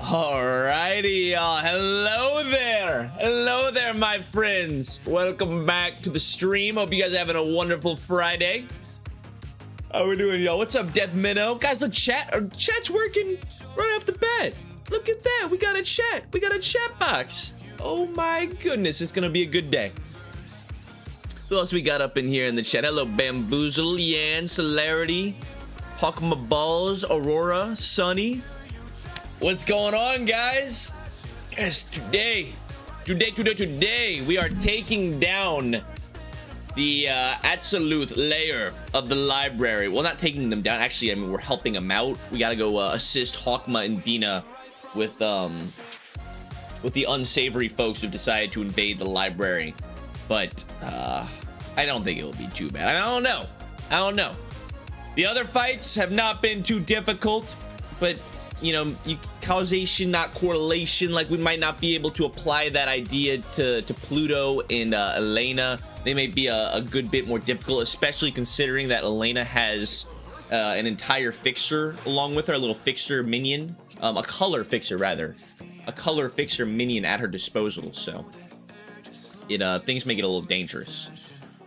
Alrighty, y'all. Hello there, my friends. Welcome back to the stream. Hope you guys are having a wonderful Friday. How we doing, y'all? What's up, Death Minnow? Guys, look, chat's working right off the bat. Look at that. We got a chat. We got a chat box. Oh my goodness, it's gonna be a good day. Who else we got up in here in the chat? Hello, Bamboozle, Yan, Celerity, Hawkma Balls, Aurora, Sunny. What's going on, guys? Guys, today we are taking down the absolute layer of the library. Well, not taking them down. Actually, I mean, we're helping them out. We gotta go assist Hawkma and Bina with the unsavory folks who've decided to invade the library. But I don't think it will be too bad. I don't know. The other fights have not been too difficult, but you know, causation, not correlation. Like, we might not be able to apply that idea to Pluto and Elena. They may be a good bit more difficult, especially considering that Elena has an entire fixer along with her, a little fixer minion, a color fixer rather, a color fixer minion at her disposal. So things make it a little dangerous.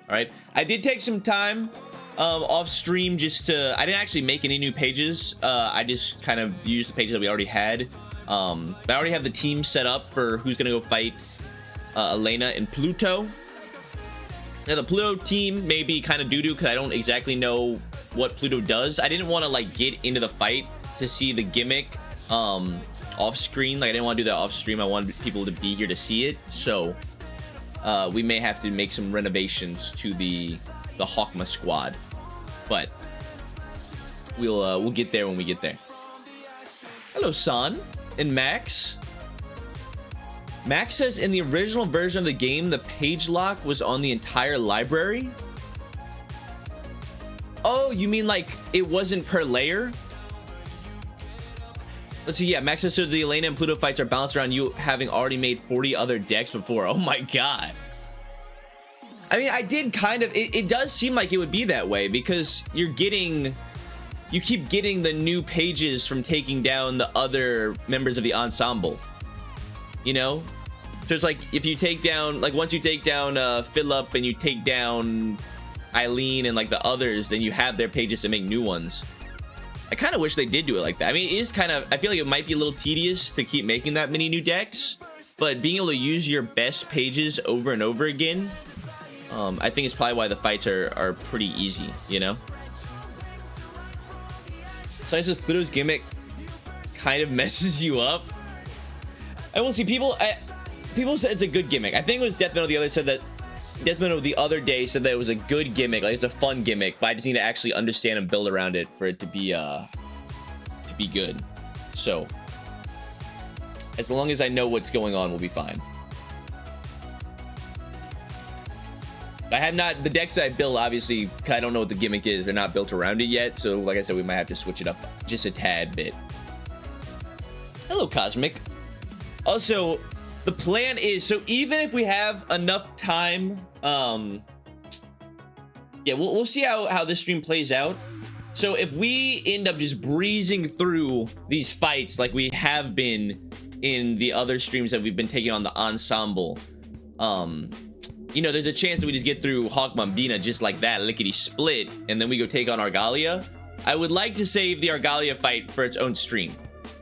All right, I did take some time off stream just to, I didn't actually make any new pages. I just kind of used the pages that we already had. But I already have the team set up for who's gonna go fight Elena and Pluto. Now the Pluto team may be kind of doo-doo because I don't exactly know what Pluto does. I didn't want to like get into the fight to see the gimmick off screen. Like, I didn't want to do that off stream. I wanted people to be here to see it. So we may have to make some renovations to the Hawkma squad, but we'll get there when we get there. Hello, San and Max. Max says in the original version of the game, the page lock was on the entire library. Oh, you mean like it wasn't per layer? Let's see. Yeah, Max says so the Elena and Pluto fights are balanced around you having already made 40 other decks before. Oh my god. I mean, I did kind of, it does seem like it would be that way because you keep getting the new pages from taking down the other members of the ensemble, you know? So it's like, if you take down, like once you take down Philip and you take down Eileen and like the others, then you have their pages to make new ones. I kind of wish they did do it like that. I mean, it is kind of, I feel like it might be a little tedious to keep making that many new decks, but being able to use your best pages over and over again, I think it's probably why the fights are pretty easy, you know? So I says Pluto's gimmick kind of messes you up. I will see people said it's a good gimmick. I think it was Death Metal the other day said that it was a good gimmick, like it's a fun gimmick, but I just need to actually understand and build around it for it to be good. So as long as I know what's going on, we'll be fine. I have not, the decks I build, obviously, I don't know what the gimmick is. They're not built around it yet. So like I said, we might have to switch it up just a tad bit. Hello, Cosmic. Also, the plan is, so even if we have enough time, yeah, we'll see how this stream plays out. So if we end up just breezing through these fights like we have been in the other streams that we've been taking on the ensemble, you know, there's a chance that we just get through Hawkma and Bina just like that, lickety split, and then we go take on Argalia. I would like to save the Argalia fight for its own stream,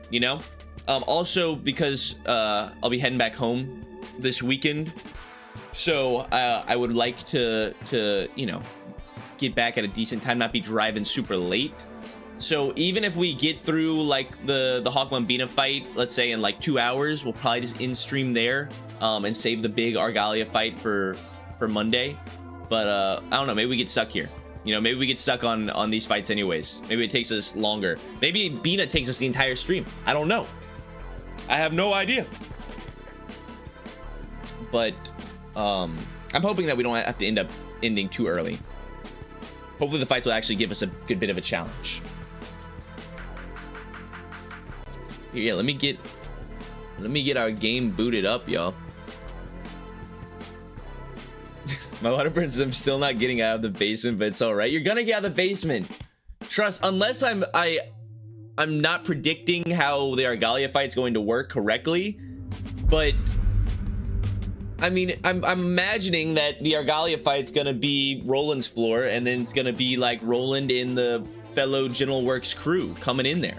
you know? Also because I'll be heading back home this weekend, so I would like to you know, get back at a decent time, not be driving super late. So even if we get through like the Hawkma and Bina fight, let's say in like 2 hours, we'll probably just in-stream there and save the big Argalia fight for Monday. But I don't know, maybe we get stuck here. You know, maybe we get stuck on these fights anyways. Maybe it takes us longer. Maybe Bina takes us the entire stream. I don't know. I have no idea. But I'm hoping that we don't have to end up ending too early. Hopefully the fights will actually give us a good bit of a challenge. Yeah, let me get our game booted up, y'all. My water prince, I'm still not getting out of the basement, but it's all right. You're gonna get out of the basement. Trust, unless I'm not predicting how the Argalia fight's going to work correctly, but I mean, I'm imagining that the Argalia fight's gonna be Roland's floor, and then it's gonna be like Roland in the fellow General Works crew coming in there.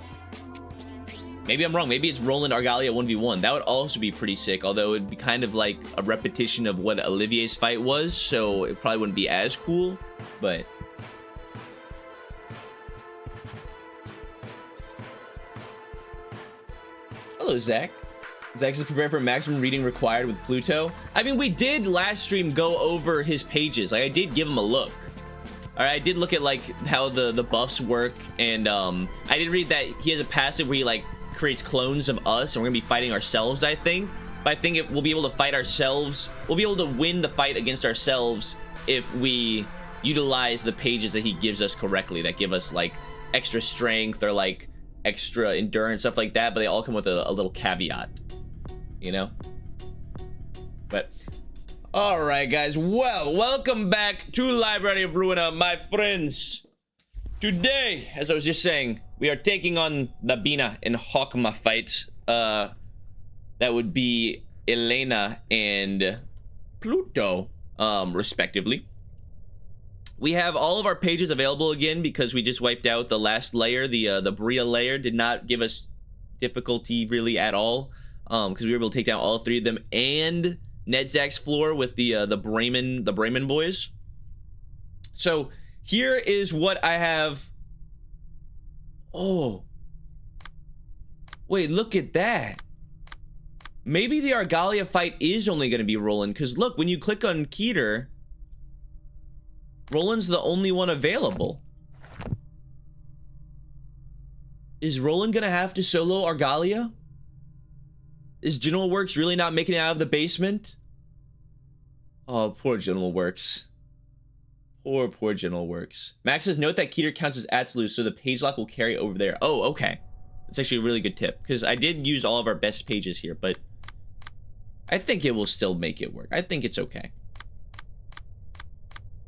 Maybe I'm wrong. Maybe it's Roland Argalia 1v1. That would also be pretty sick, although it'd be kind of like a repetition of what Olivier's fight was, so it probably wouldn't be as cool, but... Hello, Zach. Zach is prepared for maximum reading required with Pluto. I mean, we did last stream go over his pages. Like, I did give him a look. All right, I did look at like how the buffs work, and I did read that he has a passive where he like creates clones of us, and we're gonna be fighting ourselves, I think. But I think we'll be able to fight ourselves. We'll be able to win the fight against ourselves if we utilize the pages that he gives us correctly, that give us like extra strength or like extra endurance, stuff like that. But they all come with a little caveat, you know. But all right, guys. Well, welcome back to Library of Ruina, my friends. Today, as I was just saying, we are taking on the Bina and Hawkma fights. That would be Elena and Pluto, respectively. We have all of our pages available again because we just wiped out the last layer. The Bria layer did not give us difficulty really at all, because we were able to take down all three of them and Nedzak's floor with the Bremen boys. So here is what I have. Oh, wait, look at that. Maybe the Argalia fight is only going to be Roland, because look, when you click on Keter, Roland's the only one available. Is Roland going to have to solo Argalia? Is General Works really not making it out of the basement? Oh, poor General Works. Poor General Works. Max says, note that Keter counts as absolute, so the page lock will carry over there. Oh, okay. That's actually a really good tip, because I did use all of our best pages here, but I think it will still make it work. I think it's okay.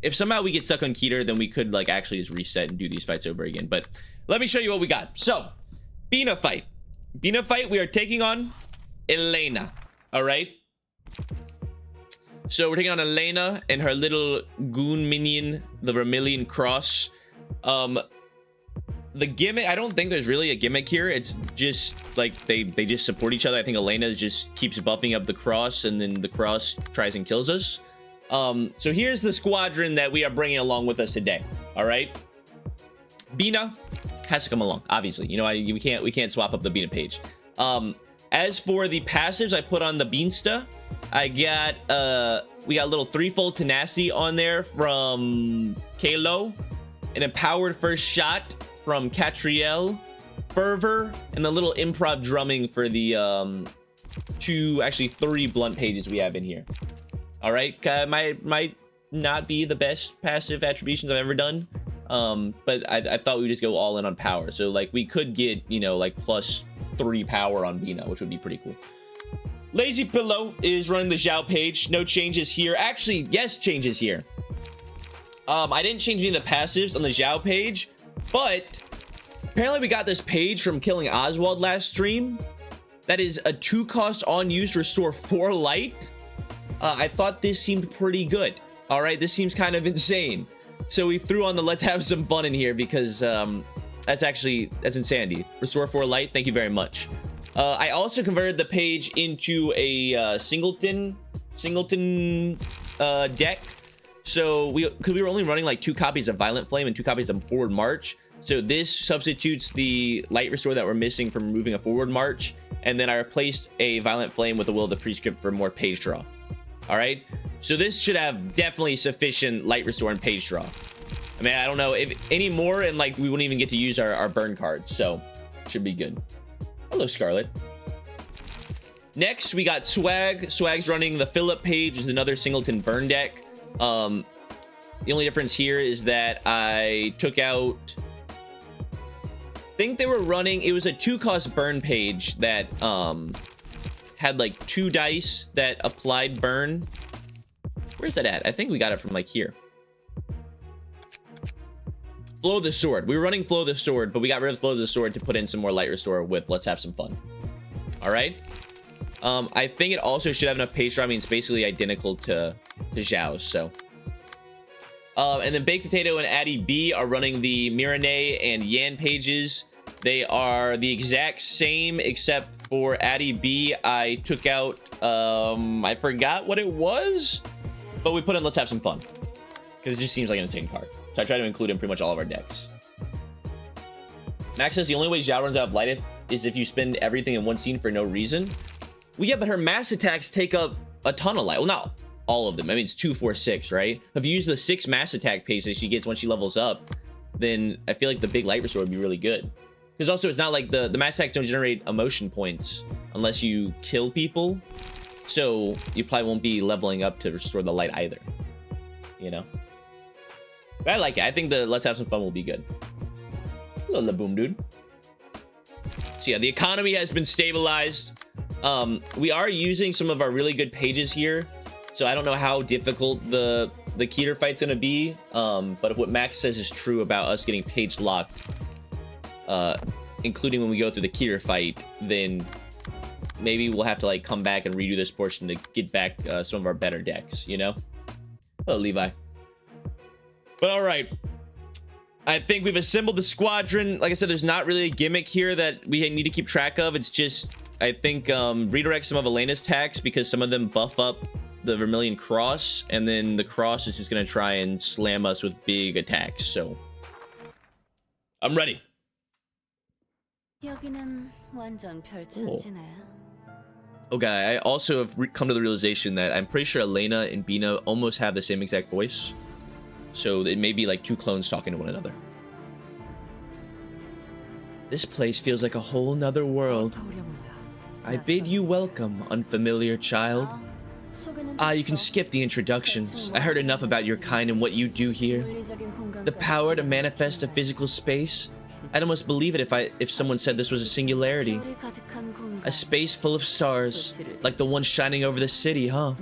If somehow we get stuck on Keter, then we could like actually just reset and do these fights over again. But let me show you what we got. So, Bina fight. Bina fight, we are taking on Elena. All right. So we're taking on Elena and her little goon minion, the Vermilion Cross. The gimmick, I don't think there's really a gimmick here. It's just like they just support each other. I think Elena just keeps buffing up the cross, and then the cross tries and kills us. So here's the squadron that we are bringing along with us today. All right, Bina has to come along, obviously. You know, we can't swap up the Bina page. As for the passives, I put on the Beansta. I got we got a little threefold tenacity on there from Kalo, an empowered first shot from Catriel, fervor, and the little improv drumming for the three blunt pages we have in here. All right, might not be the best passive attributions I've ever done, but I thought we'd just go all in on power. So like we could get, you know, like +3 power on Bina, which would be pretty cool. Lazy Pillow is running the Zhao page. No changes here. Actually, yes, changes here. I didn't change any of the passives on the Zhao page, but apparently we got this page from killing Oswald last stream. That is a 2-cost on use restore 4 light. I thought this seemed pretty good. All right, this seems kind of insane. So we threw on the let's have some fun in here because that's insanity. Restore 4 light, thank you very much. I also converted the page into a singleton deck. So because we were only running like 2 copies of Violent Flame and 2 copies of Forward March. So this substitutes the light restore that we're missing from removing a Forward March. And then I replaced a Violent Flame with a Will of the Prescript for more page draw. All right, so this should have definitely sufficient light restore and page draw. I mean, I don't know if any more, and like we wouldn't even get to use our burn cards, so should be good. Hello, Scarlet. Next, we got Swag. Swag's running the Phillip page, which is another singleton burn deck. The only difference here is that I took out, I think they were running, it was a 2-cost burn page that had like 2 dice that applied burn. Where's that at? I think we got it from like here. Flow of the Sword. We were running Flow of the Sword, but we got rid of Flow of the Sword to put in some more Light Restore with Let's Have Some Fun. All right. I think it also should have enough pace draw. I mean, it's basically identical to Zhao's. So, and then Baked Potato and Addy B are running the Miranay and Yan pages. They are the exact same, except for Addy B, I took out, I forgot what it was, but we put in Let's Have Some Fun because it just seems like an insane card. So I try to include in pretty much all of our decks. Max says the only way Zhao runs out of light is if you spend everything in one scene for no reason. Well, yeah, but her max attacks take up a ton of light. Well, not all of them. I mean, it's 2, 4, 6, right? If you use the 6 mass attack paces she gets when she levels up, then I feel like the big light restore would be really good. Because also, it's not like the mass attacks don't generate emotion points unless you kill people. So you probably won't be leveling up to restore the light either. You know? But I like it. I think the Let's Have Some Fun will be good. Hello, Laboom, dude. So yeah, the economy has been stabilized. We are using some of our really good pages here. So I don't know how difficult the Keter fight's gonna be. But if what Max says is true about us getting page locked, including when we go through the Keter fight, then maybe we'll have to like come back and redo this portion to get back some of our better decks, you know? Hello, Levi. But all right, I think we've assembled the squadron. Like I said, there's not really a gimmick here that we need to keep track of. It's just, I think, redirect some of Elena's attacks because some of them buff up the Vermilion Cross, and then the Cross is just going to try and slam us with big attacks. So I'm ready. Okay, I also have come to the realization that I'm pretty sure Elena and Bina almost have the same exact voice. So it may be like two clones talking to one another. This place feels like a whole nother world. I bid you welcome, unfamiliar child. Ah, you can skip the introductions. I heard enough about your kind and what you do here. The power to manifest a physical space? I'd almost believe it if someone said this was a singularity. A space full of stars, like the one shining over the city, huh?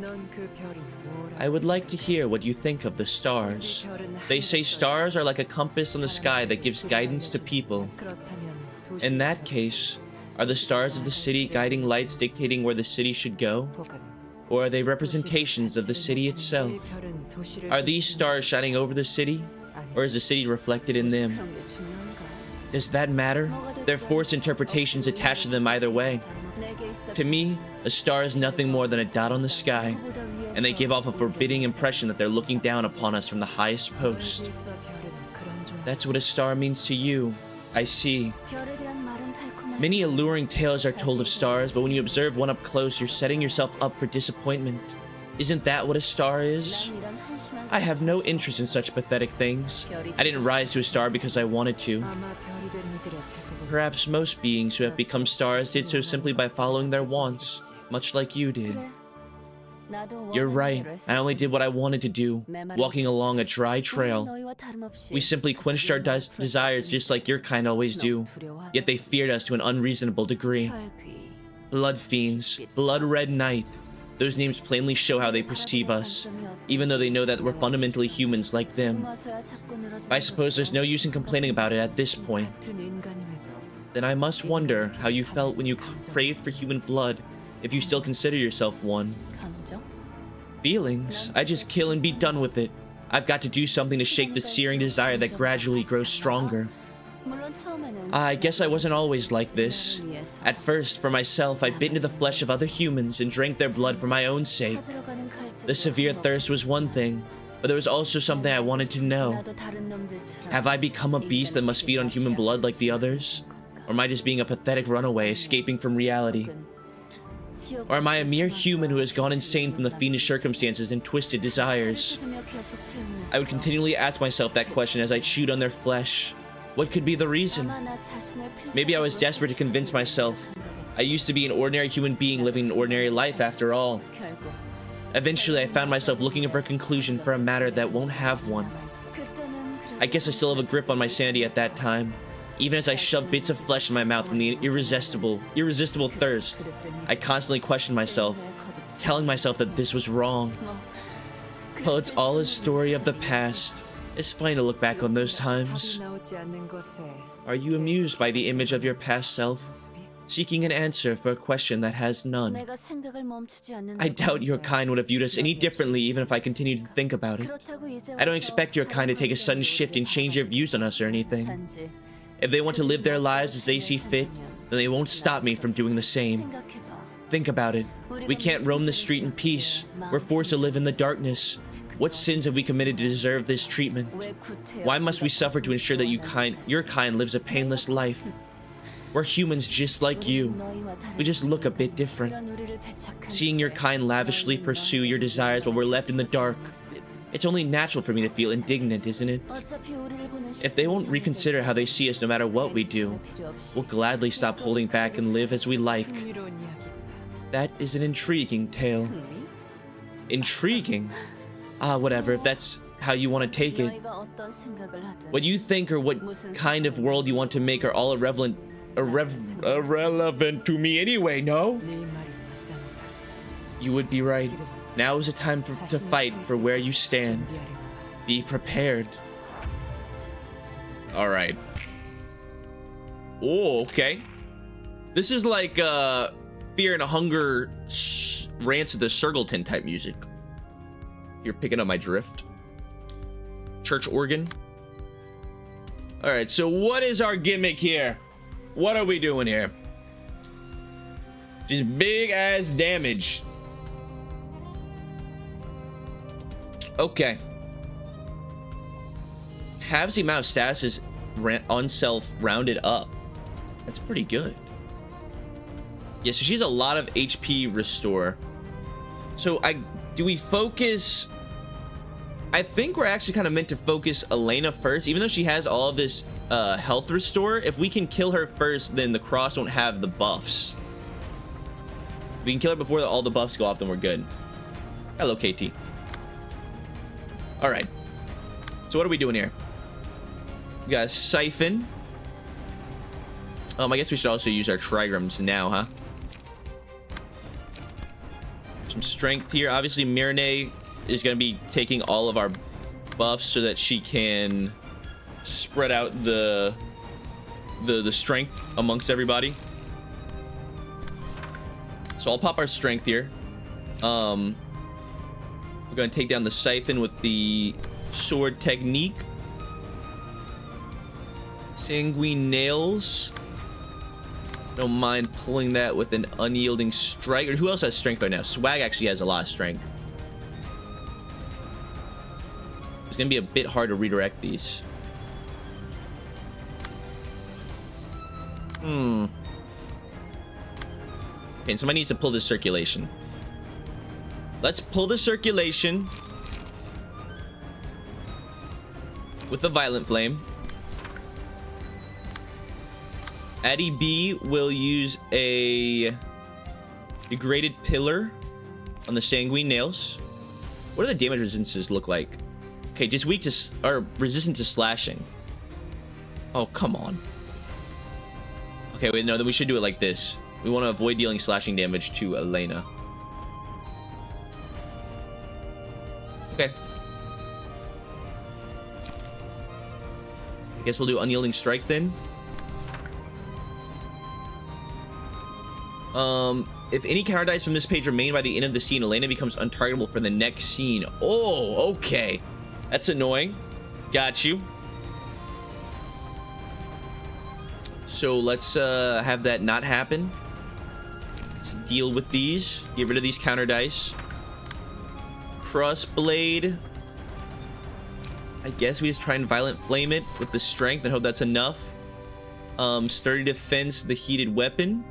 I would like to hear what you think of the stars. They say stars are like a compass on the sky that gives guidance to people. In that case, are the stars of the city guiding lights dictating where the city should go? Or are they representations of the city itself? Are these stars shining over the city? Or is the city reflected in them? Does that matter? There are forced interpretations attached to them either way. To me, a star is nothing more than a dot on the sky, and they give off a forbidding impression that they're looking down upon us from the highest post. That's what a star means to you, I see. Many alluring tales are told of stars, but when you observe one up close, you're setting yourself up for disappointment. Isn't that what a star is? I have no interest in such pathetic things. I didn't rise to a star because I wanted to. Perhaps most beings who have become stars did so simply by following their wants, much like you did. You're right, I only did what I wanted to do, walking along a dry trail. We simply quenched our desires just like your kind always do, yet they feared us to an unreasonable degree. Blood Fiends, Blood Red Knight, those names plainly show how they perceive us, even though they know that we're fundamentally humans like them. I suppose there's no use in complaining about it at this point. Then I must wonder how you felt when you craved for human blood, if you still consider yourself one. Feelings? I just kill and be done with it. I've got to do something to shake the searing desire that gradually grows stronger. I guess I wasn't always like this. At first, for myself, I bit into the flesh of other humans and drank their blood for my own sake. The severe thirst was one thing, but there was also something I wanted to know. Have I become a beast that must feed on human blood like the others? Or am I just being a pathetic runaway escaping from reality? Or am I a mere human who has gone insane from the fiendish circumstances and twisted desires? I would continually ask myself that question as I chewed on their flesh. What could be the reason? Maybe I was desperate to convince myself. I used to be an ordinary human being living an ordinary life after all. Eventually, I found myself looking for a conclusion for a matter that won't have one. I guess I still have a grip on my sanity at that time. Even as I shoved bits of flesh in my mouth from the irresistible thirst, I constantly questioned myself, telling myself that this was wrong. Well, it's all a story of the past. It's funny to look back on those times. Are you amused by the image of your past self, seeking an answer for a question that has none? I doubt your kind would have viewed us any differently even if I continued to think about it. I don't expect your kind to take a sudden shift and change their views on us or anything. If they want to live their lives as they see fit, then they won't stop me from doing the same. Think about it. We can't roam the street in peace. We're forced to live in the darkness. What sins have we committed to deserve this treatment? Why must we suffer to ensure that your kind lives a painless life? We're humans just like you. We just look a bit different. Seeing your kind lavishly pursue your desires while we're left in the dark, it's only natural for me to feel indignant, isn't it? If they won't reconsider how they see us no matter what we do, we'll gladly stop holding back and live as we like. That is an intriguing tale. Intriguing? Whatever, if that's how you want to take it. What you think or what kind of world you want to make are all irrelevant to me anyway, no? You would be right. Now is the time to fight for where you stand. Be prepared. Alright. Oh, okay. This is like Fear and Hunger Rants of the Surgleton type music. You're picking up my drift. Church organ. Alright, so what is our gimmick here? What are we doing here? Just big ass damage. Okay. Halves the amount of status on self rounded up. That's pretty good. Yeah, so she's a lot of HP restore. So do we focus? I think we're actually kind of meant to focus Elena first, even though she has all of this health restore. If we can kill her first, then the cross won't have the buffs. If we can kill her before all the buffs go off, then we're good. Hello, KT. All right. So what are we doing here? We got a siphon. I guess we should also use our trigrams now, huh? Some strength here. Obviously, Mirne is going to be taking all of our buffs so that she can spread out the strength amongst everybody. So I'll pop our strength here. We're going to take down the siphon with the sword technique. Sanguine nails. Don't mind pulling that with an unyielding strike. Or who else has strength right now? Swag actually has a lot of strength. It's gonna be a bit hard to redirect these. Okay, and somebody needs to pull this circulation. Let's pull the circulation with the violent flame. Addie B will use a degraded pillar on the sanguine nails. What do the damage resistances look like? Okay, just weak to or resistant to slashing. Oh, come on. Okay, wait, no, then we should do it like this. We want to avoid dealing slashing damage to Elena. Okay. I guess we'll do unyielding strike then. If any counter dice from this page remain by the end of the scene, Elena becomes untargetable for the next scene. Oh, okay. That's annoying. Got you. So let's have that not happen. Let's deal with these. Get rid of these counter dice. Crossblade. I guess we just try and violent flame it with the strength and hope that's enough. Sturdy defense, the heated weapon.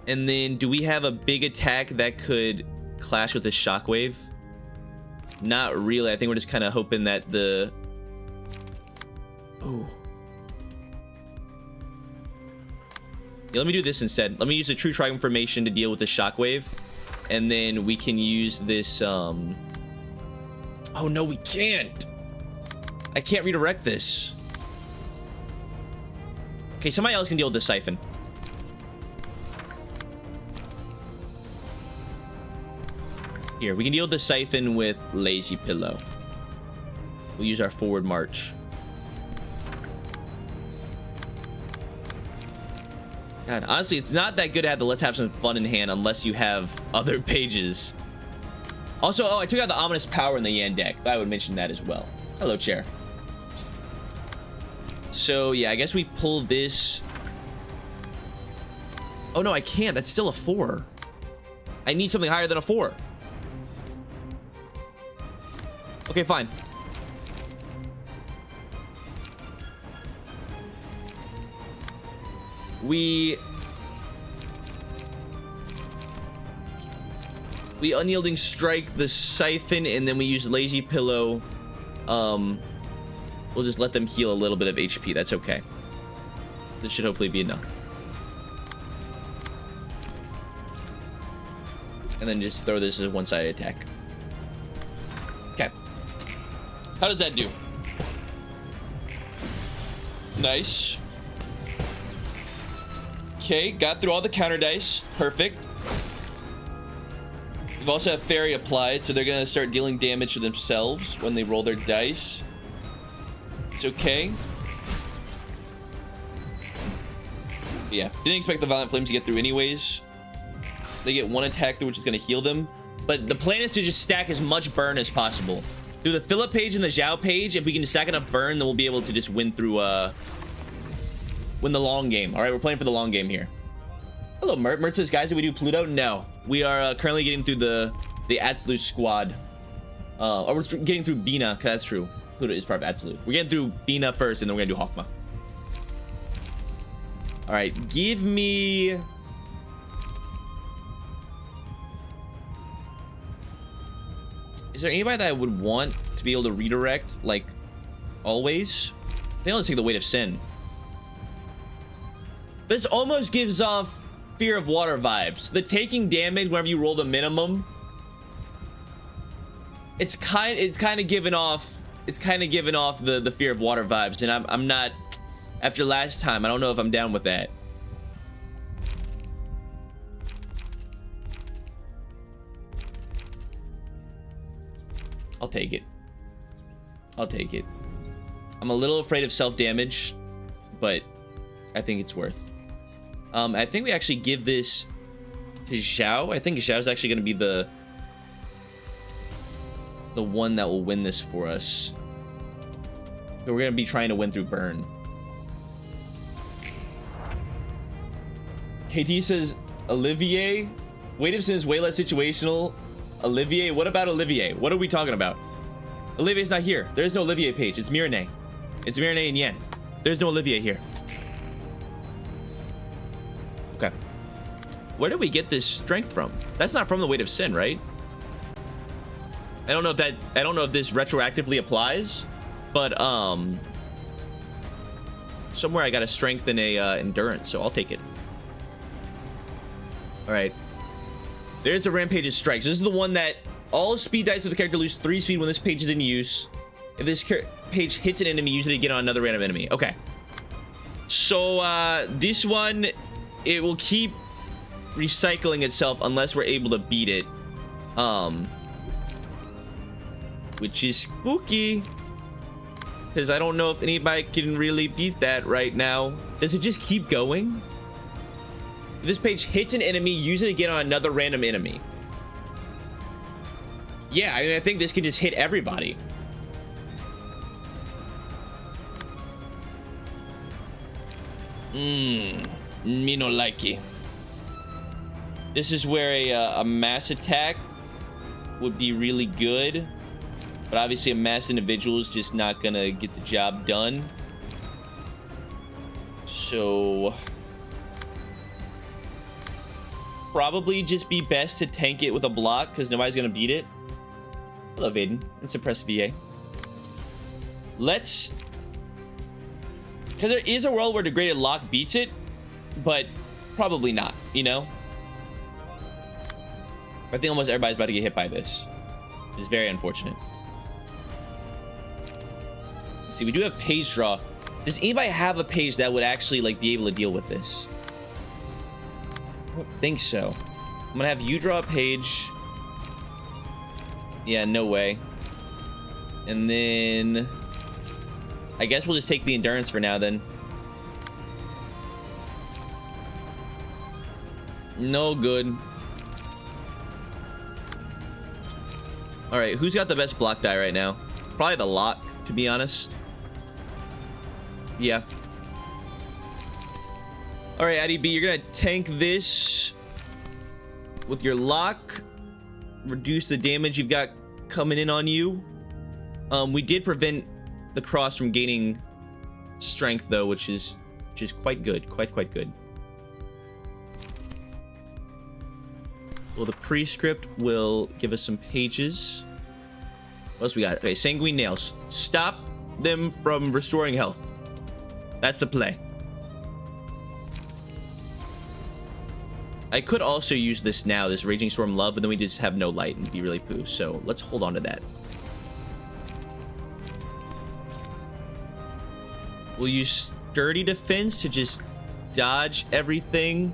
And then do we have a big attack that could clash with the shockwave? Not really. I think we're just kind of hoping that the... Oh. Yeah, let me do this instead. Let me use the true trigon formation to deal with the shockwave. And then we can use this... Oh, no, we can't. I can't redirect this. Okay, somebody else can deal with the siphon. Here, we can deal with the siphon with Lazy Pillow. We'll use our forward march. God, honestly, it's not that good to have the let's have some fun in hand unless you have other pages. Also, oh, I took out the ominous power in the Yan deck. I would mention that as well. Hello, chair. So, yeah, I guess we pull this. Oh, no, I can't. That's still a 4. I need something higher than a 4. Okay, fine. We unyielding strike the siphon, and then we use lazy pillow. We'll just let them heal a little bit of HP. That's okay. This should hopefully be enough. And then just throw this as a one-sided attack. Okay. How does that do? Nice. Okay, got through all the counter dice. Perfect. We've also have fairy applied, so they're gonna start dealing damage to themselves when they roll their dice. It's okay. Yeah, didn't expect the violent flames to get through anyways. They get one attack through, which is gonna heal them. But the plan is to just stack as much burn as possible. Through the Philip page and the Zhao page, if we can stack enough burn, then we'll be able to just win through win the long game. All right, we're playing for the long game here. Hello, Mert. Mert says, guys, did we do Pluto? No. We are currently getting through the Absolute squad. Or we're getting through Bina, because that's true. Pluto is part of Absolute. We're getting through Bina first, and then we're going to do Hawkma. All right, give me... Is there anybody that I would want to be able to redirect, like, always? I think I'll just take the Weight of Sin. This almost gives off Fear of Water vibes. The taking damage whenever you roll the minimum. It's kind of giving off the Fear of Water vibes, and I'm not, after last time, I don't know if I'm down with that. I'll take it. I'll take it. I'm a little afraid of self-damage, but I think it's worth. I think we actually give this to Zhao. I think Zhao's actually going to be the one that will win this for us. So we're going to be trying to win through burn. KT says Olivier. Weight of Sin is way less situational. Olivier, what about Olivier? What are we talking about? Olivier's not here. There's no Olivier page. It's Mirene. It's Mirene and Yen. There's no Olivier here. Okay. Where did we get this strength from? That's not from the Weight of Sin, right? I don't know if this retroactively applies, but somewhere I got a strength and a endurance, so I'll take it. All right. There's the Rampage's Strikes. This is the one that all speed dice of the character lose 3 speed when this page is in use. If this page hits an enemy, usually get on another random enemy. Okay. So this one, it will keep recycling itself unless we're able to beat it. Which is spooky, because I don't know if anybody can really beat that right now. Does it just keep going? If this page hits an enemy, use it again on another random enemy. Yeah, I mean, I think this can just hit everybody. Me no likey. This is where a mass attack would be really good, but obviously a mass individual is just not gonna get the job done. So probably just be best to tank it with a block, because nobody's gonna beat it. Hello, Vaden. And suppress VA. Let's... Because there is a world where Degraded Lock beats it, but probably not, you know? I think almost everybody's about to get hit by this. It's very unfortunate. Let's see, we do have page draw. Does anybody have a page that would actually like be able to deal with this? I don't think so. I'm gonna have you draw a page. Yeah, no way. And then I guess we'll just take the endurance for now then. No good. All right, who's got the best block die right now? Probably the lock, to be honest. Yeah. All right, Addy B, you're gonna tank this with your lock. Reduce the damage you've got coming in on you. We did prevent the cross from gaining strength though, which is quite good, quite good. Well, the prescript will give us some pages. What else we got? Okay, sanguine nails. Stop them from restoring health. That's the play. I could also use this now, this Raging Storm Love, but then we just have no light and be really poo. So let's hold on to that. We'll use Sturdy Defense to just dodge everything.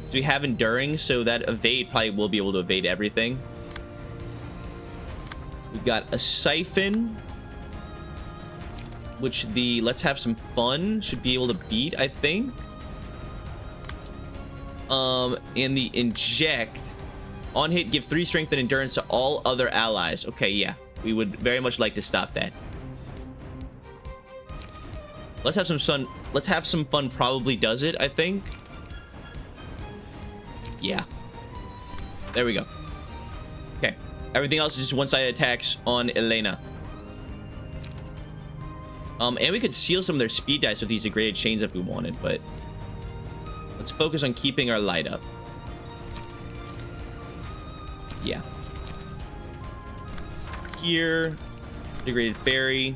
So we have Enduring, so that evade probably will be able to evade everything. We've got a Siphon, which the Let's Have Some Fun should be able to beat, I think. And the Inject. On hit, give 3 strength and endurance to all other allies. Okay, yeah. We would very much like to stop that. Let's Have Some Fun. Let's Have Some Fun probably does it, I think. Yeah. There we go. Okay. Everything else is just one-sided attacks on Elena. And we could seal some of their speed dice with these degraded chains if we wanted, but let's focus on keeping our light up. Yeah. Here, degraded fairy.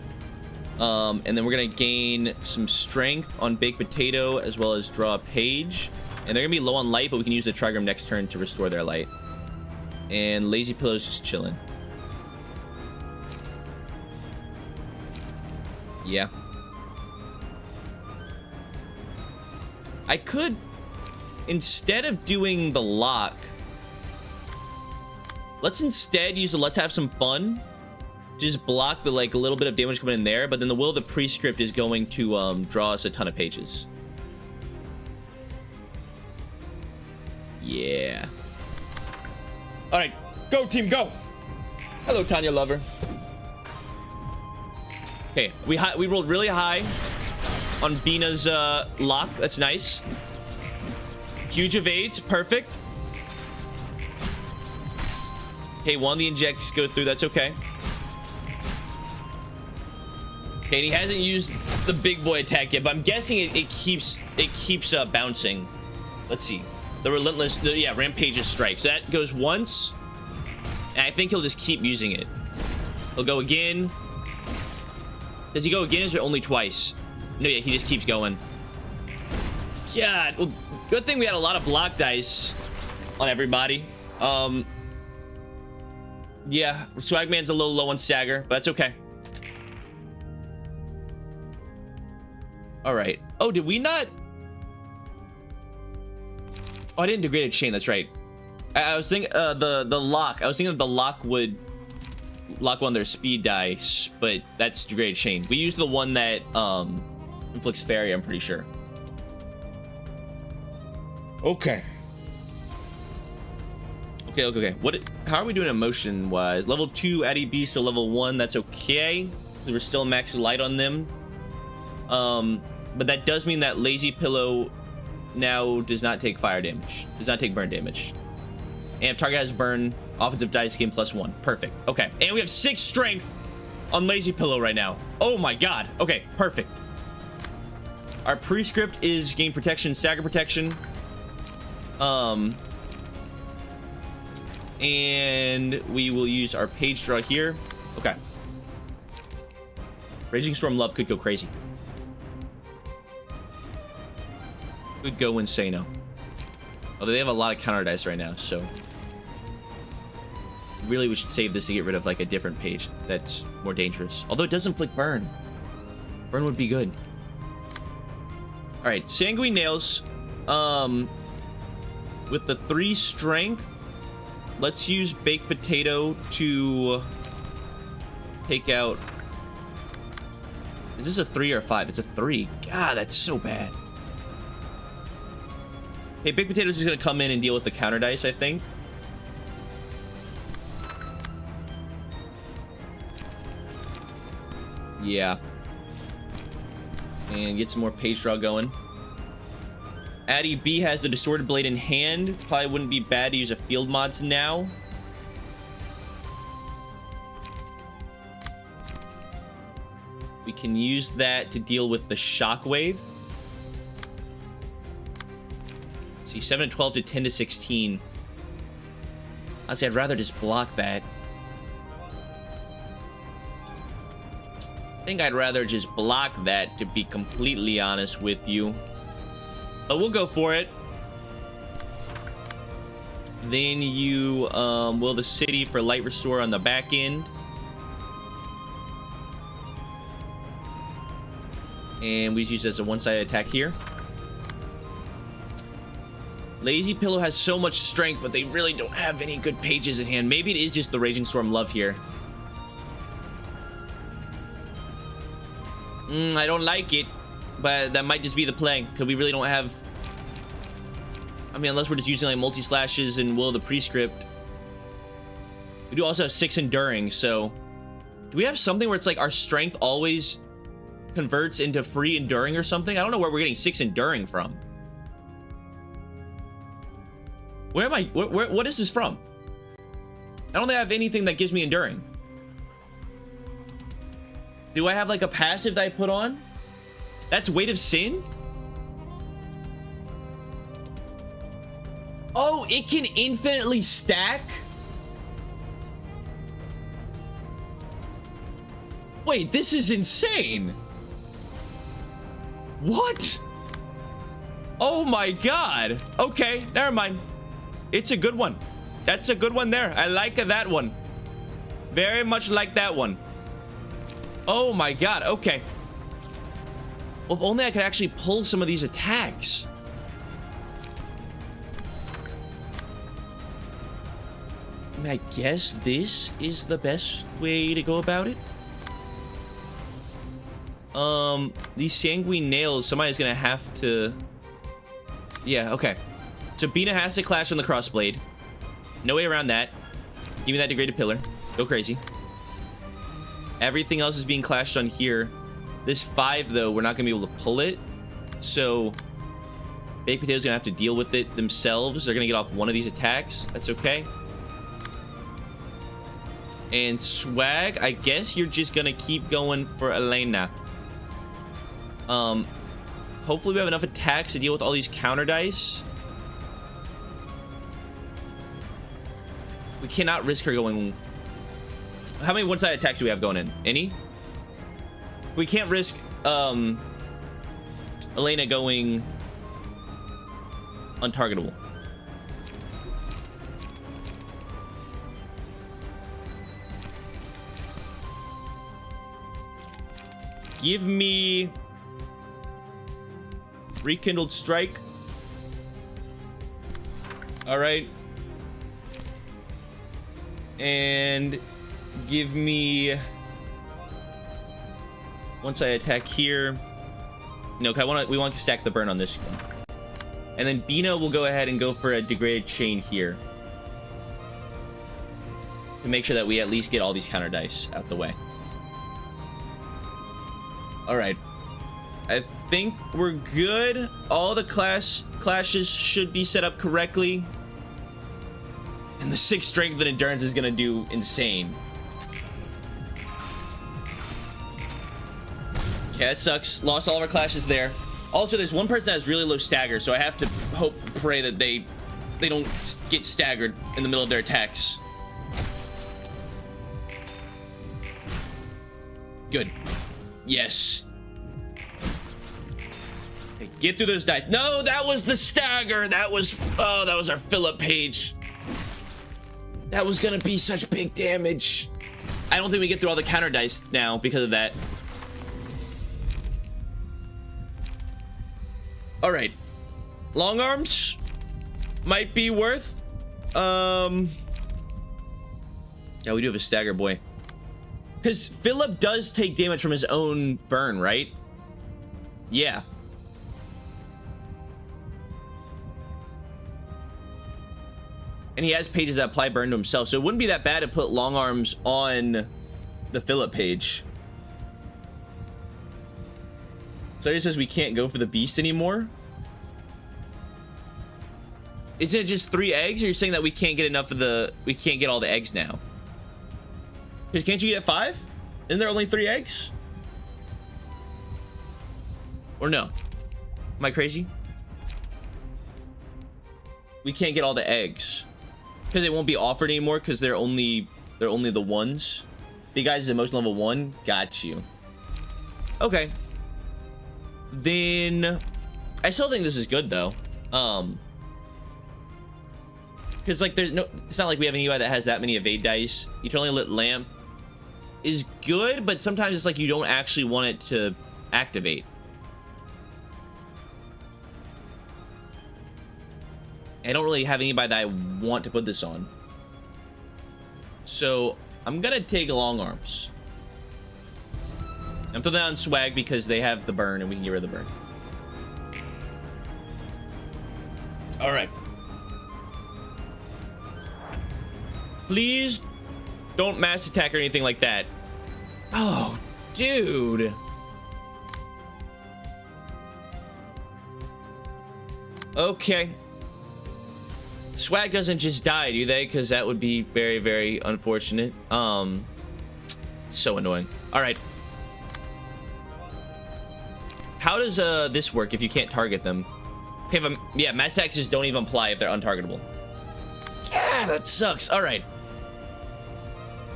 And then we're gonna gain some strength on baked potato as well as draw a page. And they're gonna be low on light, but we can use the trigram next turn to restore their light. And Lazy Pillow's just chilling. Yeah. I could, instead of doing the lock, let's instead use the Let's Have Some Fun. Just block the, like, a little bit of damage coming in there, but then the Will of the Prescript is going to draw us a ton of pages. Yeah. All right, go team, go. Hello, Tanya Lover. Okay, we rolled really high on Bina's lock. That's nice. Huge evades, perfect. Okay, one of the injects go through. That's okay. Okay, and he hasn't used the big boy attack yet, but I'm guessing it keeps bouncing. Let's see. The relentless, yeah, Rampage's strike. So that goes once, and I think he'll just keep using it. He'll go again. Does he go again? Or is it only twice? No, yeah, he just keeps going. God, well, good thing we had a lot of block dice on everybody. Yeah, Swagman's a little low on stagger, but that's okay. All right. Oh, did we not? Oh, I didn't degrade a chain. That's right. I was thinking the lock. I was thinking that the lock would lock one of their speed dice, but that's degraded chain. We used the one that inflicts fairy, I'm pretty sure. Okay. Okay. How are we doing emotion wise? Level 2 Addy B, so level 1, that's okay. We're still max light on them. But that does mean that Lazy Pillow now does not take fire damage, does not take burn damage. And if target has burn, offensive dice gain +1. Perfect. Okay, and we have 6 strength on Lazy Pillow right now. Oh my god. Okay, perfect. Our prescript is gain protection, stagger protection. And we will use our page draw here. Okay. Raging Storm Love could go crazy. Could go insano. Although they have a lot of counter dice right now, so really we should save this to get rid of like a different page that's more dangerous. Although it does inflict burn. Burn would be good. All right, Sanguine Nails. With the 3 strength, let's use Baked Potato to take out... Is this a 3 or a 5? It's a 3. God, that's so bad. Okay, Big Potato's just gonna come in and deal with the counter dice, I think. Yeah. And get some more page draw going. Addy B has the Distorted Blade in hand. Probably wouldn't be bad to use a field mods now. We can use that to deal with the Shockwave. Let's see, 7 to 12 to 10 to 16. Honestly, I'd rather just block that. I think I'd rather just block that, to be completely honest with you. But we'll go for it. Then you will the city for light restore on the back end. And we just use it as a one-sided attack here. Lazy Pillow has so much strength, but they really don't have any good pages in hand. Maybe it is just the Raging Storm Love here. I don't like it, but that might just be the play, because we really don't have... I mean, unless we're just using like multi-slashes and Will of the Prescript. We do also have 6 Enduring, so... Do we have something where it's like our strength always converts into free Enduring or something? I don't know where we're getting 6 Enduring from. Where am I? What is this from? I don't think I have anything that gives me Enduring. Do I have like a passive that I put on? That's Weight of Sin? Oh, it can infinitely stack? Wait, this is insane. What? Oh my god. Okay, never mind. It's a good one. That's a good one there. I like that one. Very much like that one. Oh my god, okay. Well, if only I could actually pull some of these attacks. I mean, I guess this is the best way to go about it. These Sanguine Nails, somebody's gonna have to... Yeah, okay. So Bina has to clash on the Crossblade. No way around that. Give me that Degraded Pillar. Go crazy. Everything else is being clashed on here. This 5, though, we're not gonna be able to pull it. So Baked Potato's gonna have to deal with it themselves. They're gonna get off one of these attacks. That's okay. And Swag, I guess you're just gonna keep going for Elena. Hopefully we have enough attacks to deal with all these counter dice. We cannot risk her going... How many one-sided attacks do we have going in? Any? We can't risk Elena going untargetable. Give me Rekindled Strike. All right. And give me one-sided attack here. No, we want to stack the burn on this one. And then Bino will go ahead and go for a Degraded Chain here to make sure that we at least get all these counter dice out the way. All right. I think we're good. All the clashes should be set up correctly. And the 6 strength and endurance is gonna do insane. Okay, that sucks. Lost all of our clashes there. Also, there's one person that has really low stagger, so I have to hope, pray that they don't get staggered in the middle of their attacks. Good. Yes. Okay, get through those dice. No, that was the stagger. That was our fill-up page. That was gonna be such big damage. I don't think we get through all the counter dice now because of that. All right, long arms might be worth. Yeah, we do have a stagger boy. Because Philip does take damage from his own burn, right? Yeah. And he has pages that apply burn to himself, so it wouldn't be that bad to put long arms on the Philip page. So it says we can't go for the beast anymore. Isn't it just 3 eggs, or you're saying that we can't get enough of the... We can't get all the eggs now? Because can't you get 5? Isn't there only 3 eggs? Or no? Am I crazy? We can't get all the eggs. Because they won't be offered anymore because they're only the ones. Big guys is emotion level 1. Got you. Okay. Then I still think this is good though. Because like there's no, it's not like we have anybody that has that many evade dice. Eternally lit lamp is good, but sometimes it's like you don't actually want it to activate. I don't really have anybody that I want to put this on. So I'm gonna take long arms. I'm throwing that on swag because they have the burn and we can get rid of the burn. All right. Please don't mass attack or anything like that. Oh, dude. Okay. Swag doesn't just die, do they? Because that would be very, very unfortunate. So annoying. All right. How does this work if you can't target them? Okay, yeah, mass attacks just don't even apply if they're untargetable. Yeah, that sucks. All right.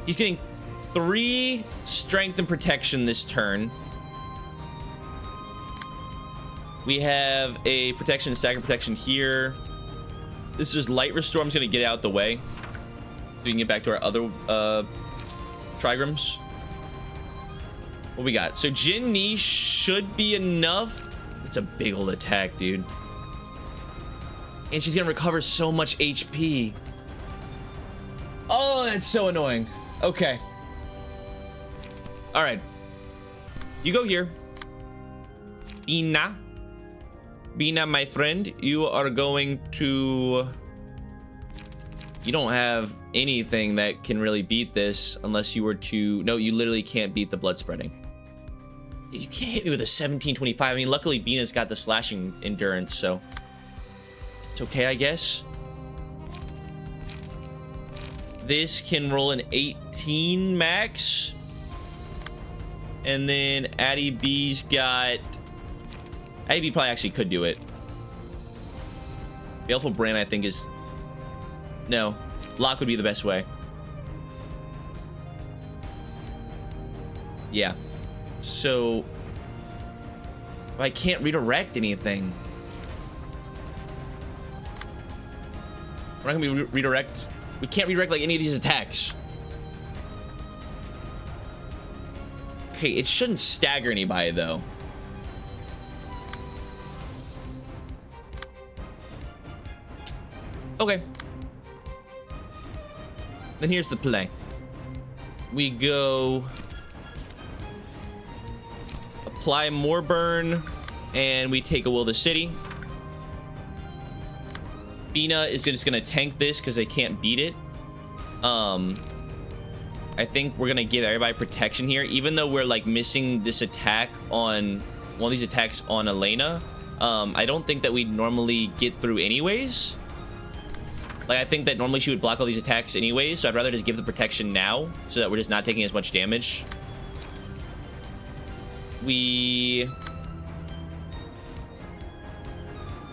He's getting 3 strength and protection this turn. We have a protection, stagger protection here. This is light restore. I'm just gonna get out the way so we can get back to our other trigrams. What we got? So Jin Knee should be enough. It's a big old attack, dude. And she's gonna recover so much HP. Oh, that's so annoying. Okay. All right. You go here. Bina. Bina, my friend, you are going to... You don't have anything that can really beat this unless you were to... No, you literally can't beat the blood spreading. You can't hit me with a 1725. I mean, luckily Bina's got the slashing endurance, so... It's okay, I guess. This can roll an 18 max. And then Addie B's got... Addie B probably actually could do it. Baleful Brand, I think, is... No. Lock would be the best way. Yeah. So... I can't redirect anything. We're not gonna be redirect. We can't redirect like any of these attacks. Okay, it shouldn't stagger anybody though. Okay. Then here's the play. We go apply more burn and we take a will of the city. Bina is just gonna tank this because they can't beat it. I think we're gonna give everybody protection here, even though we're like missing this attack on one of these attacks on Elena. I don't think that we'd normally get through anyways. Like, I think that normally she would block all these attacks anyways, so I'd rather just give the protection now so that we're just not taking as much damage. We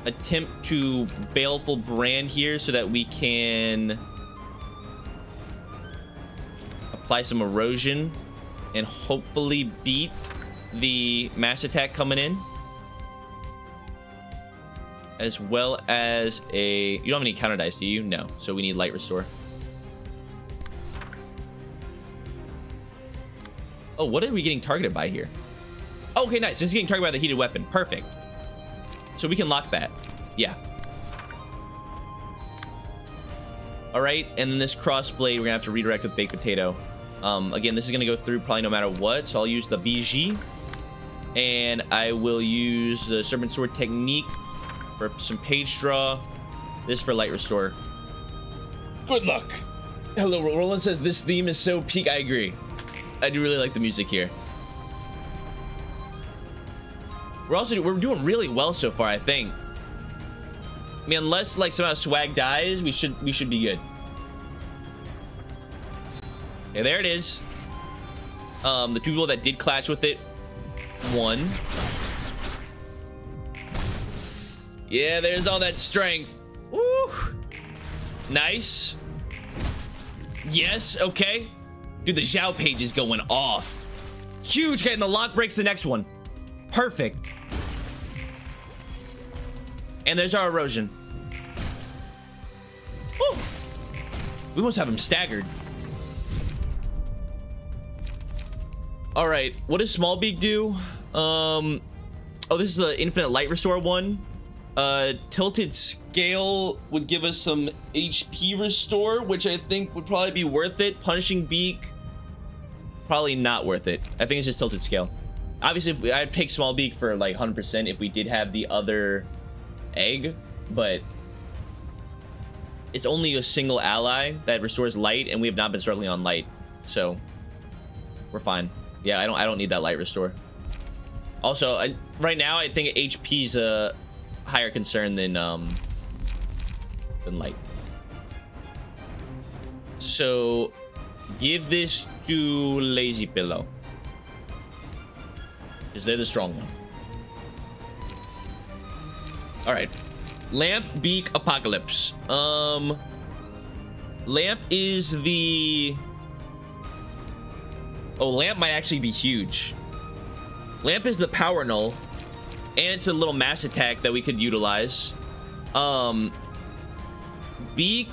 attempt to Baleful Brand here so that we can apply some erosion and hopefully beat the mass attack coming in. As well as a... You don't have any counter dice, do you? No. So we need light restore. Oh, what are we getting targeted by here? Oh, okay, nice. This is getting targeted by the heated weapon. Perfect. So we can lock that. Yeah. All right, and then this crossblade, we're gonna have to redirect with baked potato. Again, this is gonna go through probably no matter what, so I'll use the BG, and I will use the Serpent Sword technique for some page draw. This for light restore. Good luck. Hello, Roland says this theme is so peak. I agree. I do really like the music here. We're doing really well so far, I think. I mean, unless like somehow swag dies, we should be good. Yeah, there it is. The people that did clash with it won. Yeah, there's all that strength. Woo! Nice. Yes, okay. Dude, the Zhao page is going off. Huge. Okay, and the lock breaks the next one. Perfect. And there's our erosion. Woo! We must have him staggered. All right, what does Small Beak do? Oh, this is the infinite light restore one. Tilted scale would give us some HP restore, which I think would probably be worth it. Punishing Beak, probably not worth it. I think it's just tilted scale. Obviously, I'd pick Small Beak for like 100% if we did have the other egg, but it's only a single ally that restores light, and we have not been struggling on light, so we're fine. Yeah, I don't need that light restore. Also, right now I think HP's a higher concern than light. So give this to Lazy Pillow, because they're the strong one. All right, Lamp, Beak, Apocalypse. Lamp is the... Oh, Lamp might actually be huge. Lamp is the power null, and it's a little mass attack that we could utilize. Beak,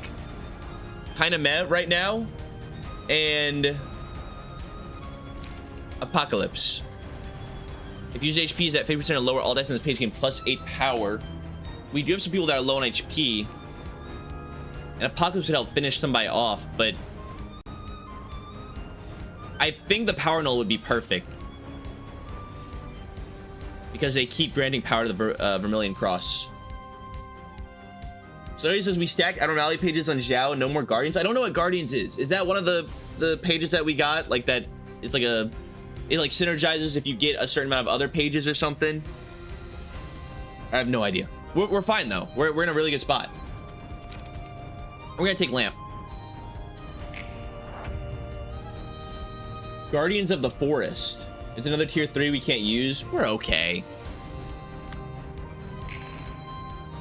kind of meh right now, and Apocalypse. If you use HP is at 50% or lower, all dice on this page gain plus 8 power. We do have some people that are low on HP, and Apocalypse would help finish somebody off, but I think the power null would be perfect, because they keep granting power to the Vermilion Cross. So he says we stack abnormality pages on Zhao, no more Guardians. I don't know what Guardians is. Is that one of the pages that we got? Like that, it's like a, it like synergizes if you get a certain amount of other pages or something? I have no idea. We're fine though. We're in a really good spot. We're gonna take Lamp. Guardians of the Forest. It's another tier 3 we can't use. We're okay.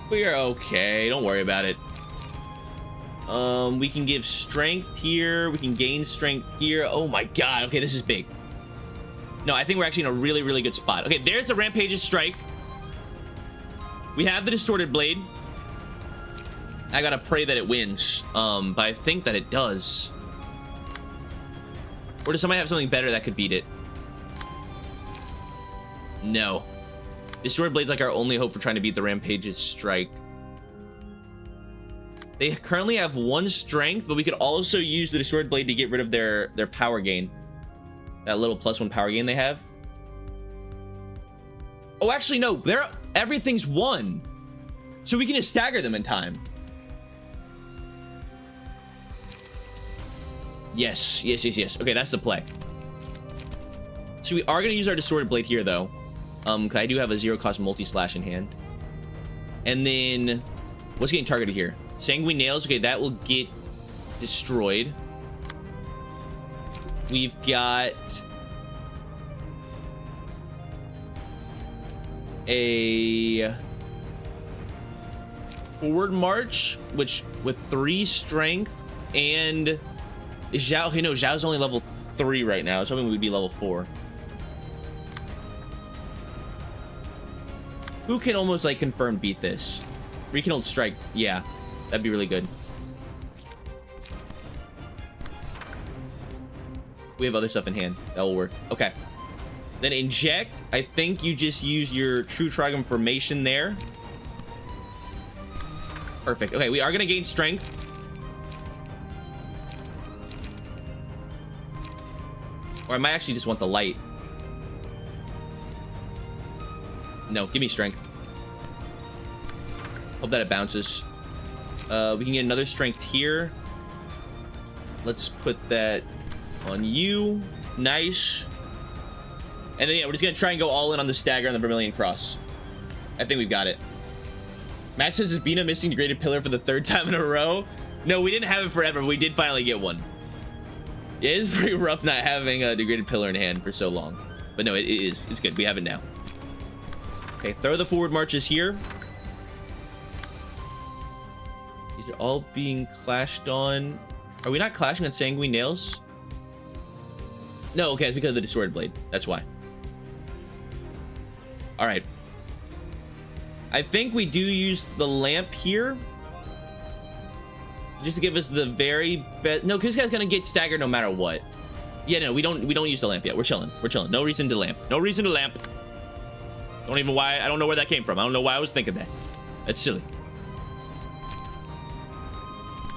We're okay. Don't worry about it. We can give strength here. We can gain strength here. Oh my god. Okay, this is big. No, I think we're actually in a really, really good spot. Okay, there's the Rampage's Strike. We have the Distorted Blade. I gotta pray that it wins. But I think that it does. Or does somebody have something better that could beat it? No. Distorted Blade's like our only hope for trying to beat the Rampage's Strike. They currently have 1 strength, but we could also use the Distorted Blade to get rid of their power gain. That little +1 power gain they have. Oh, actually, no. Everything's 1. So we can just stagger them in time. Yes, yes, yes, yes. Okay, that's the play. So we are going to use our Distorted Blade here, though. Because I do have a 0-cost multi-slash in hand. And then, what's getting targeted here? Sanguine Nails. Okay, that will get destroyed. We've got a Forward March, which with 3 strength and Zhao. Okay, no, Zhao's only level 3 right now. I was hoping we'd be level 4. Who can almost like confirm beat this? Rekindled Strike. Yeah, that'd be really good. We have other stuff in hand. That will work. Okay. Then Inject. I think you just use your True Trigon Formation there. Perfect. Okay, we are going to gain strength. Or I might actually just want the light. No, give me strength. Hope that it bounces. We can get another strength here. Let's put that on you. Nice. And then, yeah, we're just going to try and go all in on the stagger and the Vermilion Cross. I think we've got it. Max says, is Bina missing Degraded Pillar for the 3rd time in a row? No, we didn't have it forever. We did finally get one. Yeah, it is pretty rough not having a Degraded Pillar in hand for so long. But no, it is. It's good. We have it now. Okay, throw the forward marches here. These are all being clashed on. Are we not clashing on Sanguine Nails? No, okay, it's because of the Distorted Blade. That's why. All right. I think we do use the lamp here. Just to give us the very best. No, because this guy's going to get staggered no matter what. Yeah, no, we don't use the lamp yet. We're chilling. We're chilling. No reason to lamp. No reason to lamp. Don't even why. I don't know where that came from. I don't know why I was thinking that. That's silly.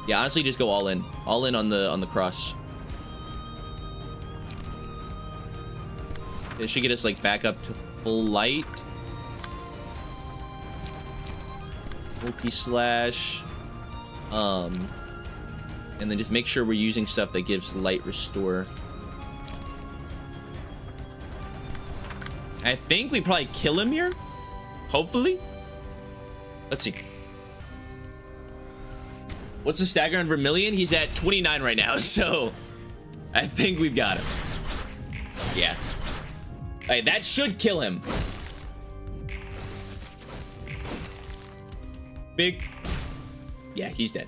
Yeah, honestly, just go all in. All in on the cross. It should get us like back up to full light. Multi slash. And then just make sure we're using stuff that gives light restore. I think we probably kill him here. Hopefully. Let's see. What's the stagger on Vermilion? He's at 29 right now, so I think we've got him. Yeah. Hey, that should kill him. Big. Yeah, he's dead.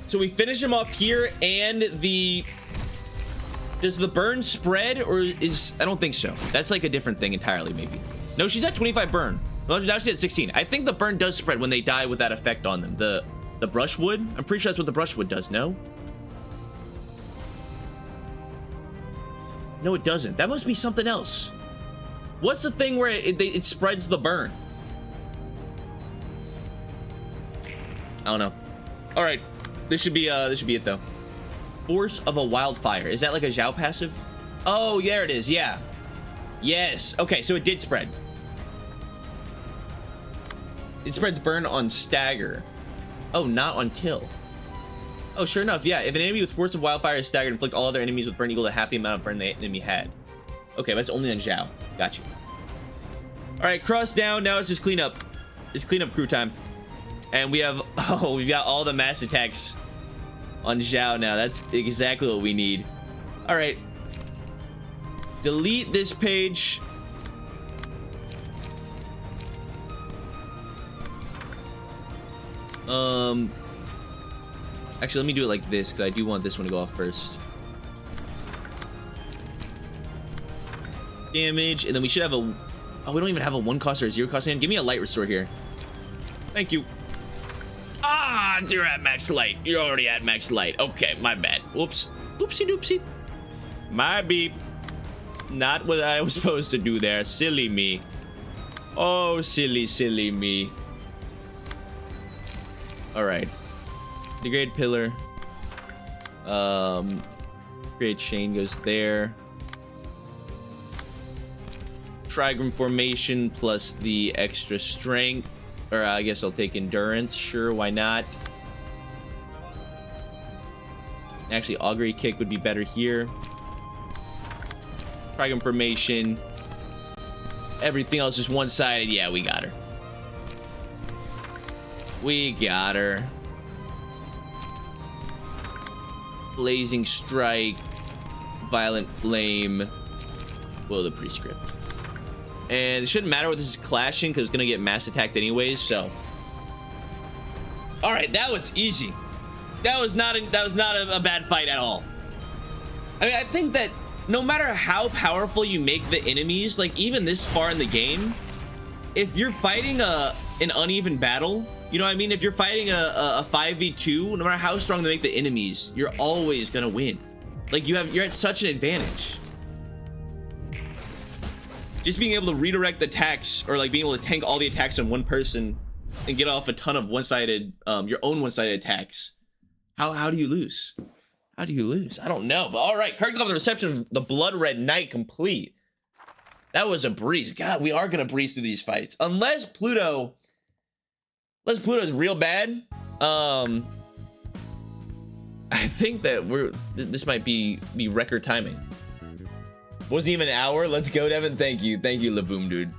So we finish him off here, and does the burn spread, or is... I don't think so. That's like a different thing entirely, maybe. No, she's at 25 burn. No, now she's at 16. I think the burn does spread when they die with that effect on them. The brushwood? I'm pretty sure that's what the brushwood does, no? No, it doesn't. That must be something else. What's the thing where it spreads the burn? I don't know. All right, this should be it though. Force of a Wildfire. Is that like a Zhao passive? Oh, there it is. Yeah. Yes. Okay, so it did spread. It spreads burn on stagger. Oh, not on kill. Oh, sure enough. Yeah. If an enemy with Force of Wildfire is staggered, inflict all other enemies with burn equal to half the amount of burn the enemy had. Okay, that's only on Zhao. Gotcha. All right, cross down. Now it's just clean up. It's clean up crew time. And we have, oh, we've got all the mass attacks on Zhao now. That's exactly what we need. All right. Delete this page. Actually, let me do it like this, because I do want this one to go off first. Damage, and then we should have a... Oh, we don't even have a 1 cost or a 0 cost hand. Give me a light restore here. Thank you. Ah, you're at max light. You're already at max light. Okay, my bad. Whoops. Oopsie doopsie. My beep. Not what I was supposed to do there. Silly me. Oh, silly, silly me. All right. Degrade pillar. Create chain goes there. Trigram formation plus the extra strength. Or I guess I'll take endurance. Sure, why not? Actually, augury kick would be better here. Trigram formation. Everything else is one-sided. Yeah, we got her. We got her. Blazing strike. Violent flame. Will the prescript. And it shouldn't matter what this is clashing, because it's gonna get mass attacked anyways. So, all right, that was easy. That was not a bad fight at all. I mean, I think that no matter how powerful you make the enemies, like even this far in the game, if you're fighting an uneven battle, you know what I mean? If you're fighting a 5v2, no matter how strong they make the enemies, you're always gonna win. Like you're at such an advantage. Just being able to redirect the attacks, or like being able to tank all the attacks on one person and get off a ton of one-sided, your own one-sided attacks. How do you lose? How do you lose? I don't know, but all right. Card of the reception of the Blood Red Knight complete. That was a breeze. God, we are gonna breeze through these fights. Unless Pluto's real bad. I think that this might be record timing. Wasn't even an hour. Let's go, Devin. Thank you, Laboom, dude.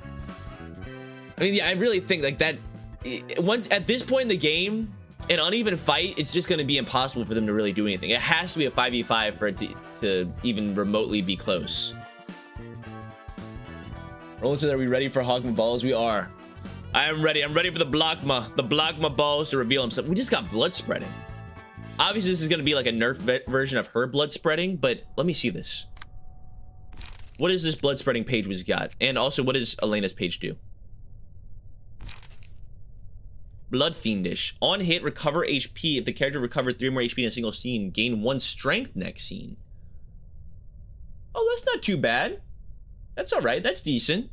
I mean, yeah, I really think like that. Once at this point in the game, an uneven fight, it's just gonna be impossible for them to really do anything. It has to be a 5v5 for it to even remotely be close. Roland says, are we ready for Hogma balls? We are. I am ready. I'm ready for the Blockma balls to reveal himself. We just got blood spreading. Obviously, this is going to be like a nerf version of her blood spreading, but let me see this. What is this blood spreading page we got? And also, what does Elena's page do? Blood Fiendish. On hit, recover HP. If the character recovered 3 more HP in a single scene, gain 1 strength next scene. Oh, that's not too bad. That's all right. That's decent.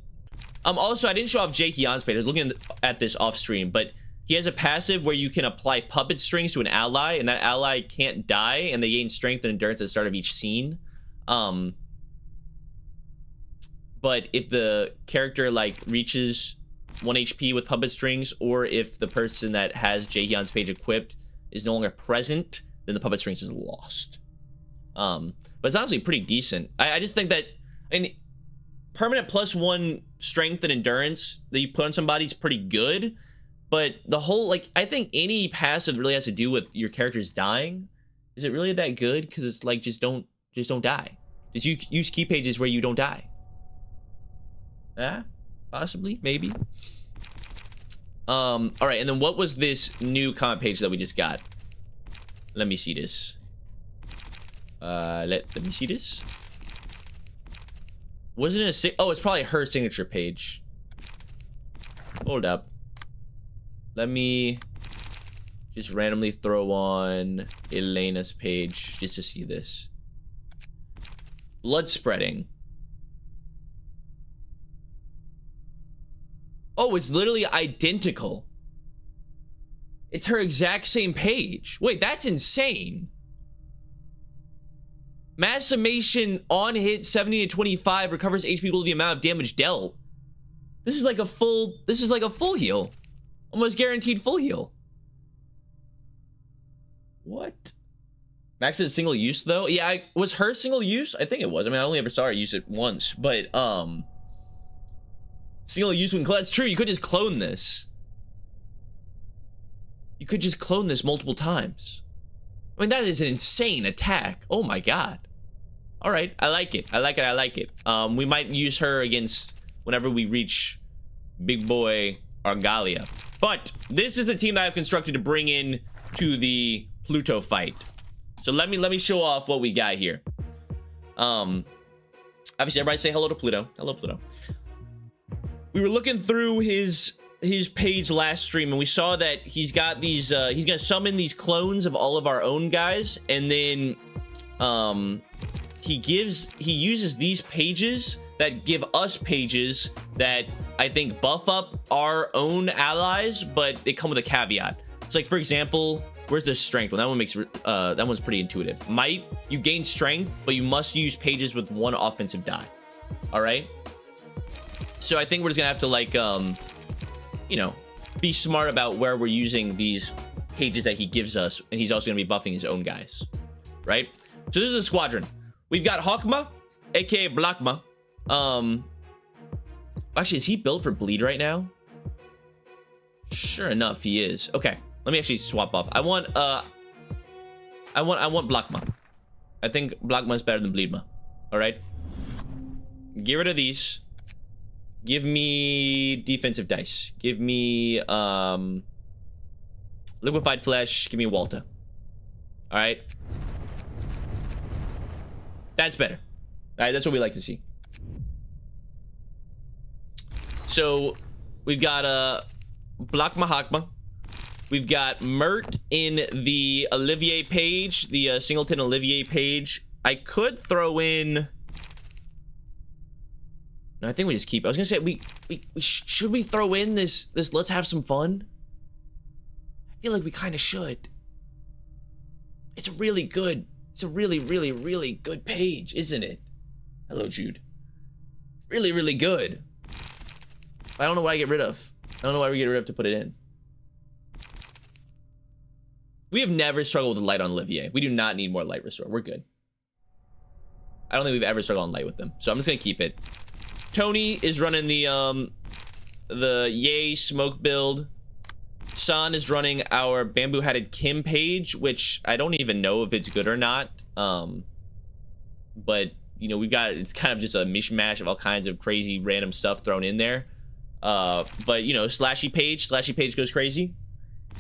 Also, I didn't show off Jaehyun's page. I was looking at this off stream, but he has a passive where you can apply puppet strings to an ally, and that ally can't die, and they gain strength and endurance at the start of each scene. But if the character like reaches 1 HP with puppet strings, or if the person that has Jaehyun's page equipped is no longer present, then the puppet strings is lost. But it's honestly pretty decent. I just think that, I mean, permanent +1 strength and endurance that you put on somebody is pretty good, but the whole, like, I think any passive really has to do with your characters dying. Is it really that good? Because it's like, just don't die. Just use key pages where you don't die. Yeah, possibly, maybe. All right, and then what was this new comment page that we just got? Let me see this. Let me see this. Wasn't it a oh, it's probably her signature page. Hold up. Let me just randomly throw on Elena's page just to see this. Blood spreading. Oh, it's literally identical. It's her exact same page. Wait, that's insane. Mass summation on hit 70 to 25 recovers HP equal to the amount of damage dealt. This is like a full heal. Almost guaranteed full heal. What? Max is single use though? Yeah, was her single use? I think it was. I mean, I only ever saw her use it once, but single use when that's true. You could just clone this. You could just clone this multiple times. I mean, that is an insane attack. Oh my god. All right, I like it. I like it. We might use her against whenever we reach big boy Argalia. But this is the team that I've constructed to bring in to the Pluto fight. So let me show off what we got here. Obviously, everybody say hello to Pluto. Hello, Pluto. We were looking through his page last stream, and we saw that he's got these. He's gonna summon these clones of all of our own guys, and then he uses these pages that give us pages that I think buff up our own allies, but they come with a caveat. It's like, for example, where's the strength? Well, that one's pretty intuitive. Might, you gain strength, but you must use pages with 1 offensive die. All right. So I think we're just gonna have to, like, you know, be smart about where we're using these pages that he gives us, and he's also gonna be buffing his own guys, right? So this is a squadron. We've got Hawkma, aka Blackma. Actually, is he built for bleed right now? Sure enough, he is. Okay, let me actually swap off. I want Blackma. I think Blackma is better than Bleedma. All right. Get rid of these. Give me defensive dice. Give me liquefied flesh. Give me Walta. All right. That's better. All right, that's what we like to see. So we've got Blackma Hakma. We've got Mert in the Olivier page, the Singleton Olivier page. I could throw in. No, I think we just keep. I was gonna say should we throw in this let's have some fun? I feel like we kind of should. It's really good. It's a really, really, really good page, isn't it? Hello, Jude. Really, really good. I don't know why I get rid of. I don't know why we get rid of to put it in. We have never struggled with light on Olivier. We do not need more light restore. We're good. I don't think we've ever struggled on light with them. So I'm just gonna keep it. Tony is running the Yay smoke build. San is running our bamboo hatted Kim page, which I don't even know if it's good or not. But you know, it's kind of just a mishmash of all kinds of crazy random stuff thrown in there. But you know, slashy page goes crazy.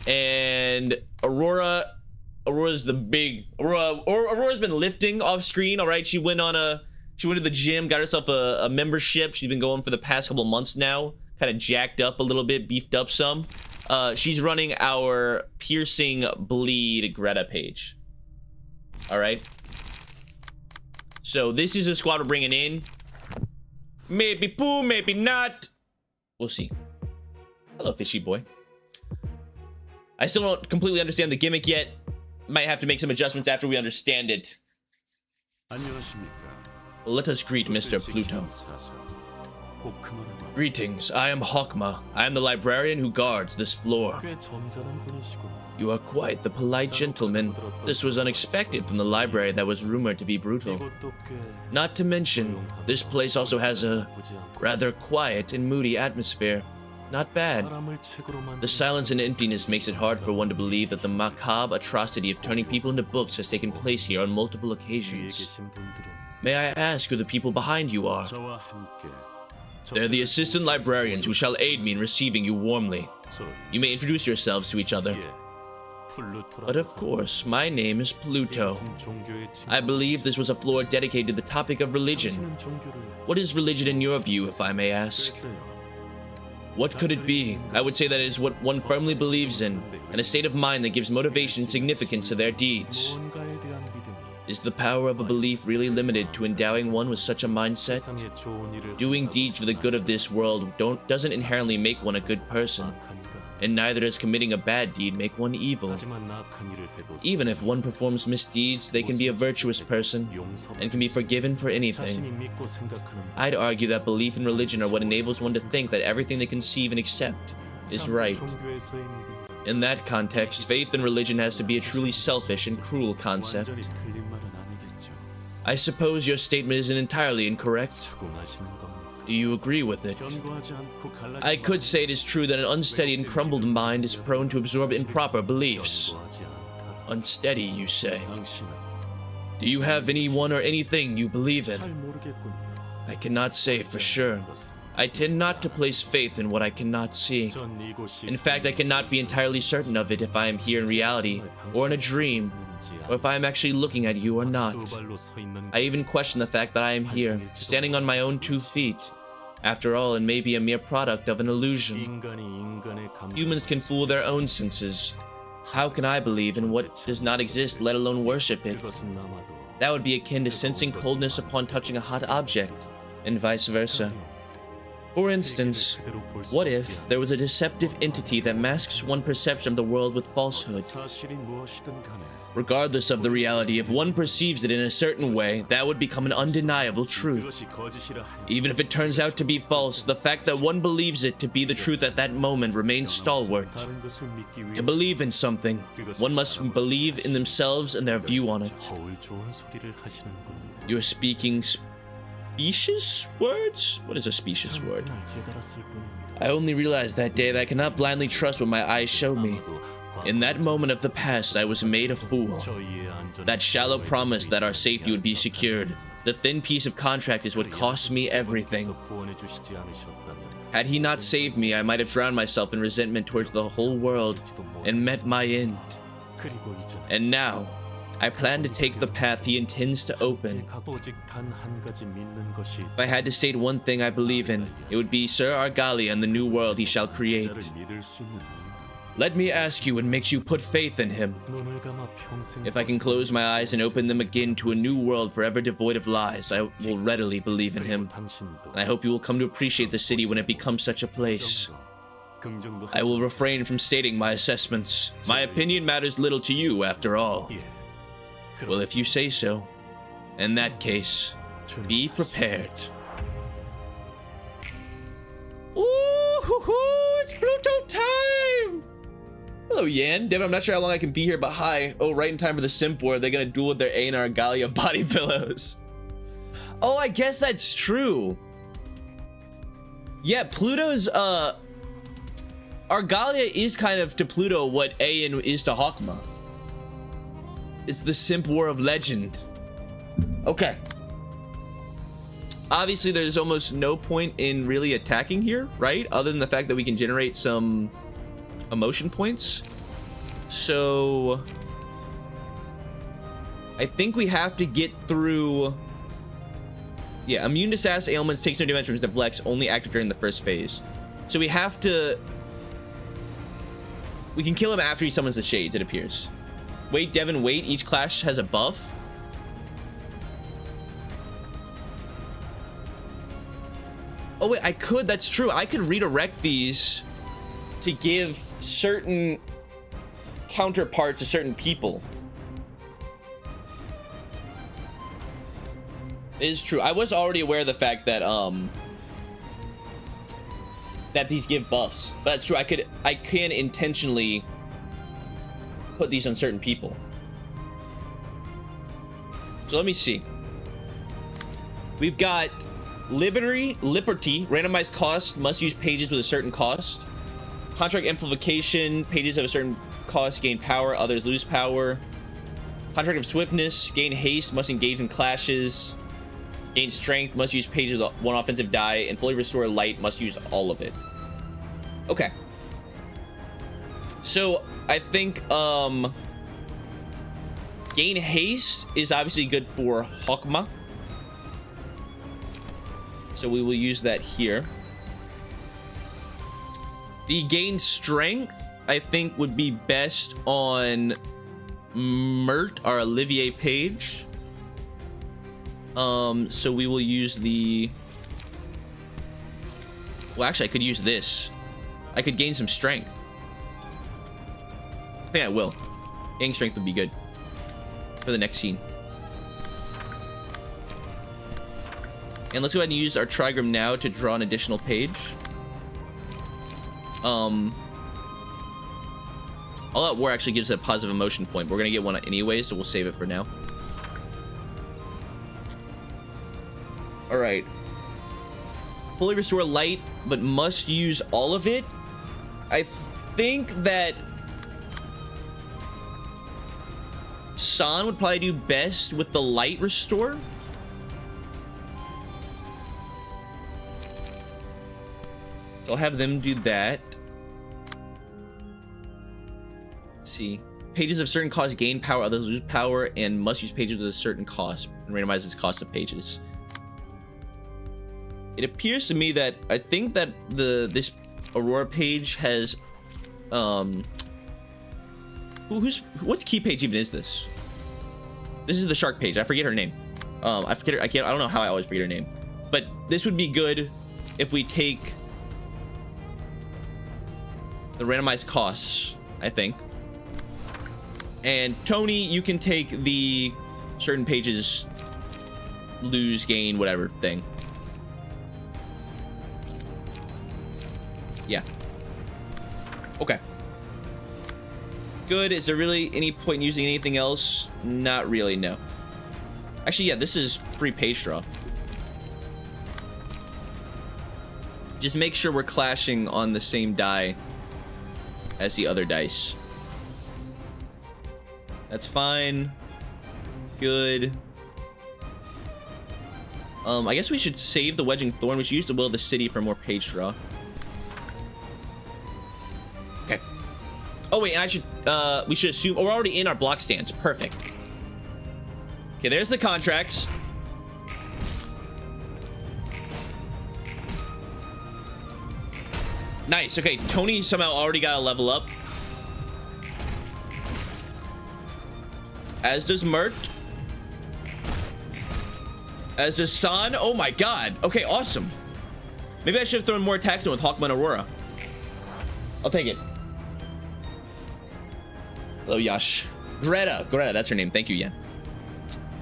And Aurora's the big Aurora's been lifting off screen. All right, she went to the gym, got herself a membership. She's been going for the past couple months now, kind of jacked up a little bit, beefed up some. She's running our piercing bleed Greta page. All right, so this is a squad we're bringing in. Maybe poo, maybe not, we'll see. Hello, fishy boy. I still don't completely understand the gimmick yet. Might have to make some adjustments after we understand it. Let us greet Mr. Pluto. Greetings, I am Hawkma. I am the librarian who guards this floor. You are quite the polite gentleman. This was unexpected from the library that was rumored to be brutal. Not to mention, this place also has a rather quiet and moody atmosphere. Not bad. The silence and emptiness makes it hard for one to believe that the macabre atrocity of turning people into books has taken place here on multiple occasions. May I ask who the people behind you are? They're the assistant librarians who shall aid me in receiving you warmly. You may introduce yourselves to each other. But of course, my name is Pluto. I believe this was a floor dedicated to the topic of religion. What is religion in your view, if I may ask? What could it be? I would say that it is what one firmly believes in, and a state of mind that gives motivation and significance to their deeds. Is the power of a belief really limited to endowing one with such a mindset? Doing deeds for the good of this world doesn't inherently make one a good person, and neither does committing a bad deed make one evil. Even if one performs misdeeds, they can be a virtuous person and can be forgiven for anything. I'd argue that belief and religion are what enables one to think that everything they conceive and accept is right. In that context, faith and religion has to be a truly selfish and cruel concept. I suppose your statement isn't entirely incorrect. Do you agree with it? I could say it is true that an unsteady and crumbled mind is prone to absorb improper beliefs. Unsteady, you say? Do you have anyone or anything you believe in? I cannot say for sure. I tend not to place faith in what I cannot see. In fact, I cannot be entirely certain of it if I am here in reality, or in a dream, or if I am actually looking at you or not. I even question the fact that I am here, standing on my own 2 feet. After all, it may be a mere product of an illusion. Humans can fool their own senses. How can I believe in what does not exist, let alone worship it? That would be akin to sensing coldness upon touching a hot object, and vice versa. For instance, what if there was a deceptive entity that masks one's perception of the world with falsehood? Regardless of the reality, if one perceives it in a certain way, that would become an undeniable truth. Even if it turns out to be false, the fact that one believes it to be the truth at that moment remains stalwart. To believe in something, one must believe in themselves and their view on it. You're speaking specious words? What is a specious word? I only realized that day that I cannot blindly trust what my eyes show me. In that moment of the past, I was made a fool. That shallow promise that our safety would be secured, the thin piece of contract, is what cost me everything. Had he not saved me, I might have drowned myself in resentment towards the whole world and met my end. And now, I plan to take the path he intends to open. If I had to state one thing I believe in, it would be Sir Argalia and the new world he shall create. Let me ask you what makes you put faith in him. If I can close my eyes and open them again to a new world forever devoid of lies, I will readily believe in him. And I hope you will come to appreciate the city when it becomes such a place. I will refrain from stating my assessments. My opinion matters little to you, after all. Well, if you say so. In that case, be prepared. Ooh, hoo, hoo, it's Pluto time! Hello, Yan. Devin, I'm not sure how long I can be here, but hi. Oh, right in time for the simp war. They're gonna duel with their A&R Galia body pillows. Oh, I guess that's true. Yeah, Pluto's, Argalia is kind of to Pluto what Aeon is to Hawkma. It's the simp war of legend. Okay. Obviously, there's almost no point in really attacking here, right? Other than the fact that we can generate some emotion points. So I think we have to get through. Yeah, immune to sass ailments, takes no damage from deflects, only active during the first phase. So we have to. We can kill him after he summons the shades, it appears. Wait, Devin, wait. Each clash has a buff. Oh, wait, I could. That's true. I could redirect these to give certain counterparts to certain people. It is true. I was already aware of the fact that that these give buffs, but that's true. I can intentionally put these on certain people. So let me see. We've got Liberty, randomized cost, must use pages with a certain cost. Contract amplification, pages of a certain cost gain power, others lose power. Contract of swiftness, gain haste, must engage in clashes. Gain strength, must use pages with one offensive die, and fully restore light, must use all of it. Okay. So I think gain haste is obviously good for Hawkma. So we will use that here. The gain strength, I think, would be best on Mert, our Olivier page. So we will use the. Well, actually, I could use this. I could gain some strength. I think I will. Gaining strength would be good for the next scene. And let's go ahead and use our trigram now to draw an additional page. All Out War actually gives a positive emotion point. We're gonna get one anyway, so we'll save it for now. All right. Fully restore light, but must use all of it. I think that San would probably do best with the light restore. I'll have them do that. Let's see. Pages of certain cost gain power, others lose power, and must use pages with a certain cost and randomizes cost of pages. It appears to me that I think that this Aurora page has what's key page even is this? This is the shark page. I forget her name. I forget her. I don't know how I always forget her name. But this would be good if we take the randomized costs, I think. And Tony, you can take the certain pages lose, gain, whatever thing. Yeah. Okay. Good. Is there really any point in using anything else? Not really, no. Actually, yeah, this is free page draw. Just make sure we're clashing on the same die as the other dice. That's fine. Good. I guess we should save the Wedging Thorn. We should use the Will of the City for more page draw. Okay. Oh wait, and I should we should assume we're already in our block stance. Perfect. Okay, there's the contracts. Nice. Okay, Tony somehow already got a level up. As does Mert. As does San. Oh my god. Okay, awesome. Maybe I should have thrown more attacks in with Hawkman and Aurora. I'll take it. Hello, Yash. Greta, that's her name. Thank you, Yan.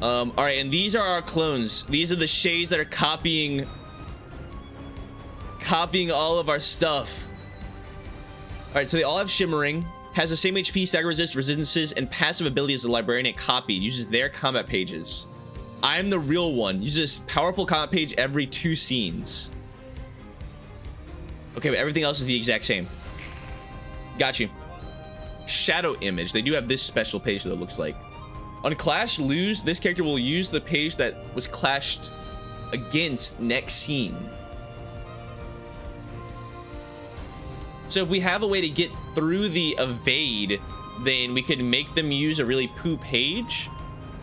All right, and these are our clones. These are the shades that are copying all of our stuff. All right, so they all have shimmering, has the same HP, stagger resist, resistances, and passive ability as the librarian it copied. Uses their combat pages. I'm the real one. Uses powerful combat page every 2 scenes. Okay, but everything else is the exact same. Got you. Shadow image. They do have this special page that it looks like. On clash lose, this character will use the page that was clashed against next scene. So if we have a way to get through the evade, then we could make them use a really poo page,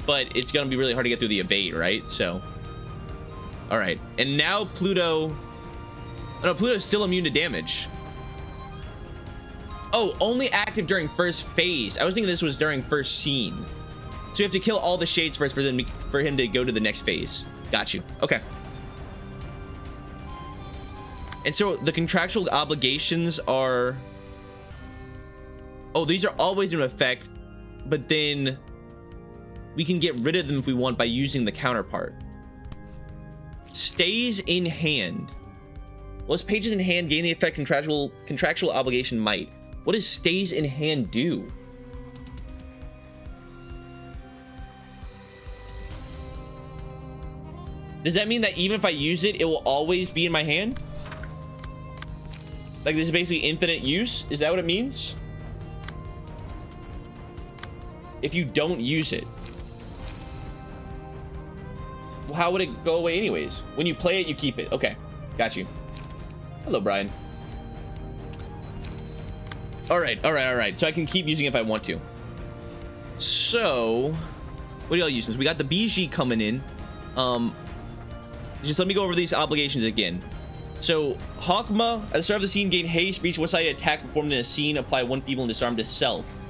but it's gonna be really hard to get through the evade, right? So, all right. And now Pluto, oh no, Pluto's still immune to damage. Oh, only active during first phase. I was thinking this was during first scene. So you have to kill all the shades first for him to go to the next phase. Got you. Okay. And so the contractual obligations are... Oh, these are always in effect, but then we can get rid of them if we want by using the counterpart. Stays in hand. Well, as pages in hand gain the effect contractual obligation might. What does stays in hand do? Does that mean that even if I use it, it will always be in my hand? Like this is basically infinite use? Is that what it means? If you don't use it. Well, how would it go away anyways? When you play it, you keep it. Okay, got you. Hello, Brian. All right. So I can keep using it if I want to. So, what do y'all use? We got the BG coming in. Just let me go over these obligations again. So, Hawkma, at the start of the scene, gain haste for each one-sided attack performed in a scene. Apply 1 feeble and disarm to self.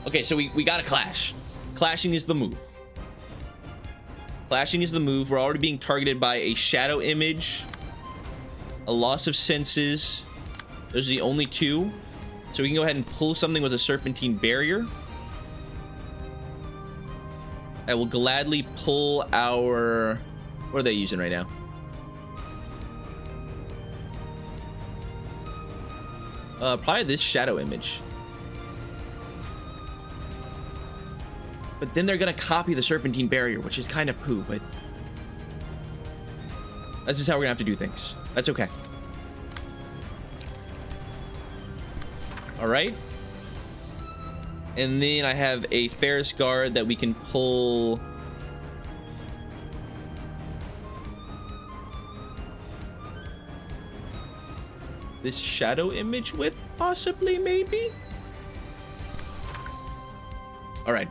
Okay, so we got a clash. Clashing is the move. Clashing is the move. We're already being targeted by a shadow image, a loss of senses. Those are the only 2. So we can go ahead and pull something with a serpentine barrier. I will gladly pull our... What are they using right now? Probably this shadow image. But then they're gonna copy the serpentine barrier, which is kind of poo, but that's just how we're gonna have to do things. That's okay. All right. And then I have a Ferris guard that we can pull. This shadow image with, possibly, maybe. All right.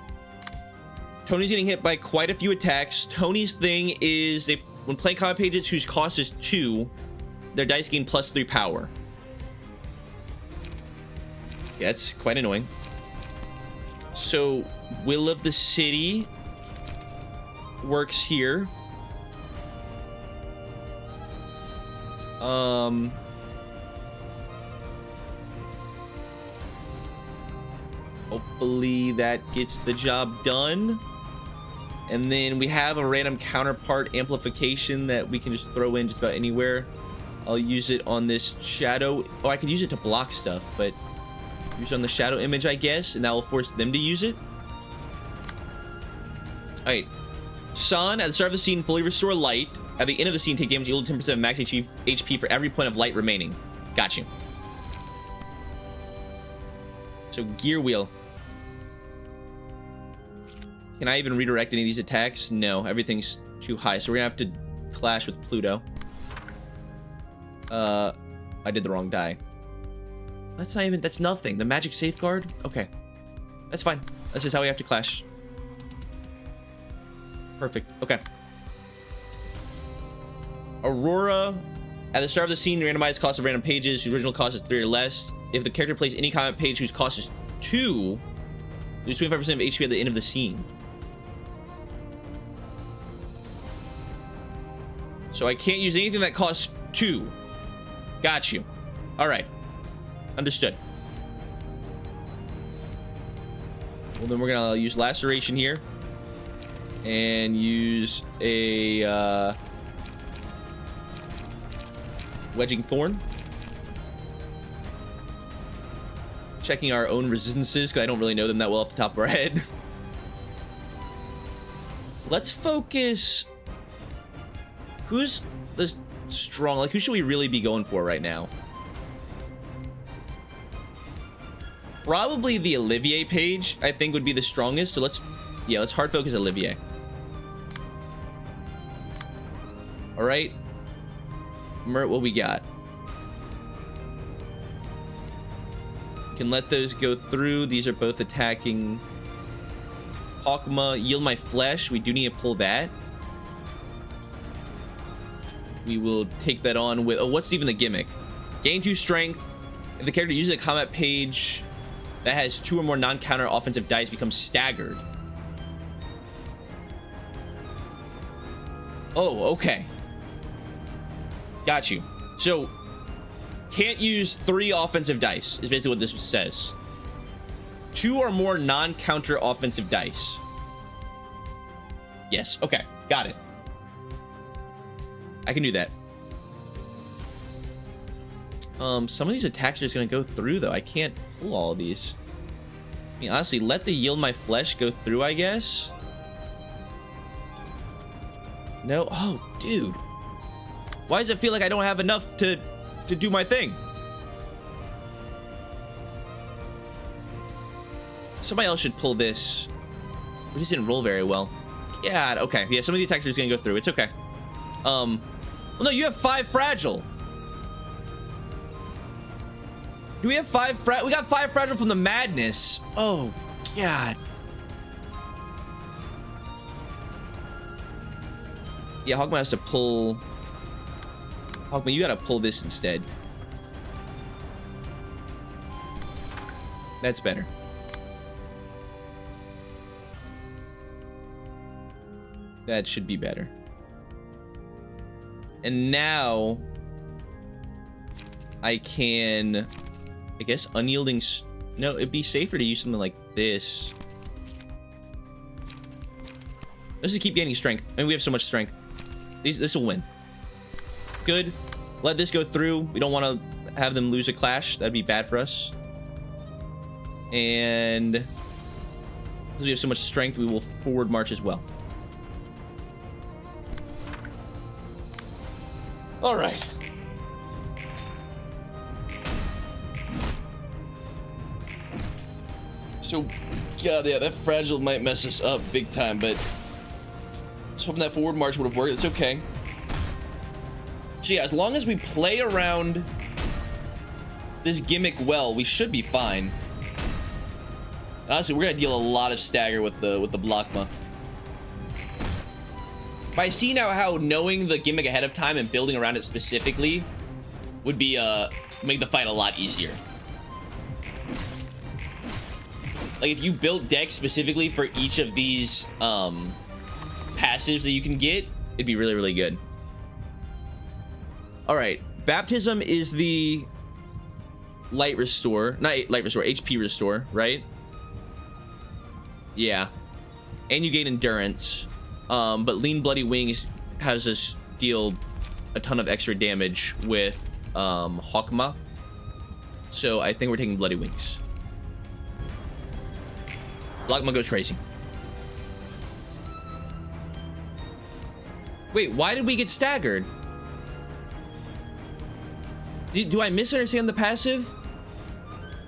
Tony's getting hit by quite a few attacks. Tony's thing is when playing combat pages whose cost is 2, their dice gain +3 power. Yeah, it's quite annoying. So Will of the City works here. Hopefully that gets the job done. And then we have a random counterpart amplification that we can just throw in just about anywhere. I'll use it on this shadow. Oh, I could use it to block stuff, but use it on the shadow image, I guess, and that will force them to use it. All right. San, at the start of the scene, fully restore light. At the end of the scene, take damage equal to 10% of max HP for every point of light remaining. Got you. So gear wheel. Can I even redirect any of these attacks? No, everything's too high. So we're gonna have to clash with Pluto. I did the wrong die. That's not even, that's nothing. The magic safeguard? Okay. That's fine. That's just how we have to clash. Perfect. Okay. Aurora. At the start of the scene, randomized cost of random pages whose original cost is 3 or less. If the character plays any combat page whose cost is 2, lose 25% of HP at the end of the scene. So I can't use anything that costs 2. Got you. All right. Understood. Well, then we're gonna use laceration here. and use a Wedging Thorn. Checking our own resistances because I don't really know them that well off the top of our head. Let's focus. Who's the strong? Like, who should we really be going for right now? Probably the Olivier page, I think, would be the strongest. So let's hard focus Olivier. All right, Mert, what we got? Can let those go through. These are both attacking. Hawkma, yield my flesh. We do need to pull that. We will take that on with... Oh, what's even the gimmick? Gain 2 strength. If the character uses a combat page that has 2 or more non-counter offensive dice, becomes staggered. Oh, okay. Got you. So... can't use 3 offensive dice is basically what this says. 2 or more non-counter offensive dice. Yes, okay, got it. I can do that. Some of these attacks are just gonna go through though. I can't pull all of these. I mean, honestly, let the yield my flesh go through, I guess. No, oh, dude. Why does it feel like I don't have enough to do my thing? Somebody else should pull this. We just didn't roll very well. Yeah, okay. Yeah, some of the attacks are just gonna go through. It's okay. Well, no, you have 5 fragile. Do we have 5 fragile? We got 5 fragile from the madness. Oh, God. Yeah, Hogma has to pull... Hawkman, you gotta pull this instead. That's better. That should be better. And now I can, I guess, unyielding. No, it'd be safer to use something like this. Let's just keep gaining strength. I mean, we have so much strength. This will win. Good. Let this go through. We don't want to have them lose a clash. That'd be bad for us. And because we have so much strength, we will forward march as well. All right. So, God, yeah, that fragile might mess us up big time, but I was hoping that forward march would have worked. It's okay. So yeah, as long as we play around this gimmick well, we should be fine. Honestly, we're gonna deal a lot of stagger with the Blockma. But I see now how knowing the gimmick ahead of time and building around it specifically would be make the fight a lot easier. Like if you built decks specifically for each of these passives that you can get, it'd be really, really good. All right, Baptism is the light restore, not light restore, HP restore, right? Yeah, and you gain endurance. But Lean Bloody Wings has us deal a ton of extra damage with Hawkma. So I think we're taking Bloody Wings. Blockma goes crazy. Wait, why did we get staggered? Do I misunderstand the passive?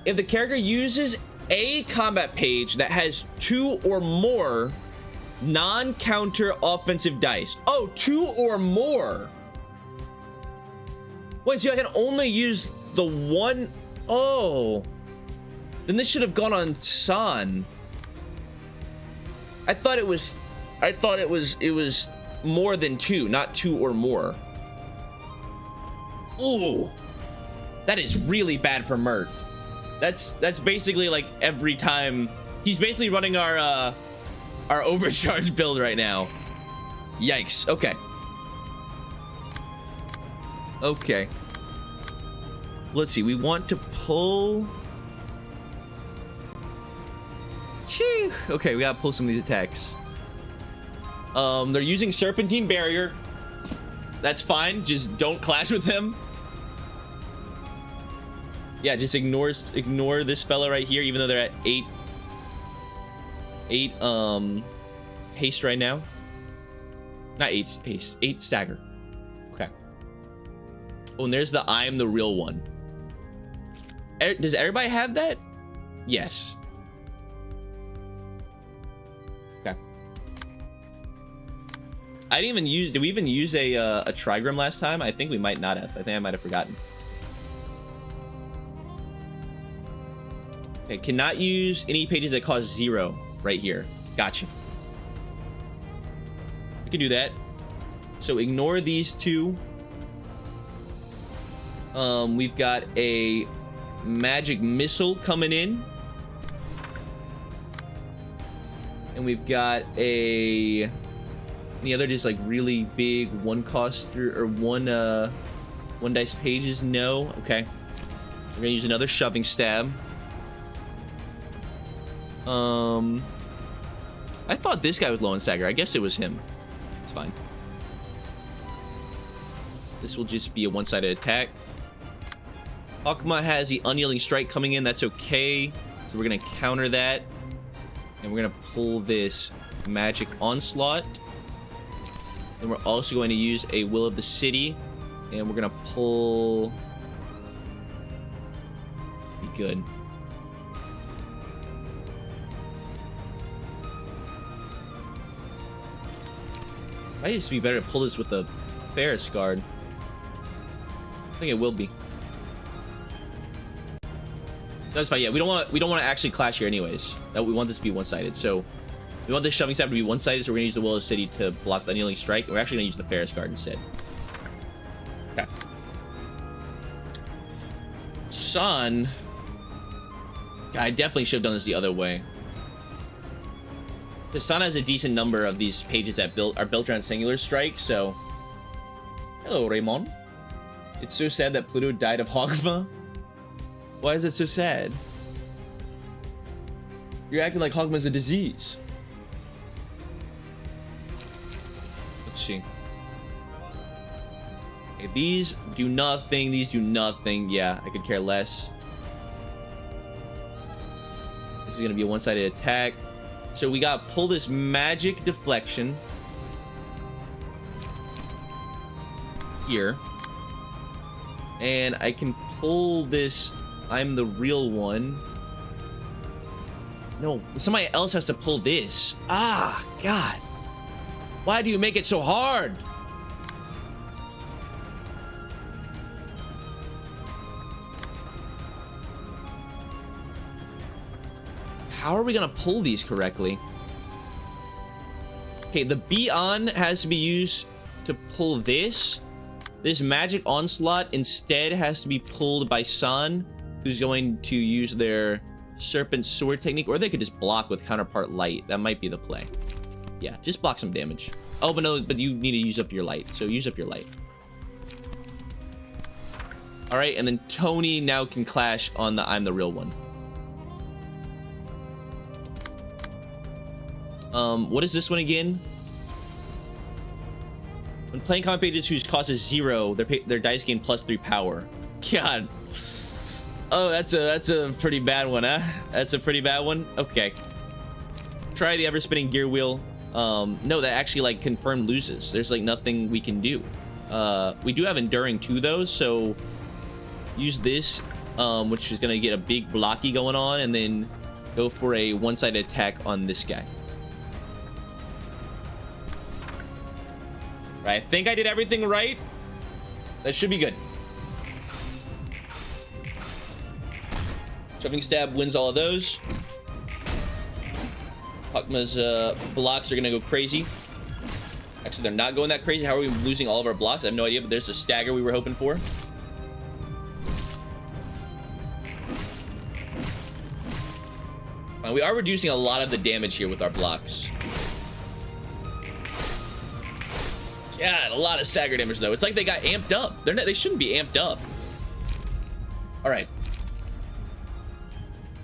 If the character uses a combat page that has 2 or more non-counter offensive dice. Oh, 2 or more. Wait, so I can only use the one. Oh, then this should have gone on San. I thought it was more than 2, not 2 or more. Ooh, that is really bad for Mert. That's basically like every time he's basically running our overcharge build right now. Yikes. Okay. Okay. Let's see. We want to pull. Chee. Okay, we gotta pull some of these attacks. They're using Serpentine Barrier. That's fine. Just don't clash with him. Yeah, just ignore this fella right here, even though they're at 8 haste right now. Not 8 haste, 8 stagger. Okay. Oh, and there's the I am the real one. Does everybody have that? Yes. Okay. I didn't even use. Did we even use a trigram last time? I think we might not have. I think I might have forgotten. Okay, cannot use any pages that cost 0 right here. Gotcha. We can do that. So ignore these two. We've got a magic missile coming in. And we've got any other just like really big one cost or one dice pages? No. Okay. We're gonna use another shoving stab. I thought this guy was low on stagger. I guess it was him. It's fine. This will just be a one-sided attack. Akuma has the unyielding strike coming in. That's okay. So we're gonna counter that. And we're gonna pull this magic onslaught. And we're also going to use a will of the city. And we're gonna pull... Be good. Might just be better to pull this with the Ferris Guard. I think it will be. That's fine. Yeah, we don't want to actually clash here anyways. That we want this to be one-sided. So we want this shoving stab to be one-sided. So we're gonna use the Will of the City to block the unyielding strike. We're actually gonna use the Ferris Guard instead. Okay. Son. God, I definitely should have done this the other way. Because Sana has a decent number of these pages that are built around Singular Strike, so... Hello, Raymond. It's so sad that Pluto died of Hogma. Why is it so sad? You're acting like Hogma's a disease. Let's see. Okay, these do nothing, these do nothing. Yeah, I could care less. This is going to be a one-sided attack. So we got to pull this magic deflection here, and I can pull this I'm the real one. No, somebody else has to pull this. Ah, God. Why do you make it so hard? How are we gonna pull these correctly? Okay, the Be On has to be used to pull this. This magic onslaught instead has to be pulled by San, who's going to use their serpent sword technique, or they could just block with counterpart light. That might be the play. Yeah, just block some damage. Oh, but no, but you need to use up your light, so use up your light. All right, and then Tony now can clash on the I'm the real one. What is this one again? When playing common pages whose cost is 0, their dice gain +3 power. God. Oh, that's a pretty bad one, huh? That's a pretty bad one. Okay. Try the ever spinning gear wheel. No, that actually like confirmed loses. There's like nothing we can do. We do have enduring too though, so use this, which is gonna get a big blocky going on, and then go for a one-sided attack on this guy. Right, I think I did everything right. That should be good. Shoving stab wins all of those. Hakma's blocks are gonna go crazy. Actually, they're not going that crazy. How are we losing all of our blocks? I have no idea, but there's a stagger we were hoping for. We are reducing a lot of the damage here with our blocks. God, a lot of stagger damage though. It's like they got amped up. They shouldn't be amped up. All right.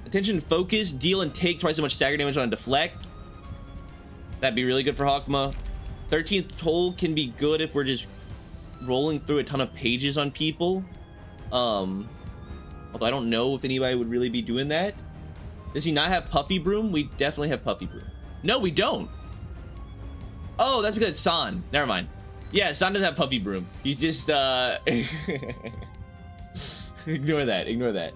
Attention, focus, deal and take twice as much stagger damage on a deflect. That'd be really good for Hakma. 13th toll can be good if we're just rolling through a ton of pages on people. Although I don't know if anybody would really be doing that. Does he not have Puffy Broom? We definitely have Puffy Broom. No, we don't. Oh, that's because it's San. Never mind. Yeah, San doesn't have Puffy Broom. He's just ignore that. Ignore that.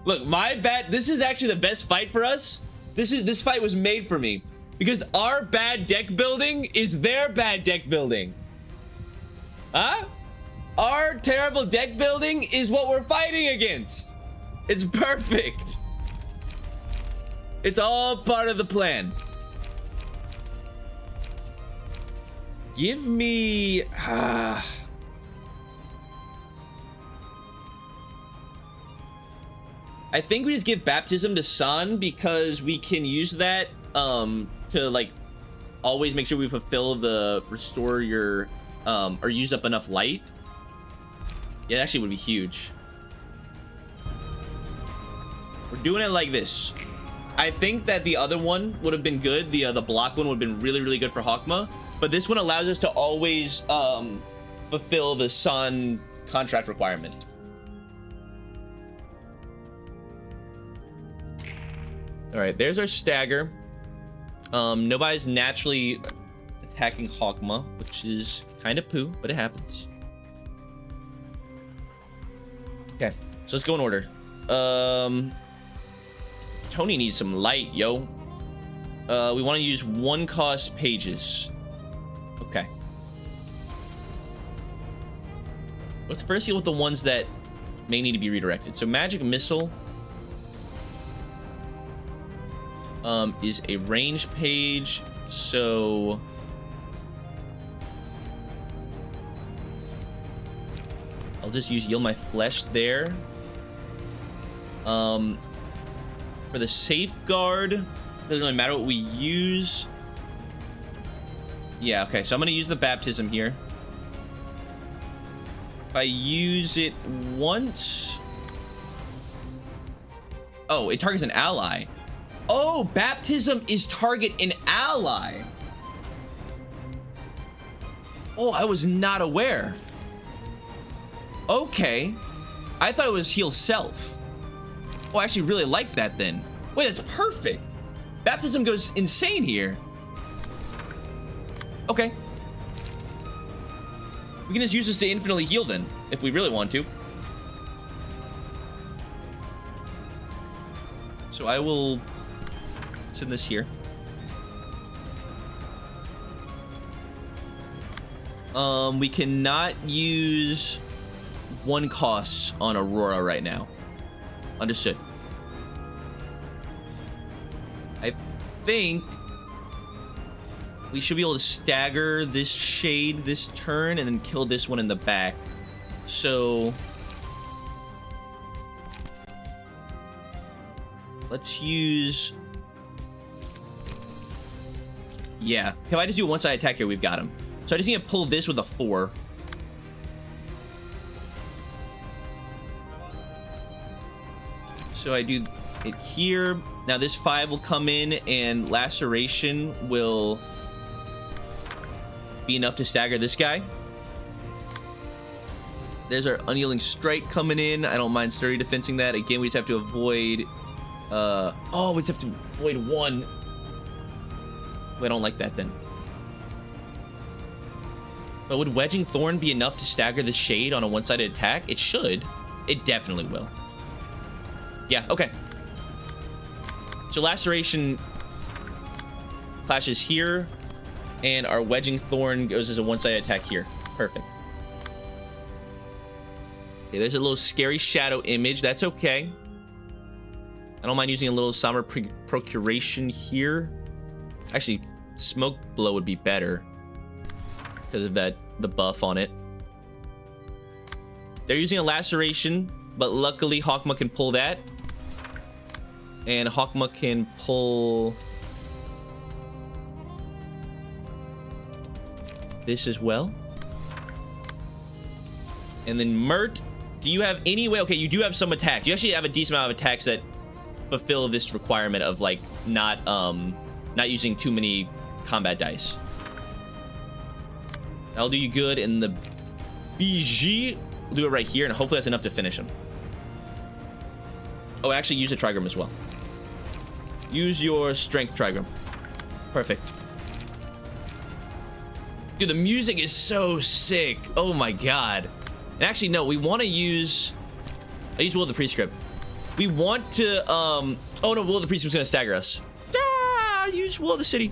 Look, my bad. This is actually the best fight for us. This fight was made for me because our bad deck building is their bad deck building. Huh? Our terrible deck building is what we're fighting against. It's perfect. It's all part of the plan. Give me... I think we just give Baptism to San because we can use that to like always make sure we fulfill the restore your or use up enough light. Yeah, it actually would be huge. We're doing it like this. I think that the other one would have been good. The block one would have been really, really good for Hakma. But this one allows us to always fulfill the San contract requirement. All right, there's our stagger. Nobody's naturally attacking Hakma, which is kind of poo, but it happens. Okay, so let's go in order. Tony needs some light, yo. We want to use 1 cost pages. Okay. Let's first deal with the ones that may need to be redirected. So Magic Missile is a range page, so I'll just use Yield My Flesh there. For the Safeguard, doesn't really matter what we use. Yeah, okay, so I'm gonna use the Baptism here. If I use it once... Oh, it targets an ally. Oh, Baptism is target an ally. Oh, I was not aware. Okay. I thought it was heal self. Oh, I actually really like that then. Wait, that's perfect. Baptism goes insane here. Okay. We can just use this to infinitely heal then, if we really want to. So I will send this here. We cannot use 1 costs on Aurora right now. Understood. I think we should be able to stagger this shade this turn and then kill this one in the back. So let's use... Yeah, if I just do a one-side attack here, we've got him. So I just need to pull this with a 4. So I do it here. Now this 5 will come in and Laceration will be enough to stagger this guy. There's our Unyielding Strike coming in. I don't mind Sturdy defensing that. Again, we just have to avoid... oh, we just have to avoid 1. I don't like that then. But would Wedging Thorn be enough to stagger the Shade on a one-sided attack? It should. It definitely will. Yeah, okay. So Laceration clashes here, and our Wedging Thorn goes as a one-sided attack here. Perfect. Okay, there's a little scary shadow image. That's okay. I don't mind using a little Somber Procuration here. Actually, Smoke Blow would be better because of that, the buff on it. They're using a Laceration, but luckily Hakma can pull that. And Hakma can pull this as well. And then Mert, do you have any way? Okay, you do have some attacks. You actually have a decent amount of attacks that fulfill this requirement of like not using too many combat dice. That'll do you good. And the BG, we'll do it right here, and hopefully that's enough to finish him. Oh, actually use a trigram as well. Use your strength trigram. Perfect. Dude, the music is so sick. Oh my god. And actually, no, we want to use... I use Will of the Prescript. We want to, oh no, Will of the Prescript's gonna stagger us. Ah, use Will of the City.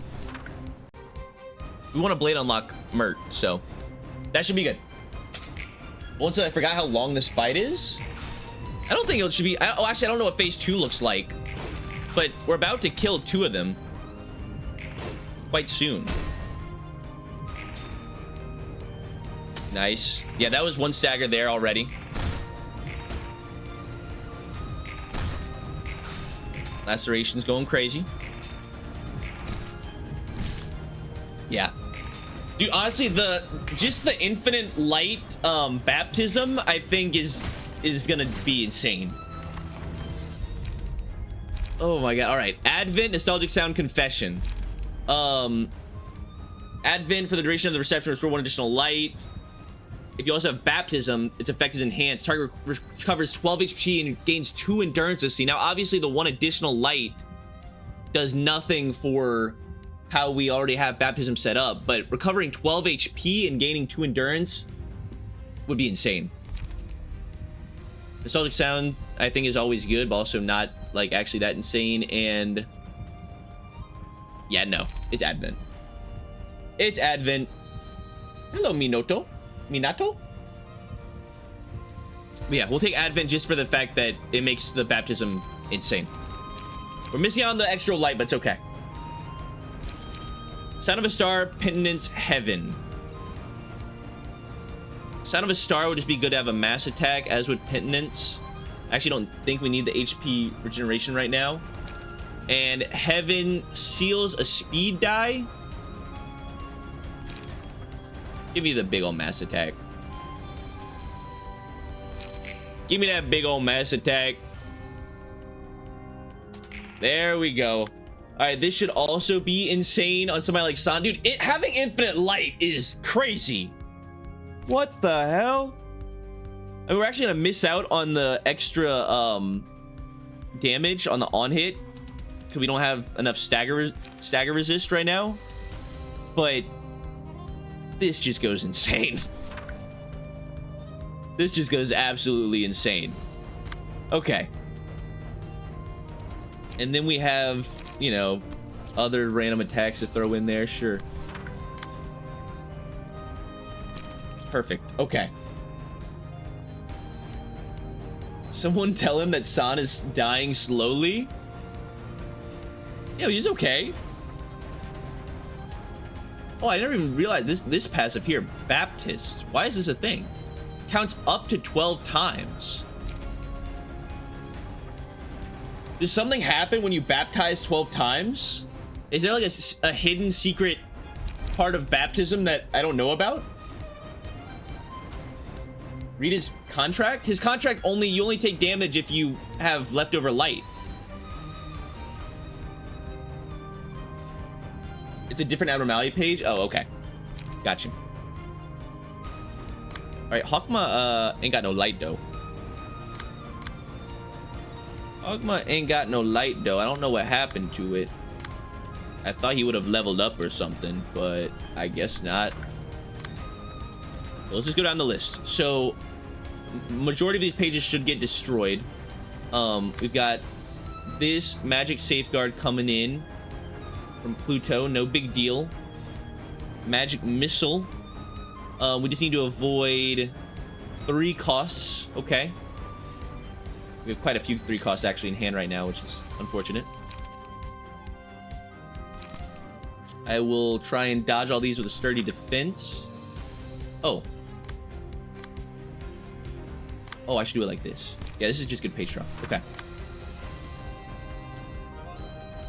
We want to blade unlock Mert, so that should be good. Once I forgot how long this fight is. I don't think it should be... oh, actually, I don't know what phase 2 looks like. But we're about to kill 2 of them quite soon. Nice. Yeah, that was 1 stagger there already. Laceration's going crazy. Yeah. Dude, honestly, just the infinite light baptism, I think is gonna be insane. Oh my god. All right. Advent, Nostalgic Sound, Confession. Advent, for the duration of the reception, restore 1 additional light. If you also have Baptism, its effect is enhanced. Target recovers 12 HP and gains 2 endurance. See, now obviously the 1 additional light does nothing for how we already have Baptism set up, but recovering 12 HP and gaining 2 endurance would be insane. Nostalgic Sound, I think, is always good, but also not like actually that insane. And yeah, no, it's Advent. It's Advent. Hello, Minato. But yeah, we'll take Advent just for the fact that it makes the baptism insane. We're missing out on the extra light, but it's okay. Sound of a Star, Penitence, Heaven. Sound of a Star would just be good to have a mass attack, as would Penitence. I actually don't think we need the HP regeneration right now. And Heaven seals a speed die. Give me the big old mass attack. Give me that big old mass attack. There we go. All right, this should also be insane on somebody like San. Dude, having infinite light is crazy. What the hell? And we're actually gonna miss out on the extra damage on the on hit because we don't have enough stagger resist right now. But this just goes insane. This just goes absolutely insane. Okay. And then we have, you know, other random attacks to throw in there. Sure. Perfect. Okay. Someone tell him that San is dying slowly. Yo, he's okay. Oh, I never even realized this passive here, Baptist. Why is this a thing? Counts up to 12 times. Does something happen when you baptize 12 times? Is there like a hidden secret part of baptism that I don't know about? Read his contract. His contract you only take damage if you have leftover light. It's a different abnormality page. Oh, okay. Gotcha. All right, Hawkma ain't got no light though. Hawkma ain't got no light though. I don't know what happened to it. I thought he would have leveled up or something, but I guess not. So let's just go down the list. So majority of these pages should get destroyed. We've got this magic safeguard coming in from Pluto, no big deal. Magic missile. We just need to avoid 3 costs. Okay. We have quite a few 3 costs actually in hand right now, which is unfortunate. I will try and dodge all these with a sturdy defense. Oh. Oh, I should do it like this. Yeah, this is just good page drop. Okay.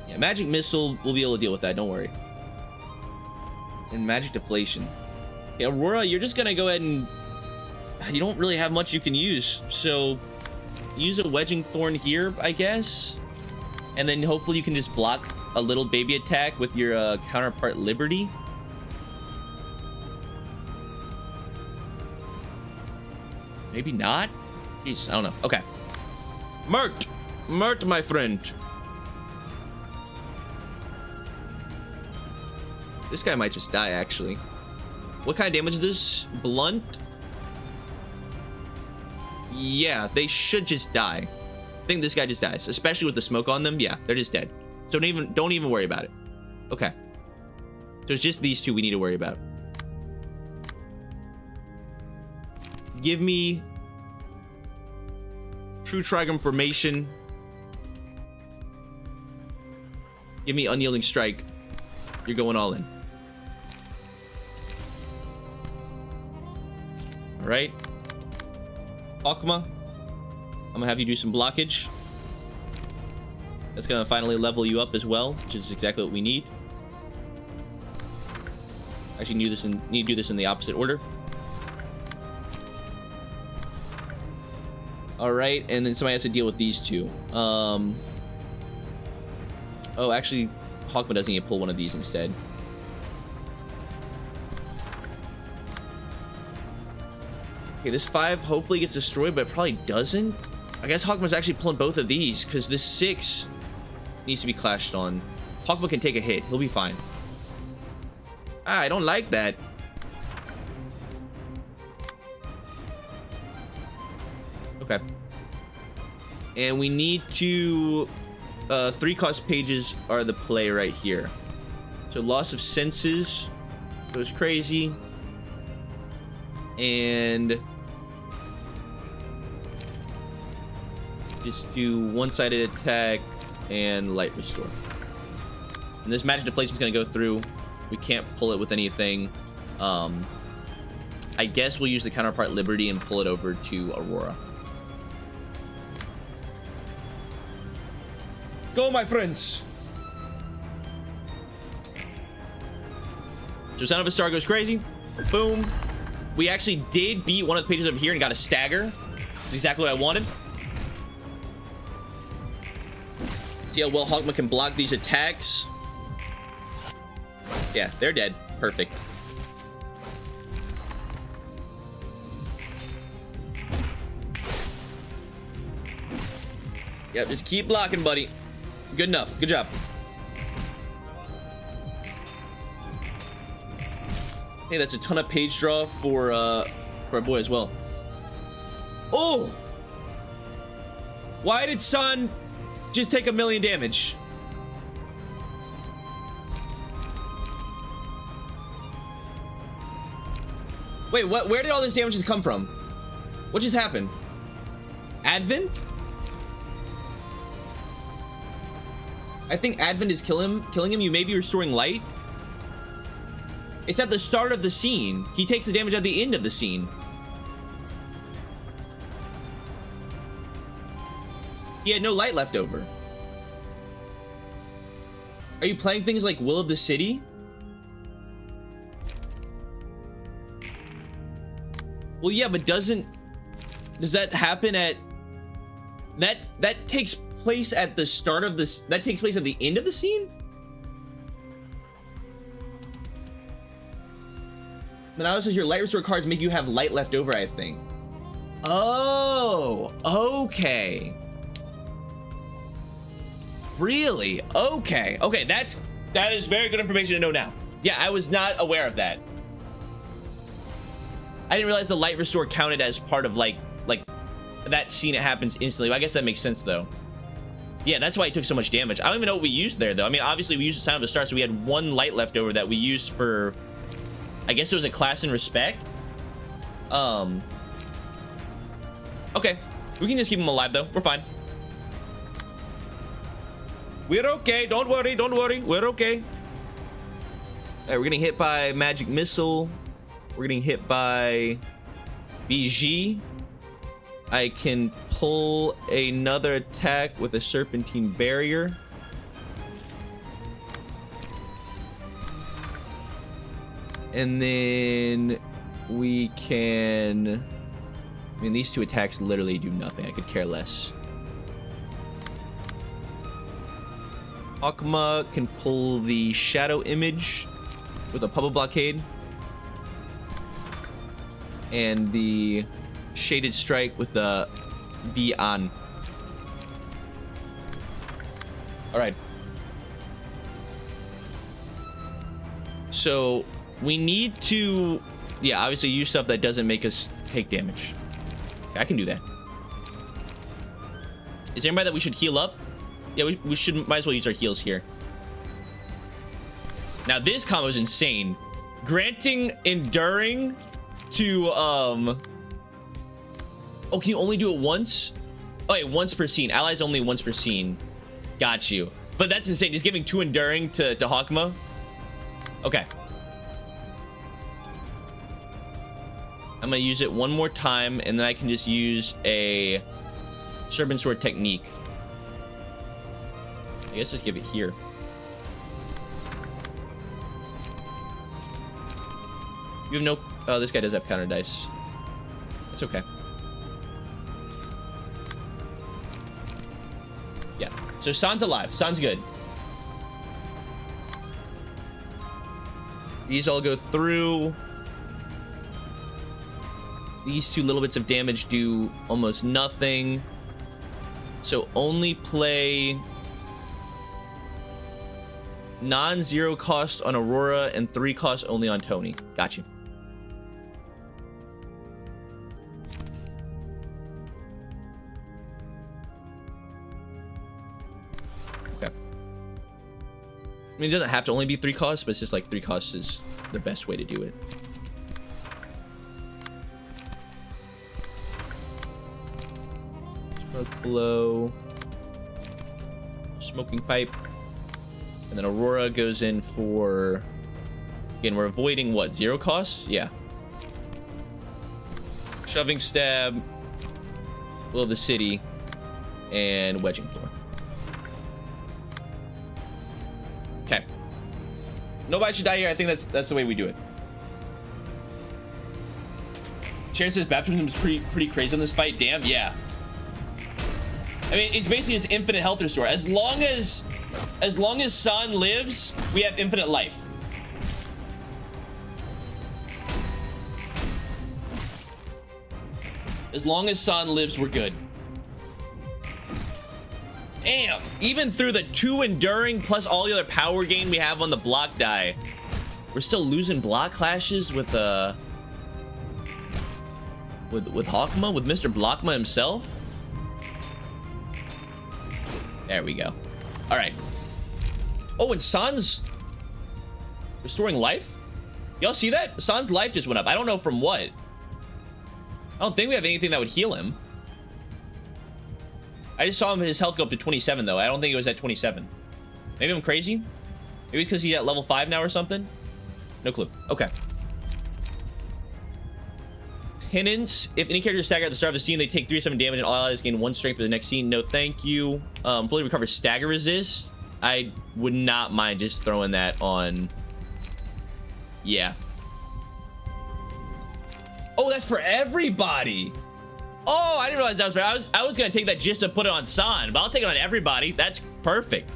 Yeah, magic missile, we'll be able to deal with that, don't worry. And magic deflation. Okay, Aurora, you're just gonna go ahead and... You don't really have much you can use, so... Use a wedging thorn here, I guess. And then hopefully you can just block a little baby attack with your counterpart Liberty. Maybe not. Jeez, I don't know. Okay. Mert. Mert, my friend. This guy might just die, actually. What kind of damage is this? Blunt? Yeah, they should just die. I think this guy just dies, especially with the smoke on them. Yeah, they're just dead. So don't even worry about it. Okay. So it's just these two we need to worry about. Give me True Trigon Formation. Give me Unyielding Strike. You're going all in. All right. Akuma, I'm gonna have you do some blockage. That's gonna finally level you up as well, which is exactly what we need. Actually, need to do this in the opposite order. All right, and then somebody has to deal with these two. Oh, actually, Hawkman doesn't need to pull one of these instead. Okay, this 5 hopefully gets destroyed, but it probably doesn't. I guess Hawkman's actually pulling both of these because this 6 needs to be clashed on. Hawkman can take a hit. He'll be fine. Ah, I don't like that. Okay. And we need to... 3 cost pages are the play right here. So loss of senses goes crazy. And... just do one-sided attack and light restore. And this magic deflation is going to go through. We can't pull it with anything. I guess we'll use the counterpart Liberty and pull it over to Aurora. Go, my friends! So Sound of a Star goes crazy. Boom. We actually did beat one of the pages over here and got a stagger. That's exactly what I wanted. See how well Hawkman can block these attacks. Yeah, they're dead. Perfect. Yep, just keep blocking, buddy. Good enough. Good job. Hey, that's a ton of page draw for our boy as well. Oh! Why did Sun just take 1,000,000 damage? Wait, what? Where did all this damage come from? What just happened? Advent? I think Advent is killing him. You may be restoring light. It's at the start of the scene. He takes the damage at the end of the scene. He had no light left over. Are you playing things like Will of the City? Well, yeah, but does that happen at... That takes place at the start of this... That takes place at the end of the scene? Then I was just, your light restore cards make you have light left over, I think. Oh, okay. Really? Okay. Okay, that is very good information to know now. Yeah, I was not aware of that. I didn't realize the light restore counted as part of like that scene. It happens instantly. Well, I guess that makes sense though. Yeah, that's why it took so much damage. I don't even know what we used there though. I mean, obviously we used the Sound of the Star, so we had 1 light left over that we used for, I guess it was a class in respect. Okay, we can just keep him alive though. We're fine. We're okay. Don't worry. Don't worry. We're okay. All right, we're getting hit by Magic Missile. We're getting hit by BG. I can pull another attack with a Serpentine Barrier. And then we can... I mean, these 2 attacks literally do nothing. I could care less. Akuma can pull the Shadow Image with a Pummel Blockade. And the shaded strike with the B on. All right. So we need to, yeah, obviously use stuff that doesn't make us take damage. Okay, I can do that. Is there anybody that we should heal up? Yeah, we should, might as well use our heals here. Now this combo is insane. Granting enduring to oh, can you only do it once? Oh wait, once per scene. Allies only once per scene. Got you. But that's insane. He's giving 2 enduring to Hakma. Okay. I'm gonna use it one more time, and then I can just use a Serpent Sword technique. I guess just give it here. You have no... Oh, this guy does have counter dice. It's okay. Yeah. So San's alive. San's good. These all go through. These 2 little bits of damage do almost nothing. So only play non-zero cost on Aurora and 3 cost only on Tony. Got you. Okay. I mean, it doesn't have to only be 3 costs, but it's just like 3 costs is the best way to do it. Smoke blow. Smoking pipe. And then Aurora goes in for... Again, we're avoiding what? 0 costs? Yeah. Shoving stab. Will of the city. And wedging floor. Okay. Nobody should die here. I think that's the way we do it. Sharon says baptism is pretty crazy on this fight. Damn, yeah. I mean, it's basically his infinite health restore. As long as San lives, we have infinite life. As long as San lives, we're good. Damn, even through the 2 enduring plus all the other power gain we have on the block die, we're still losing block clashes with Hakma, with Mr. Blockma himself. There we go. All right. Oh, and San's restoring life. Y'all see that? San's life just went up. I don't know from what. I don't think we have anything that would heal him. I just saw his health go up to 27, though. I don't think it was at 27. Maybe I'm crazy? Maybe it's because he's at level 5 now or something? No clue. Okay. Penance. If any character is staggered at the start of the scene, they take 3-7 damage and all allies gain 1 strength for the next scene. No, thank you. Fully recover stagger resist. I would not mind just throwing that on. Yeah. Oh, that's for everybody. Oh, I didn't realize that was right. I was gonna take that just to put it on San, but I'll take it on everybody. That's perfect.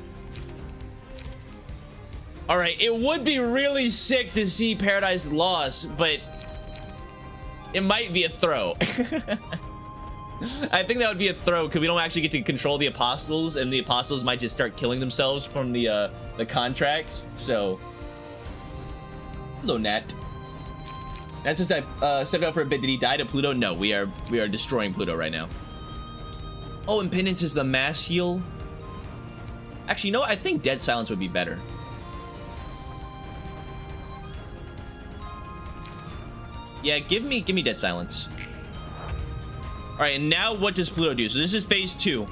All right, it would be really sick to see Paradise Lost, but it might be a throw. I think that would be a throw because we don't actually get to control the apostles, and the apostles might just start killing themselves from the contracts. So, hello, Nat. Nat says I stepped out for a bit. Did he die to Pluto? No, we are destroying Pluto right now. Oh, and Penance is the mass heal. Actually, you know what? I think Dead Silence would be better. Yeah, give me Dead Silence. All right, and now what does Pluto do? So this is phase 2.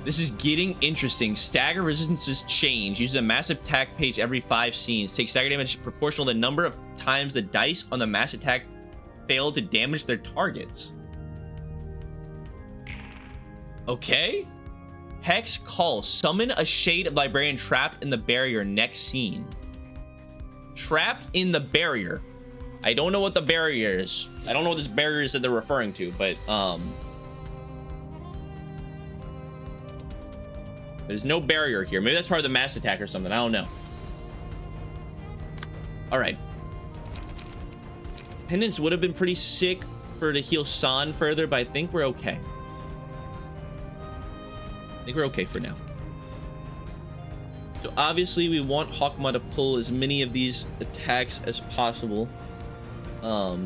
This is getting interesting. Stagger resistances change. Use a massive attack page every 5 scenes. Take stagger damage proportional to the number of times the dice on the mass attack fail to damage their targets. Okay. Hex Call. Summon a shade of Librarian trapped in the barrier next scene. Trapped in the barrier. I don't know what the barrier is. I don't know what this barrier is that they're referring to, but there's no barrier here. Maybe that's part of the mass attack or something. I don't know. All right. Pendants would have been pretty sick for to heal San further, but I think we're okay. I think we're okay for now. So obviously we want Hakma to pull as many of these attacks as possible. So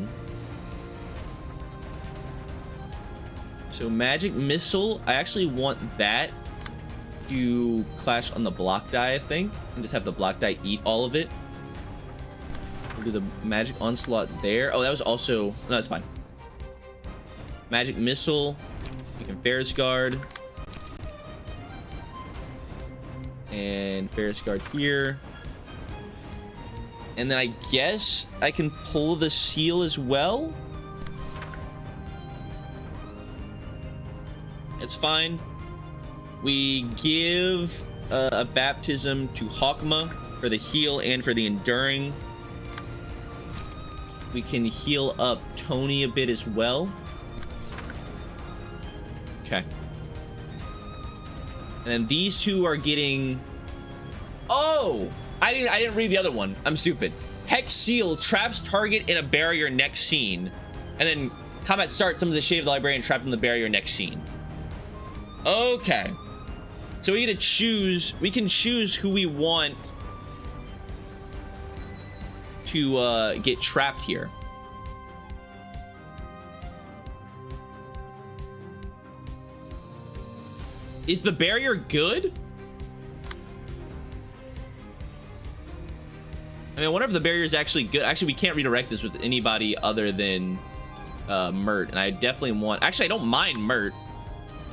magic missile, I actually want that to clash on the block die, I think, and just have the block die eat all of it. We'll do the magic onslaught there. Oh, that was also, no, that's fine. Magic missile, we can Ferris guard. And Ferris guard here. And then I guess I can pull the seal as well. It's fine. We give a baptism to Hakma for the heal and for the enduring. We can heal up Tony a bit as well. Okay. And then these two are getting... Oh! I didn't read the other one. I'm stupid. Hex Seal traps target in a barrier next scene. And then combat starts, summons a Shade of the Librarian trapped in the barrier next scene. Okay. So we get to choose... We can choose who we want to get trapped here. Is the barrier good? I mean, I wonder if the barrier is actually good. Actually, we can't redirect this with anybody other than Mert. And I definitely want... Actually, I don't mind Mert.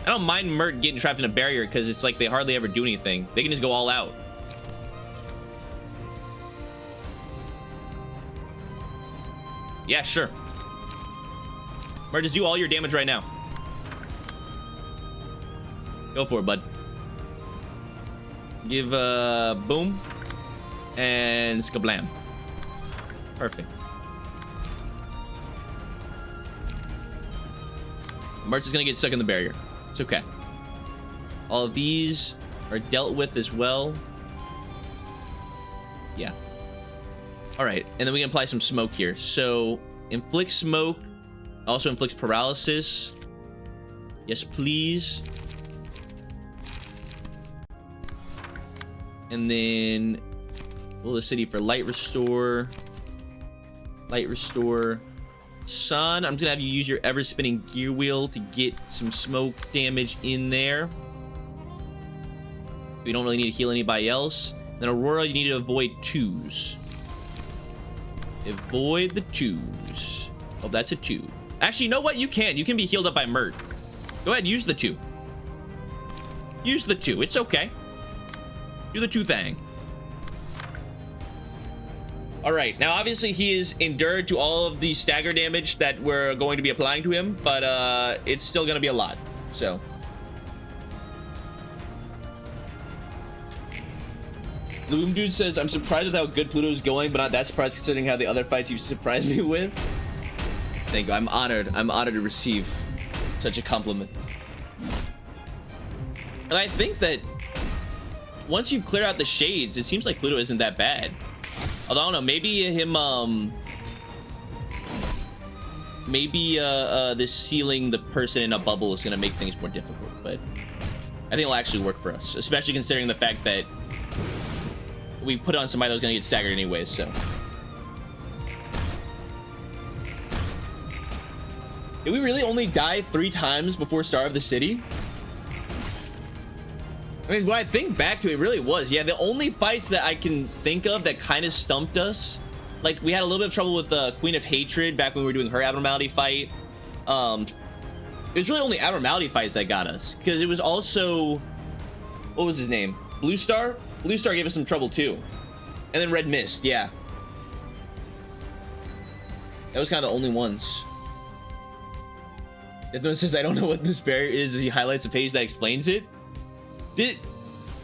I don't mind Mert getting trapped in a barrier because it's like they hardly ever do anything. They can just go all out. Yeah, sure. Mert, just do all your damage right now. Go for it, bud. Give boom and skablam. Perfect. Mert's is gonna get stuck in the barrier. It's okay. All of these are dealt with as well. Yeah. All right, and then we can apply some smoke here. So inflict smoke, also inflicts paralysis. Yes, please. And then Will the City for light restore. Light restore. Sun, I'm gonna have you use your ever spinning gear wheel to get some smoke damage in there. We don't really need to heal anybody else. Then Aurora, you need to avoid twos. Avoid the twos. Oh, that's a two. Actually, you know what? You can be healed up by Mert. Go ahead, use the two. Use the two. It's okay. Do the two thing. All right, now obviously he is endured to all of the stagger damage that we're going to be applying to him, but it's still going to be a lot. So Loom Dude says, I'm surprised with how good Pluto is going, but not that surprised considering how the other fights you surprised me with. Thank you. I'm honored. I'm honored to receive such a compliment. And I think that once you've cleared out the shades, it seems like Pluto isn't that bad. Although I don't know, maybe him this sealing the person in a bubble is gonna make things more difficult, but I think it'll actually work for us, especially considering the fact that we put on somebody that was gonna get staggered anyways. So did we really only die 3 times before Star of the City? I mean, when I think back to it, really was. Yeah, the only fights that I can think of that kind of stumped us, like we had a little bit of trouble with the Queen of Hatred back when we were doing her abnormality fight. It was really only abnormality fights that got us, because it was also, what was his name? Blue Star? Blue Star gave us some trouble too. And then Red Mist, yeah. That was kind of the only ones. Deathnote says, I don't know what this barrier is. He highlights a page that explains it. Did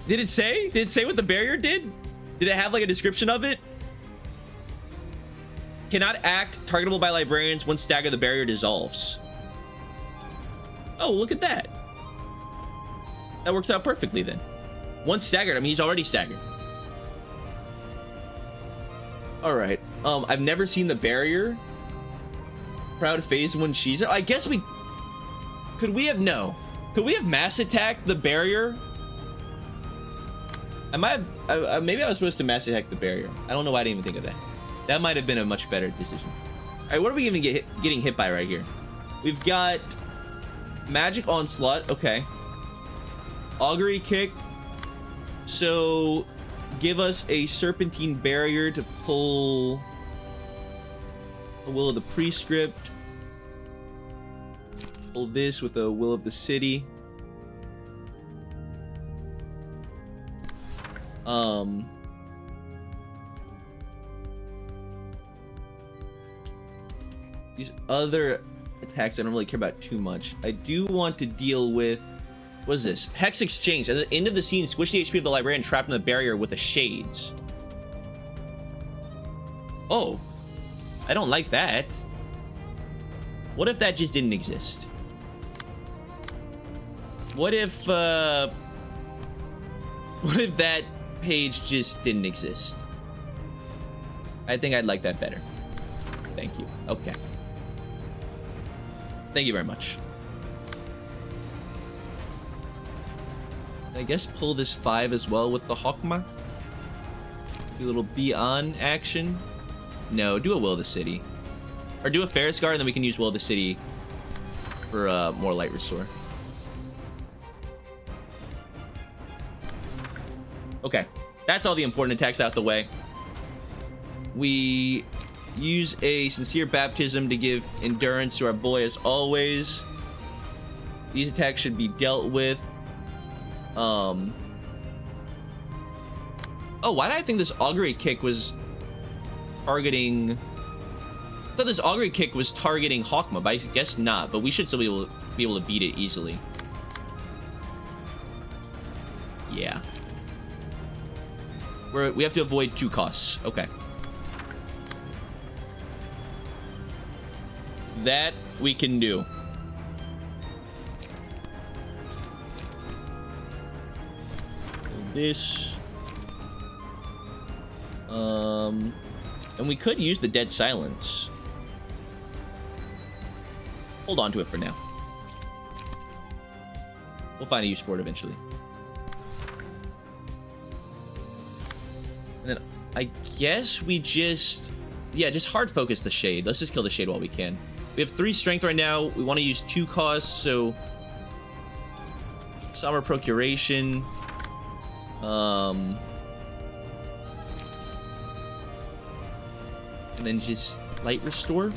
it say? Did it say what the barrier did? Did it have like a description of it? Cannot act targetable by librarians. Once staggered, the barrier dissolves. Oh, look at that. That works out perfectly then. Once staggered, I mean, he's already staggered. All right. I've never seen the barrier. Proud phase 1 cheese. I guess we... Could we have... No. Could we have mass attacked the barrier? I might have... maybe I was supposed to mass attack the barrier. I don't know why I didn't even think of that. That might have been a much better decision. All right, what are we even getting hit by right here? We've got magic onslaught. Okay. Augury kick. So give us a serpentine barrier to pull a will of the prescript. Pull this with a will of the city. These other attacks I don't really care about too much. I do want to deal with, what is this? Hex Exchange. At the end of the scene, squish the HP of the librarian trapped in the barrier with the shades. Oh, I don't like that. What if that just didn't exist? What if that page just didn't exist? I think I'd like that better. Thank you. Okay. Thank you very much. I guess pull this 5 as well with the Hawkma. Do a little be on action. No, do a Will of the City. Or do a Ferris Guard, and then we can use Will of the City for more light restore. Okay, that's all the important attacks out the way. We use a Sincere Baptism to give endurance to our boy as always. These attacks should be dealt with. Oh, why did I think this Augury kick was targeting... I thought this Augury kick was targeting Hawkma, but I guess not. But we should still be able to beat it easily. Yeah. We have to avoid 2 costs. Okay. That we can do. This. And we could use the Dead Silence. Hold on to it for now. We'll find a use for it eventually. And then I guess we just... Yeah, just hard focus the Shade. Let's just kill the Shade while we can. We have 3 strength right now. We want to use 2 costs, so... Summer Procuration. And then just Light Restore.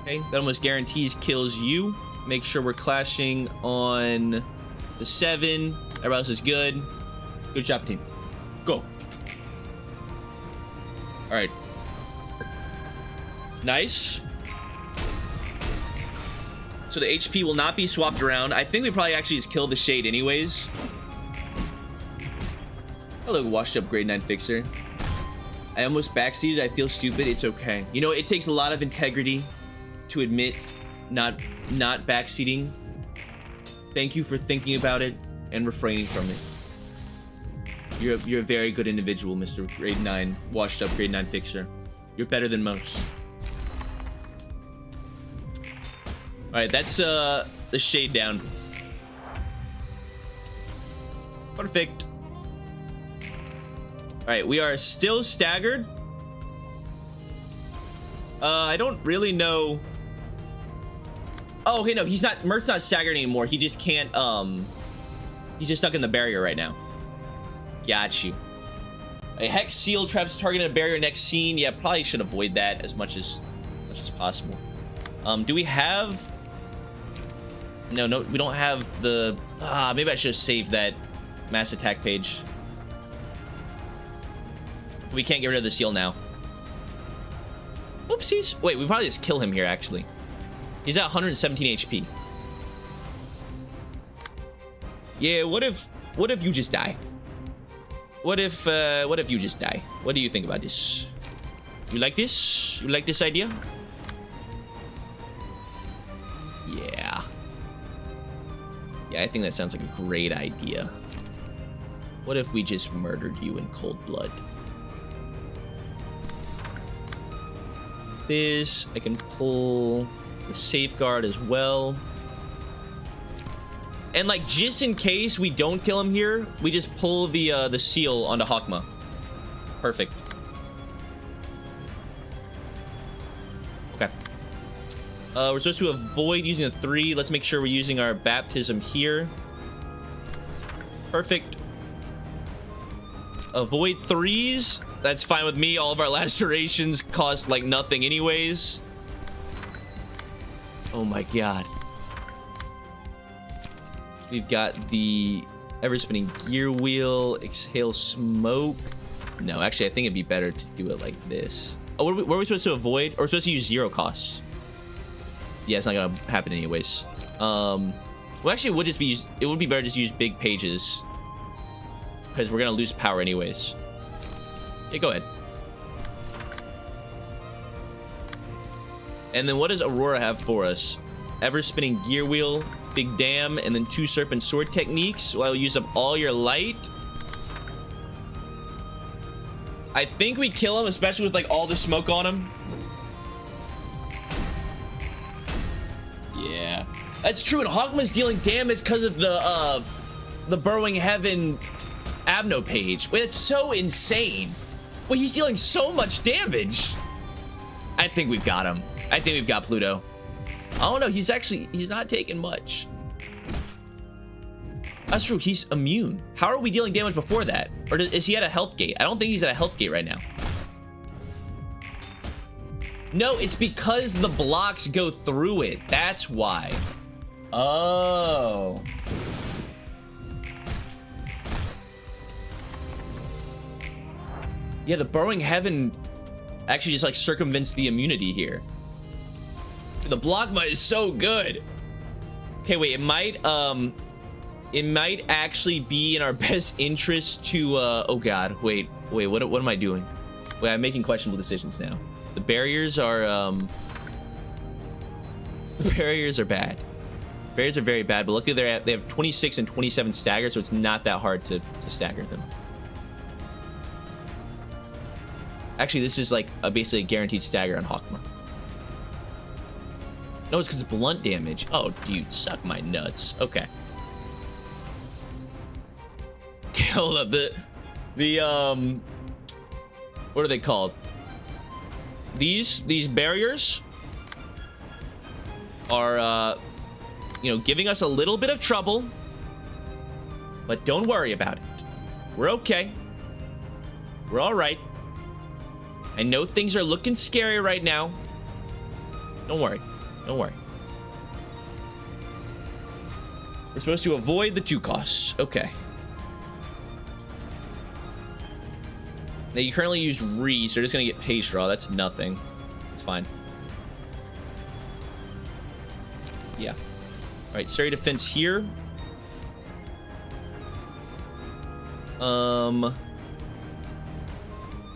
Okay, that almost guarantees kills you. Make sure we're clashing on the 7. Everybody else is good. Good job, team. Go. Alright. Nice. So the HP will not be swapped around. I think we probably actually just killed the Shade anyways. Hello, washed up grade 9 fixer. I almost backseated. I feel stupid. It's okay. You know, it takes a lot of integrity to admit not backseating. Thank you for thinking about it and refraining from it. You're a very good individual, Mr. Grade 9, washed up grade 9 fixer. You're better than most. Alright, that's the Shade down. Perfect. Alright, we are still staggered. I don't really know. Oh, okay, no, he's not. Mert's not staggered anymore. He just can't. He's just stuck in the barrier right now. Got you. A Hex Seal traps targeting a barrier next scene. Yeah, probably should avoid that as much as possible. Do we have? No, we don't have the. Maybe I should have saved that mass attack page. We can't get rid of the seal now. Oopsies. Wait, we probably just kill him here, actually. He's at 117 HP. Yeah, what if you just die? What if you just die? What do you think about this? You like this? You like this idea? Yeah. Yeah, I think that sounds like a great idea. What if we just murdered you in cold blood? this. I can pull the safeguard as well. And like, just in case we don't kill him here, we just pull the seal onto Hakma. Perfect. Okay. We're supposed to avoid using a 3. Let's make sure we're using our baptism here. Perfect. Avoid 3s. That's fine with me. All of our lacerations cost like nothing anyways. Oh my god. We've got the ever-spinning gear wheel. Exhale smoke. No, actually, I think it'd be better to do it like this. Oh, what are we supposed to avoid? Or we're supposed to use 0 costs. Yeah, it's not gonna happen anyways. Well, actually, it would be better to just use big pages, because we're gonna lose power anyways. Yeah, go ahead. And then what does Aurora have for us? Ever-spinning gear wheel, big dam, and then 2 serpent sword techniques. Well, use up all your light. I think we kill him, especially with like all the smoke on him. Yeah, that's true. And Hawkman's dealing damage because of the Burrowing Heaven Abno page. Wait, it's so insane. Wait, he's dealing so much damage. I think we've got him. I think we've got Pluto. Oh no, he's not taking much. That's true, he's immune. How are we dealing damage before that? Or is he at a health gate? I don't think he's at a health gate right now. No, it's because the blocks go through it. That's why. Oh. Yeah, the Burrowing Heaven actually just like circumvents the immunity here. The blockma is so good. Okay, wait, it might actually be in our best interest to oh god, wait, what am I doing? Wait, I'm making questionable decisions now. The barriers are bad. Barriers are very bad, but luckily they have 26 and 27 stagger, so it's not that hard to stagger them. Actually, this is like basically a guaranteed stagger on Hakma. No, it's because it's blunt damage. Oh, dude, suck my nuts. Okay. Okay, hold up. The what are they called? These barriers are you know, giving us a little bit of trouble, but don't worry about it. We're okay. We're all right. I know things are looking scary right now. Don't worry. Don't worry. We're supposed to avoid the 2 costs. Okay. Now you currently use Re, so you're just gonna get Pace Draw. That's nothing. It's fine. Yeah. Alright, Stereo Defense here.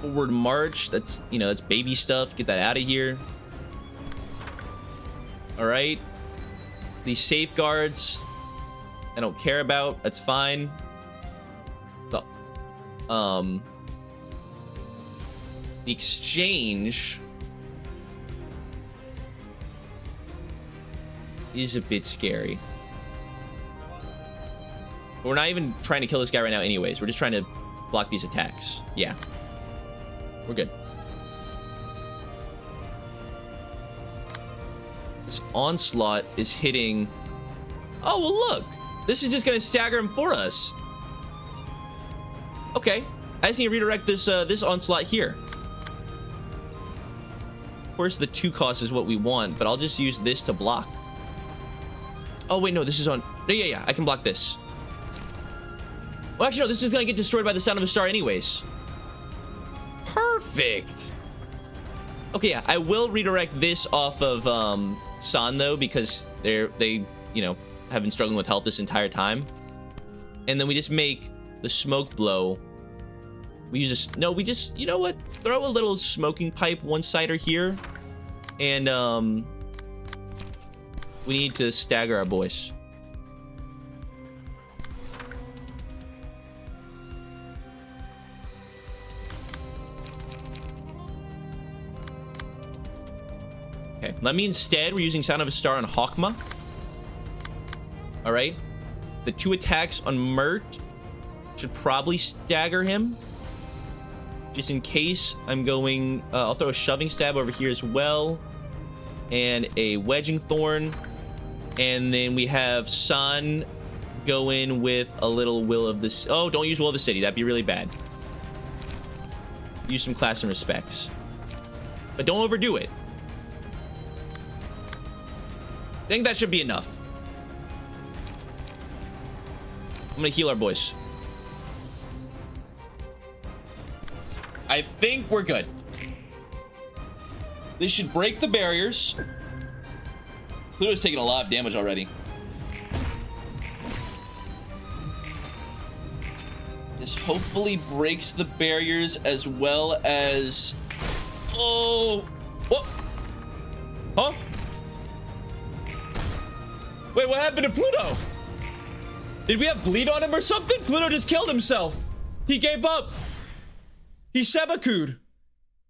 Forward March. That's, you know, that's baby stuff. Get that out of here. Alright. These safeguards I don't care about. That's fine. The exchange is a bit scary. But we're not even trying to kill this guy right now anyways. We're just trying to block these attacks. Yeah. We're good. This onslaught is hitting... Oh, well, look. This is just going to stagger him for us. Okay. I just need to redirect this this onslaught here. Of course, the 2 cost is what we want, but I'll just use this to block. Oh, wait, no, this is on... No, yeah, I can block this. Well, actually, no, this is going to get destroyed by the Sound of a Star anyways. Perfect. Okay, yeah, I will redirect this off of San, though, because they, you know, have been struggling with health this entire time. And then we just make the smoke blow. We use a... No, we just... You know what? Throw a little smoking pipe one-sider here. And, we need to stagger our boys. Let me instead, we're using Sound of a Star on Hawkma. All right. The 2 attacks on Mert should probably stagger him. Just in case, I'm going... I'll throw a Shoving Stab over here as well. And a Wedging Thorn. And then we have San go in with a little Will of the... Oh, don't use Will of the City. That'd be really bad. Use some class and respects. But don't overdo it. I think that should be enough. I'm gonna heal our boys. I think we're good. This should break the barriers. Pluto's taking a lot of damage already. This hopefully breaks the barriers as well as... Oh! What? Huh? Wait, what happened to Pluto? Did we have bleed on him or something? Pluto just killed himself. He gave up. He seppuku'd.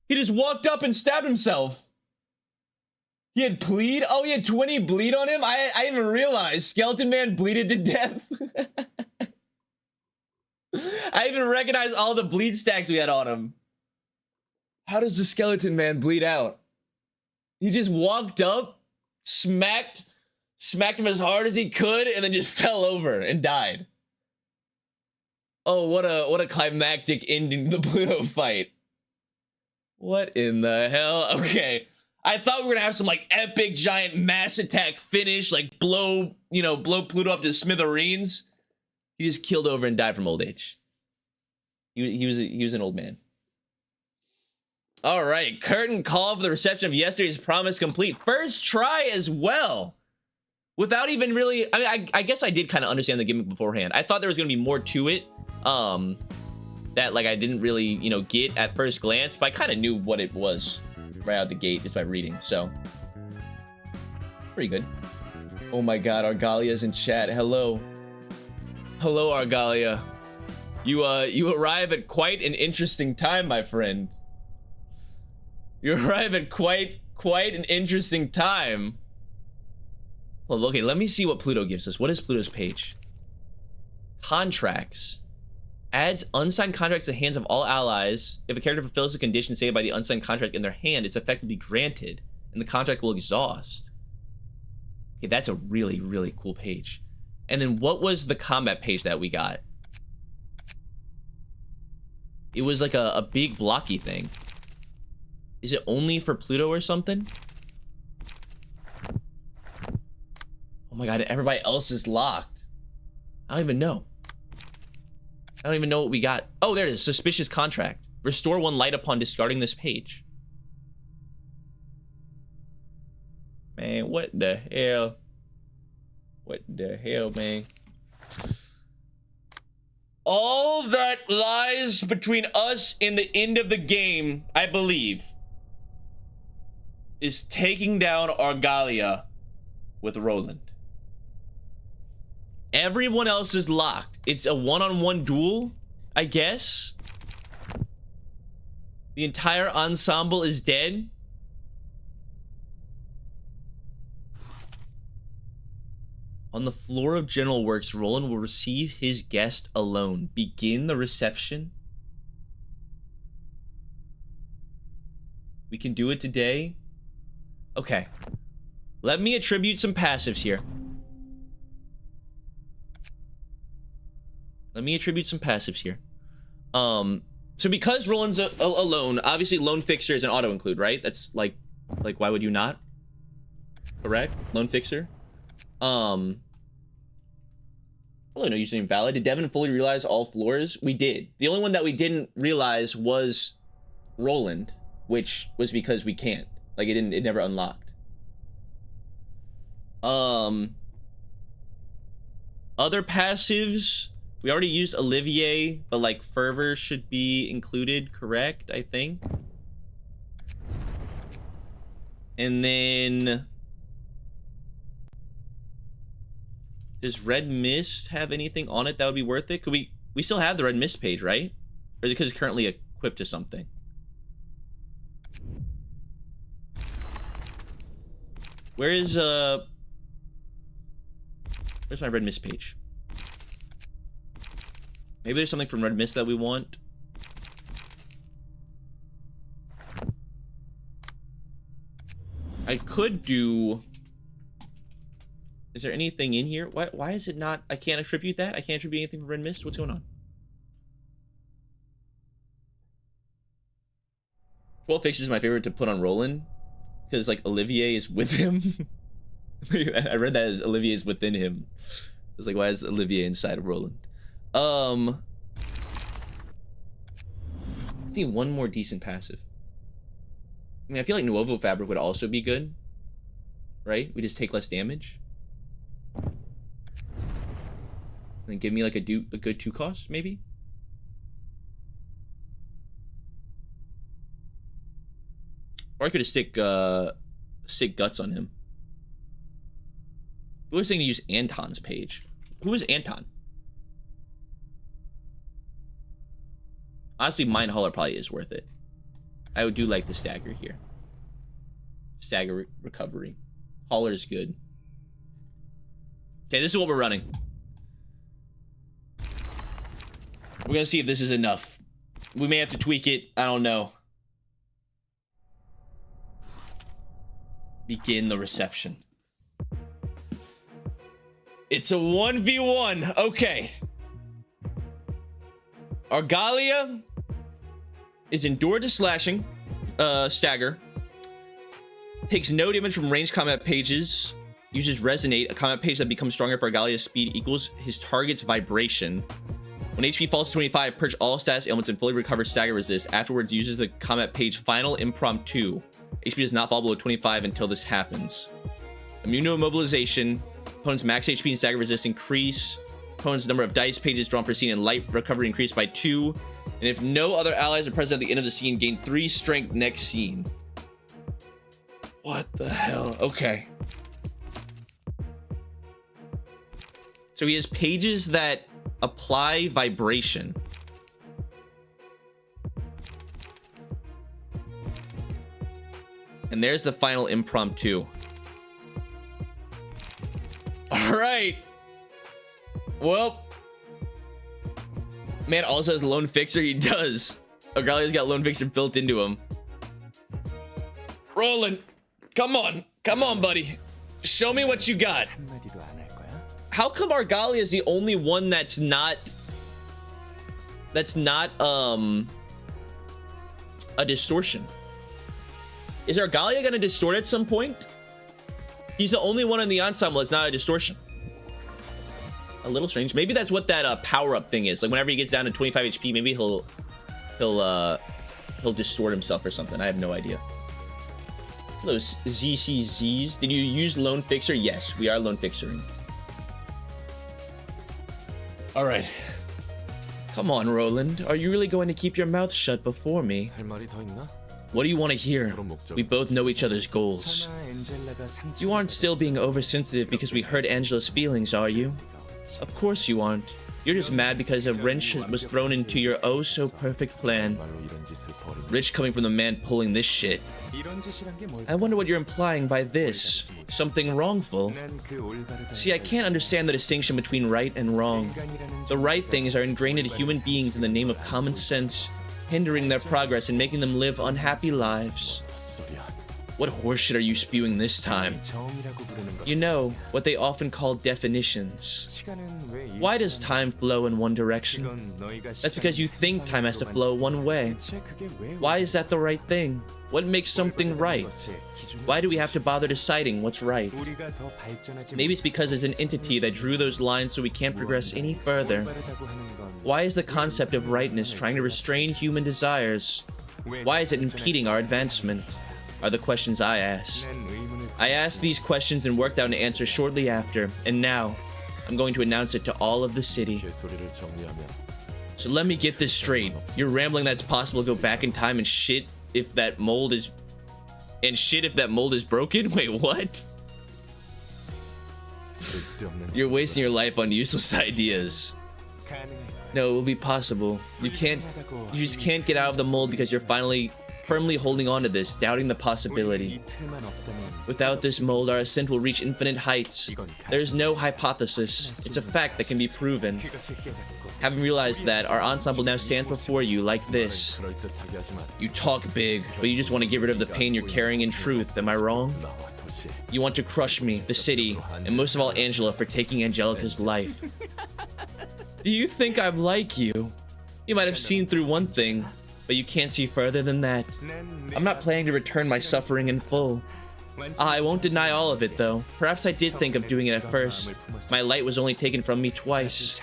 He just walked up and stabbed himself. He had bleed? Oh, he had 20 bleed on him? I didn't even realize. Skeleton Man bleeded to death. I even recognized all the bleed stacks we had on him. How does the Skeleton Man bleed out? He just walked up, smacked him as hard as he could, and then just fell over and died. Oh, what a climactic ending to the Pluto fight. What in the hell? Okay. I thought we were gonna have some like epic giant mass attack finish, like blow Pluto up to smithereens. He just killed over and died from old age. He was an old man. All right, curtain call for the reception of yesterday's promise complete. First try as well. Without even really, I mean, I guess I did kind of understand the gimmick beforehand. I thought there was gonna be more to it, that like I didn't really, get at first glance, but I kind of knew what it was right out the gate just by reading. So pretty good. Oh my God, Argalia's in chat. Hello, Argalia. You arrive at quite an interesting time, my friend. You arrive at quite an interesting time. Well, okay, let me see what Pluto gives us. What is Pluto's page? Contracts. Adds unsigned contracts to the hands of all allies. If a character fulfills the condition stated by the unsigned contract in their hand, it's effectively granted, and the contract will exhaust. Okay, that's a really, really cool page. And then what was the combat page that we got? It was like a big blocky thing. Is it only for Pluto or something? Oh my God, everybody else is locked. I don't even know. I don't even know what we got. Oh, there it is. Suspicious contract. Restore 1 light upon discarding this page. Man, what the hell? What the hell, man? All that lies between us and the end of the game, I believe, is taking down Argalia with Roland. Everyone else is locked. It's a one-on-one duel, I guess. The entire ensemble is dead. On the floor of General Works, Roland will receive his guest alone. Begin the reception. We can do it today. Okay. Let me attribute some passives here. So because Roland's alone, obviously Lone Fixer is an auto include, right? That's like why would you not? Correct? Lone Fixer. Oh no, username valid. Did Devin fully realize all floors? We did. The only one that we didn't realize was Roland, which was because we can't. Like it never unlocked. Other passives, we already used Olivier, but like Fervor should be included, correct? I think. And then does Red Mist have anything on it that would be worth it? Could we still have the Red Mist page, right? Or is it because it's currently equipped to something? Where's my Red Mist page? Maybe there's something from Red Mist that we want. I could do... Is there anything in here? Why is it not... I can't attribute that? I can't attribute anything from Red Mist? What's going on? 12 Fixtures is my favorite to put on Roland. Because, like, Olivier is with him. I read that as Olivier is within him. It's like, why is Olivier inside of Roland? I need one more decent passive. I mean, I feel like Nuovo Fabric would also be good. Right? We just take less damage. And give me like a good 2 cost, maybe? Or I could just stick Guts on him. Who was saying to use Anton's page? Who is Anton? Honestly, Mind Hauler probably is worth it. I would do like the stagger here. Stagger recovery. Hauler is good. Okay, this is what we're running. We're gonna see if this is enough. We may have to tweak it. I don't know. Begin the reception. It's a 1v1. Okay. Argalia is endured to slashing. Stagger. Takes no damage from ranged combat pages. Uses Resonate, a combat page that becomes stronger for Argalia's speed equals his target's vibration. When HP falls to 25, purge all status ailments and fully recover stagger resist. Afterwards, uses the combat page Final Impromptu. HP does not fall below 25 until this happens. Immune to immobilization. Opponent's max HP and stagger resist increase. Opponent's number of dice pages drawn per scene and light recovery increased by 2. And if no other allies are present at the end of the scene, gain 3 strength next scene. What the hell? Okay. So he has pages that apply vibration. And there's the Final Impromptu. All right. Well, man also has Lone Fixer. He does. Argalia's got Lone Fixer built into him. Roland, come on. Come on, buddy. Show me what you got. How come Argalia is the only one that's not a distortion? Is Argalia gonna distort at some point? He's the only one in the ensemble that's not a distortion. A little strange. Maybe that's what that power-up thing is. Like whenever he gets down to 25 HP, maybe he'll distort himself or something. I have no idea. Those ZCZs. Did you use Lone Fixer? Yes, we are Lone Fixering. All right. Come on, Roland. Are you really going to keep your mouth shut before me? What do you want to hear? We both know each other's goals. You aren't still being oversensitive because we hurt Angela's feelings, are you? Of course you aren't. You're just mad because a wrench was thrown into your oh-so-perfect plan. Rich coming from the man pulling this shit. I wonder what you're implying by this. Something wrongful. See, I can't understand the distinction between right and wrong. The right things are ingrained into human beings in the name of common sense, hindering their progress and making them live unhappy lives. What horseshit are you spewing this time? You know, what they often call definitions. Why does time flow in one direction? That's because you think time has to flow one way. Why is that the right thing? What makes something right? Why do we have to bother deciding what's right? Maybe it's because there's an entity that drew those lines so we can't progress any further. Why is the concept of rightness trying to restrain human desires? Why is it impeding our advancement? Are the questions I asked. I asked these questions and worked out an answer shortly after, and now I'm going to announce it to all of the city. So let me get this straight. You're rambling that's possible to go back in time and shit if that mold is... And shit if that mold is broken? Wait, what? You're wasting your life on useless ideas. No, it will be possible. You just can't get out of the mold because you're finally firmly holding on to this, doubting the possibility. Without this mold, our ascent will reach infinite heights. There is no hypothesis. It's a fact that can be proven. Having realized that, our ensemble now stands before you like this. You talk big, but you just want to get rid of the pain you're carrying in truth. Am I wrong? You want to crush me, the city, and most of all Angela for taking Angelica's life. Do you think I'm like you? You might have seen through one thing, but you can't see further than that. I'm not planning to return my suffering in full. I won't deny all of it, though. Perhaps I did think of doing it at first. My light was only taken from me twice.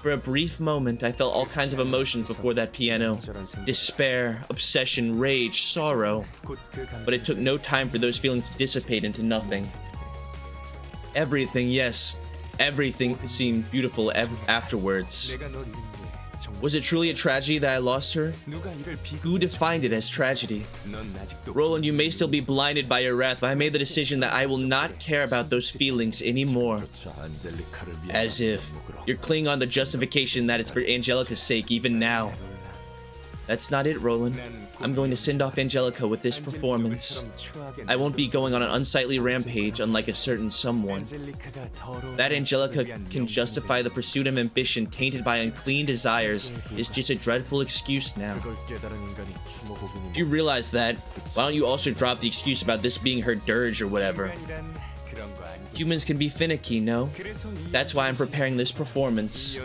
For a brief moment, I felt all kinds of emotions before that piano. Despair, obsession, rage, sorrow. But it took no time for those feelings to dissipate into nothing. Everything, yes, everything seemed beautiful afterwards. Was it truly a tragedy that I lost her? Who defined it as tragedy? Roland, you may still be blinded by your wrath, but I made the decision that I will not care about those feelings anymore. As if you're clinging on the justification that it's for Angelica's sake even now. That's not it, Roland. I'm going to send off Angelica with this performance. I won't be going on an unsightly rampage unlike a certain someone. That Angelica can justify the pursuit of ambition tainted by unclean desires is just a dreadful excuse now. If you realize that, why don't you also drop the excuse about this being her dirge or whatever? Humans can be finicky, no? That's why I'm preparing this performance.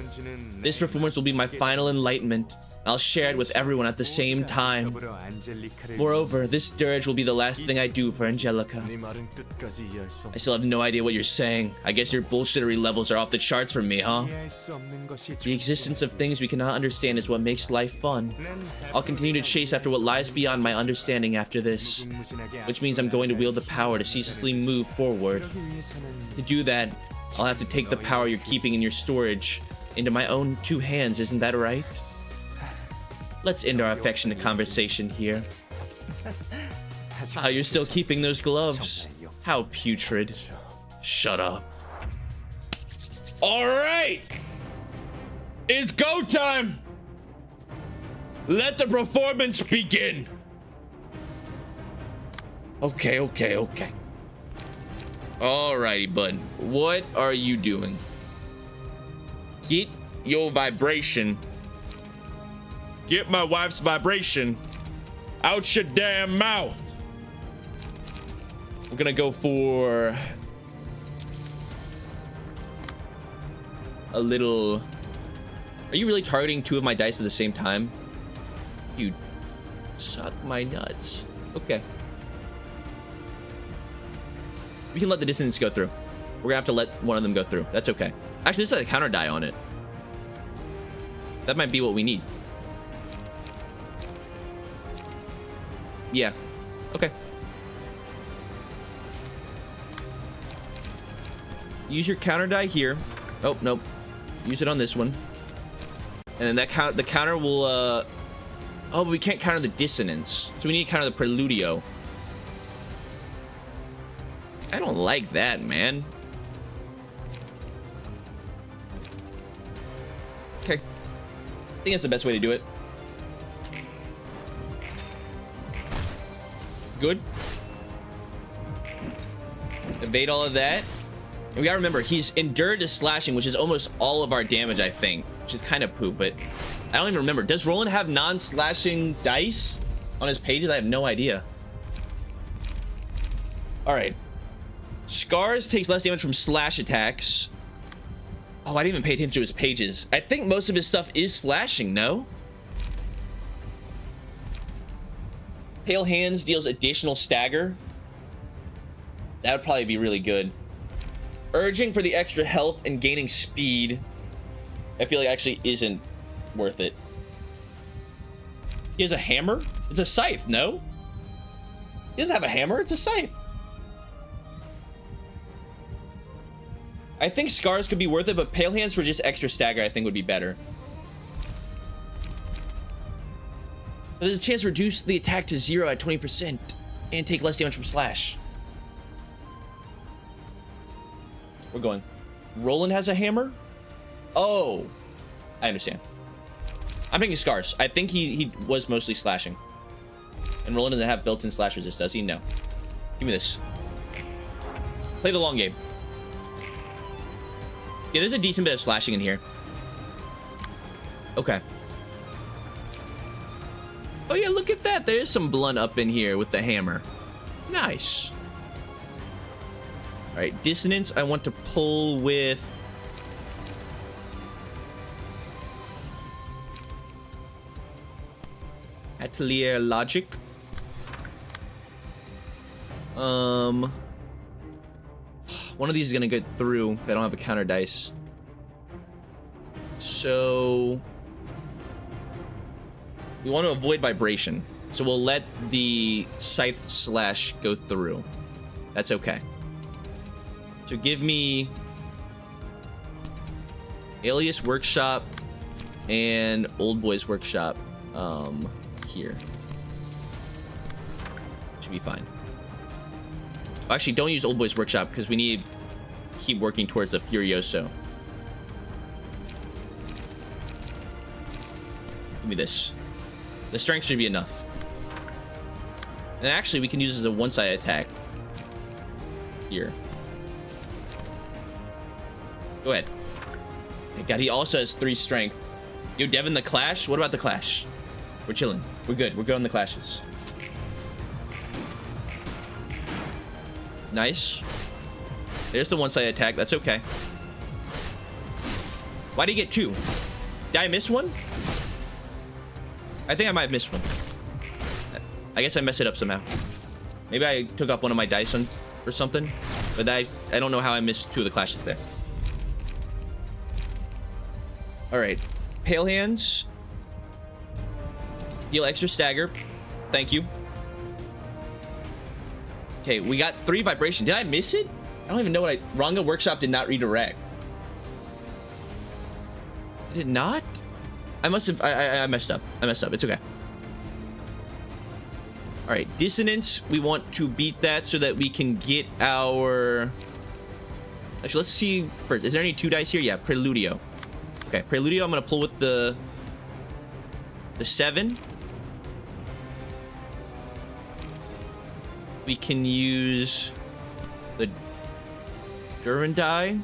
This performance will be my final enlightenment. I'll share it with everyone at the same time. Moreover, this dirge will be the last thing I do for Angelica. I still have no idea what you're saying. I guess your bullshittery levels are off the charts for me, huh? The existence of things we cannot understand is what makes life fun. I'll continue to chase after what lies beyond my understanding after this, which means I'm going to wield the power to ceaselessly move forward. To do that, I'll have to take the power you're keeping in your storage into my own two hands, isn't that right? Let's end our affectionate conversation here. Ah, you're still keeping those gloves. How putrid. Shut up. All right. It's go time. Let the performance begin. Okay. Alrighty, bud. What are you doing? Get your vibration. Get my wife's vibration out your damn mouth. We're gonna go for a little... Are you really targeting two of my dice at the same time? You suck my nuts. Okay. We can let the dissonance go through. We're gonna have to let one of them go through. That's okay. Actually, this has a counter die on it. That might be what we need. Yeah. Okay. Use your counter die here. Oh, nope. Use it on this one. And then that the counter will oh, but we can't counter the dissonance. So we need to counter the preludio. I don't like that, man. Okay. I think that's the best way to do it. Good. Evade all of that. And we gotta remember, he's endured to slashing, which is almost all of our damage, I think. Which is kind of poop, but I don't even remember. Does Roland have non-slashing dice on his pages? I have no idea. Alright. Scars takes less damage from slash attacks. Oh, I didn't even pay attention to his pages. I think most of his stuff is slashing, no? Pale Hands deals additional stagger. That would probably be really good. Urging for the extra health and gaining speed, I feel like actually isn't worth it. He has a hammer? It's a scythe, no? He doesn't have a hammer, it's a scythe. I think Scars could be worth it, but Pale Hands for just extra stagger I think would be better. There's a chance to reduce the attack to 0 at 20% and take less damage from slash. We're going. Roland has a hammer? Oh, I understand. I'm taking Scars. I think he was mostly slashing. And Roland doesn't have built-in slash resist, does he? No. Give me this. Play the long game. Yeah, there's a decent bit of slashing in here. Okay. Oh yeah, look at that. There's some blunt up in here with the hammer. Nice. All right, dissonance. I want to pull with... Atelier Logic. One of these is gonna get through. I don't have a counter dice. So we want to avoid vibration. So we'll let the scythe slash go through. That's okay. So give me Alias Workshop and Old Boys Workshop here. Should be fine. Actually, don't use Old Boys Workshop because we need to keep working towards the Furioso. Give me this. The strength should be enough. And actually, we can use this as a one-side attack. Here. Go ahead. Thank God, he also has 3 strength. Yo, Devin, the clash? What about the clash? We're chilling. We're good. We're good on the clashes. Nice. There's the one-side attack. That's okay. Why did he get 2? Did I miss one? I think I might have missed one. I guess I messed it up somehow. Maybe I took off one of my dice or something. But I don't know how I missed 2 of the clashes there. Alright. Pale Hands. Deal extra stagger. Thank you. Okay, we got 3 vibration. Did I miss it? I don't even know what Ranga Workshop did not redirect. Did it not? I must have... I messed up. I messed up. It's okay. Alright, Dissonance. We want to beat that so that we can get our... Actually, let's see first. Is there any 2 dice here? Yeah, Preludio. Okay, Preludio, I'm going to pull with the 7. We can use the Durandai.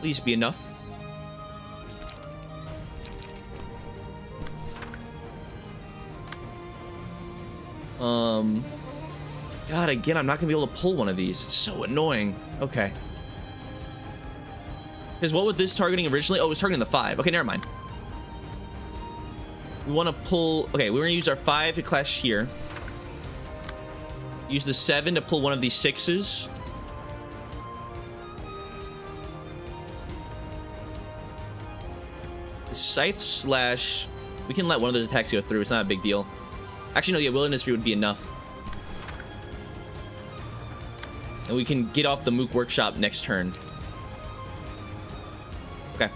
Please be enough. God, again, I'm not gonna be able to pull one of these. It's so annoying. Okay. Because what was this targeting originally? Oh, it was targeting the 5. Okay, never mind. We want to pull... Okay, we're going to use our 5 to clash here. Use the 7 to pull one of these 6s. The Scythe slash... We can let one of those attacks go through. It's not a big deal. Actually, no, yeah, Wilderness Tree would be enough. And we can get off the Mook Workshop next turn. Okay.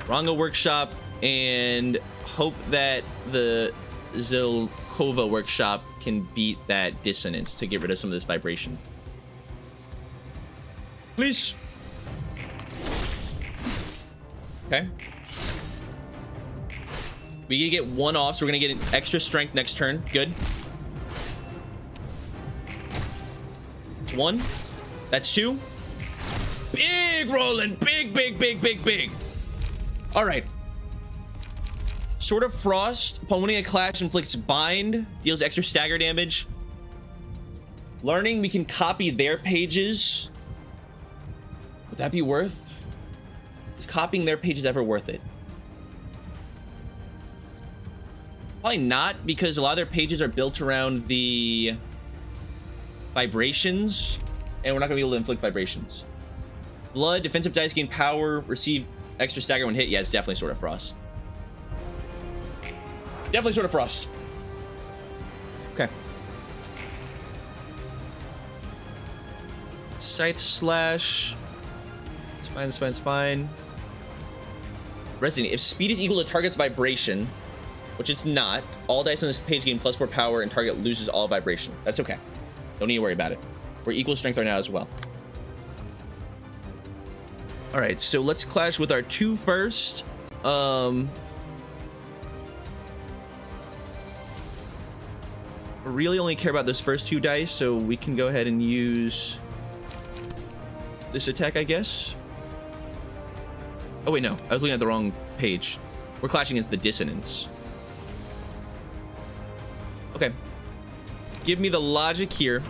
Ranga Workshop and hope that the Zilkova Workshop can beat that Dissonance to get rid of some of this vibration. Please. Okay. We get 1 off, so we're gonna get an extra strength next turn. Good. That's 1. That's 2. Big Roland. Big, big, big, big, big. All right. Sword of Frost. Upon winning a clash, inflicts bind. Deals extra stagger damage. Learning, we can copy their pages. Would that be worth? Is copying their pages ever worth it? Probably not, because a lot of their pages are built around the vibrations, and we're not gonna be able to inflict vibrations. Blood, defensive dice gain power, receive extra stagger when hit. Yeah, it's definitely Sword of Frost. Definitely Sword of Frost. Okay. Scythe slash. It's fine, it's fine, it's fine. Resting. If speed is equal to target's vibration, which it's not, all dice on this page gain +4 power and target loses all vibration. That's okay. Don't need to worry about it. We're equal strength right now as well. All right, so let's clash with our 2 first. Really only care about those first 2 dice, so we can go ahead and use this attack, I guess. Oh wait, no, I was looking at the wrong page. We're clashing against the dissonance. Okay, give me the logic here.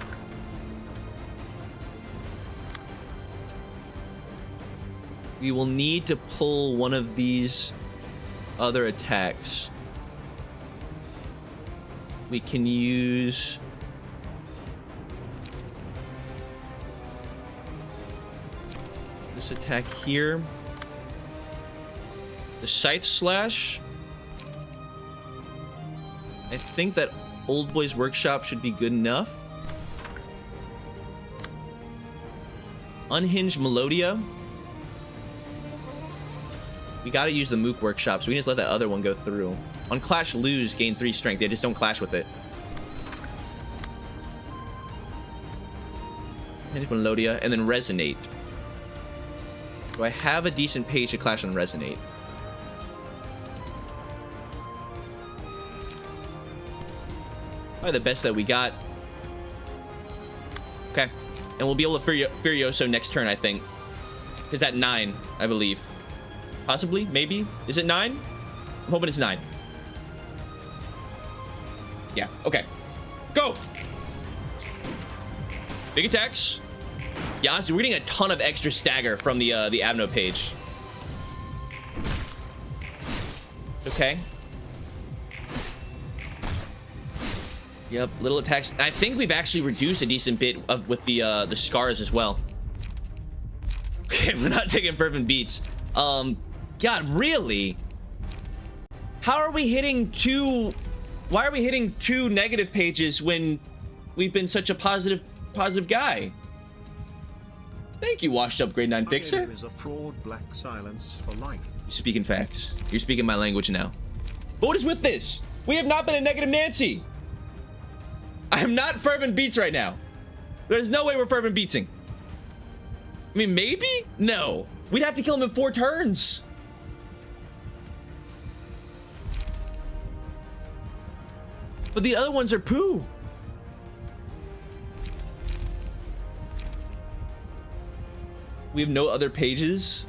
We will need to pull one of these other attacks. We can use this attack here. The Scythe Slash. I think that Old Boy's Workshop should be good enough. Unhinged Melodia. We gotta use the Mook Workshop, so we just let that other one go through. On Clash, lose, gain 3 strength. They just don't clash with it. Unhinged Melodia, and then Resonate. Do I have a decent page to clash on Resonate? Probably the best that we got. Okay. And we'll be able to Furioso next turn, I think. It's at 9, I believe. Possibly? Maybe? Is it 9? I'm hoping it's 9. Yeah, okay. Go! Big attacks. Yeah, honestly, we're getting a ton of extra stagger from the Avno page. Okay. Yep, little attacks. I think we've actually reduced a decent bit of with the scars as well. Okay, we're not taking fervent beats. God, really? How are we hitting 2? Why are we hitting 2 negative pages when we've been such a positive guy? Thank you, washed up grade 9 fixer. Is a fraud, black silence for life. You're speaking facts. You're speaking my language now. But what is with this? We have not been a negative Nancy. I am not fervent beats right now. There's no way we're fervent beatsing. I mean, maybe? No. We'd have to kill him in 4 turns. But the other ones are poo. We have no other pages.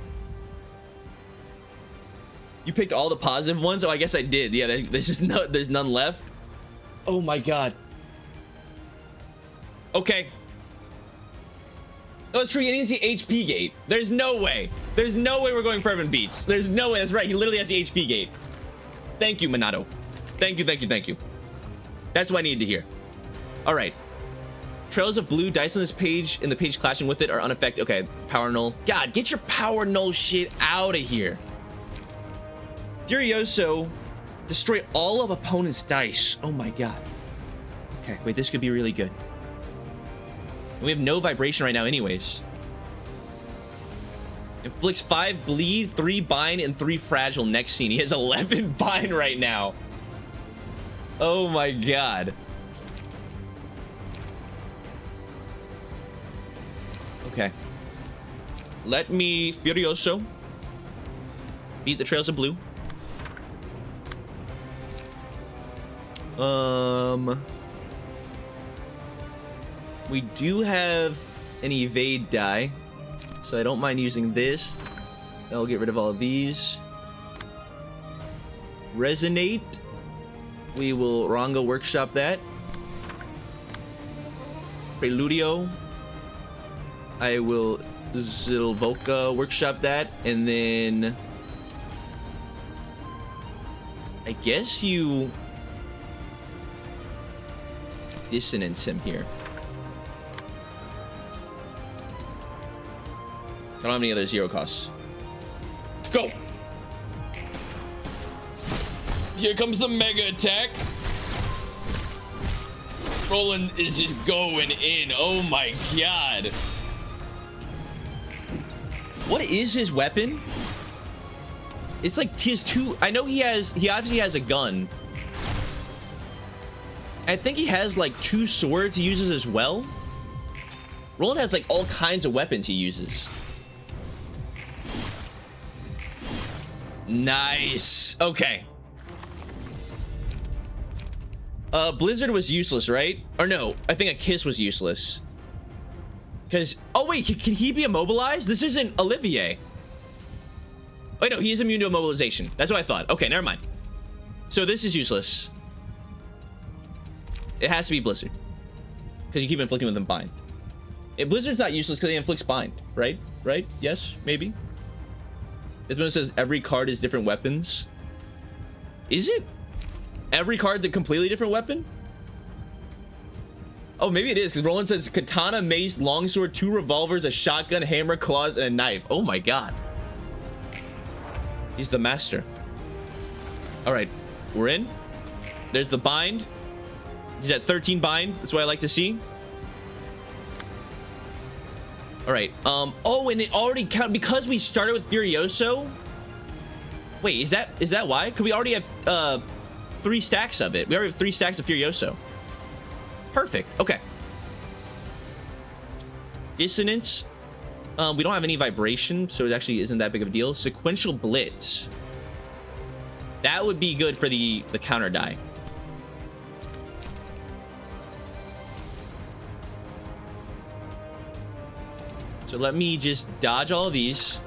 You picked all the positive ones? Oh, I guess I did. Yeah, there's none left. Oh my god. Okay. Oh, it's true. You need the HP gate. There's no way. There's no way we're going fervent beats. There's no way. That's right. He literally has the HP gate. Thank you, Minato. Thank you, thank you, thank you. That's what I needed to hear. All right. Trails of blue dice on this page and the page clashing with it are unaffected. Okay, power null. God, get your power null shit out of here. Furioso, destroy all of opponent's dice. Oh my god. Okay, wait, this could be really good. And we have no vibration right now anyways. Inflicts 5 bleed, 3 bind, and 3 fragile next scene. He has 11 bind right now. Oh my god. Okay. Let me Furioso beat the Trails of Blue. We do have an evade die, so I don't mind using this. I'll get rid of all of these. Resonate. We will Rongo workshop that. Preludio. I will Zilvoka workshop that, and then I guess you dissonance him here. I don't have any other 0 costs. Go! Here comes the mega attack. Roland is just going in. Oh my god. What is his weapon? It's like his 2. I know he obviously has a gun. I think he has like 2 swords he uses as well. Roland has like all kinds of weapons he uses. Nice. Okay. Blizzard was useless, right? Or no, I think a kiss was useless. Because, oh wait, can he be immobilized? This isn't Olivier. Wait, no, he is immune to immobilization. That's what I thought. Okay, never mind. So this is useless. It has to be Blizzard. Because you keep inflicting with them bind. Blizzard's not useless because he inflicts bind, right? Right? Yes? Maybe? This one says every card is different weapons. Is it? Every card's a completely different weapon? Oh, maybe it is, because Roland says katana, mace, longsword, 2 revolvers, a shotgun, hammer, claws, and a knife. Oh my god. He's the master. Alright, we're in. There's the bind. He's at 13 bind. That's what I like to see. Alright, oh, and it already count because we started with Furioso. Wait, is that why? Because we already have 3 stacks of it. We already have 3 stacks of Furioso. Perfect. Okay. Dissonance. We don't have any vibration, so it actually isn't that big of a deal. Sequential blitz. That would be good for the counter die. So let me just dodge all of these.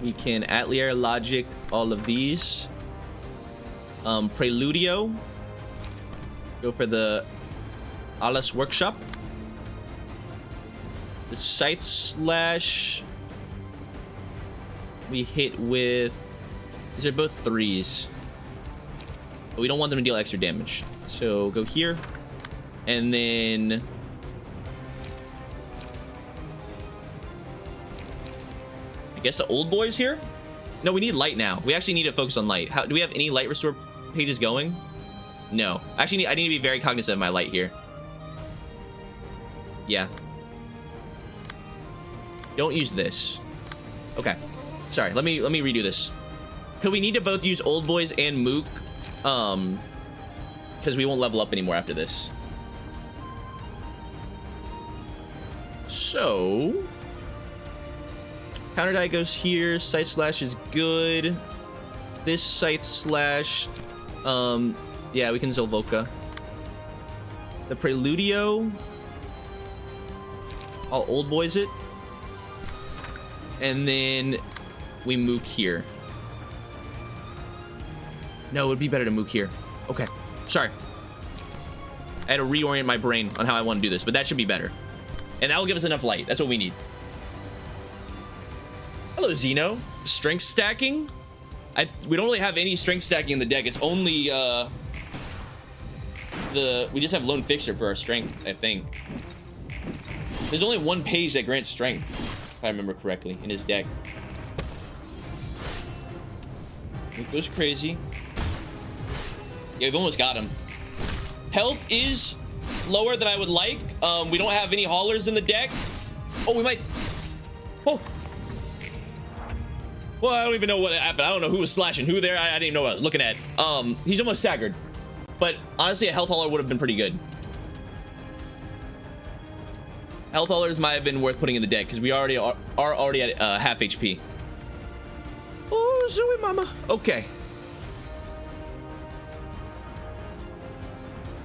We can Atelier Logic all of these. Preludio. Go for the Alice Workshop. The Scythe Slash. We hit with... These are both 3s. But we don't want them to deal extra damage. So go here. And then... I guess the old boys here? No, we need light now. We actually need to focus on light. How do we have any light restore pages going? No. Actually, I need to be very cognizant of my light here. Yeah. Don't use this. Okay. Sorry, let me redo this. Cause we need to both use old boys and Mook. Because we won't level up anymore after this. So counter die goes here. Scythe Slash is good. This Scythe Slash, yeah, we can Zolvoka. The Preludio, I'll old boys it, and then we Mook here. No, it would be better to Mook here. Okay, sorry. I had to reorient my brain on how I want to do this, but that should be better. And that will give us enough light. That's what we need. Hello, Zeno. Strength stacking? We don't really have any strength stacking in the deck. It's only we just have Lone Fixer for our strength, I think. There's only one page that grants strength, if I remember correctly, in his deck. It goes crazy. Yeah, we've almost got him. Health is lower than I would like. We don't have any haulers in the deck. Oh, we might... Oh. Well, I don't even know what happened. I don't know who was slashing who there. I didn't even know what I was looking at. He's almost staggered. But honestly, a health hauler would have been pretty good. Health haulers might have been worth putting in the deck because we already are already at half HP. Oh, Zoe mama. Okay.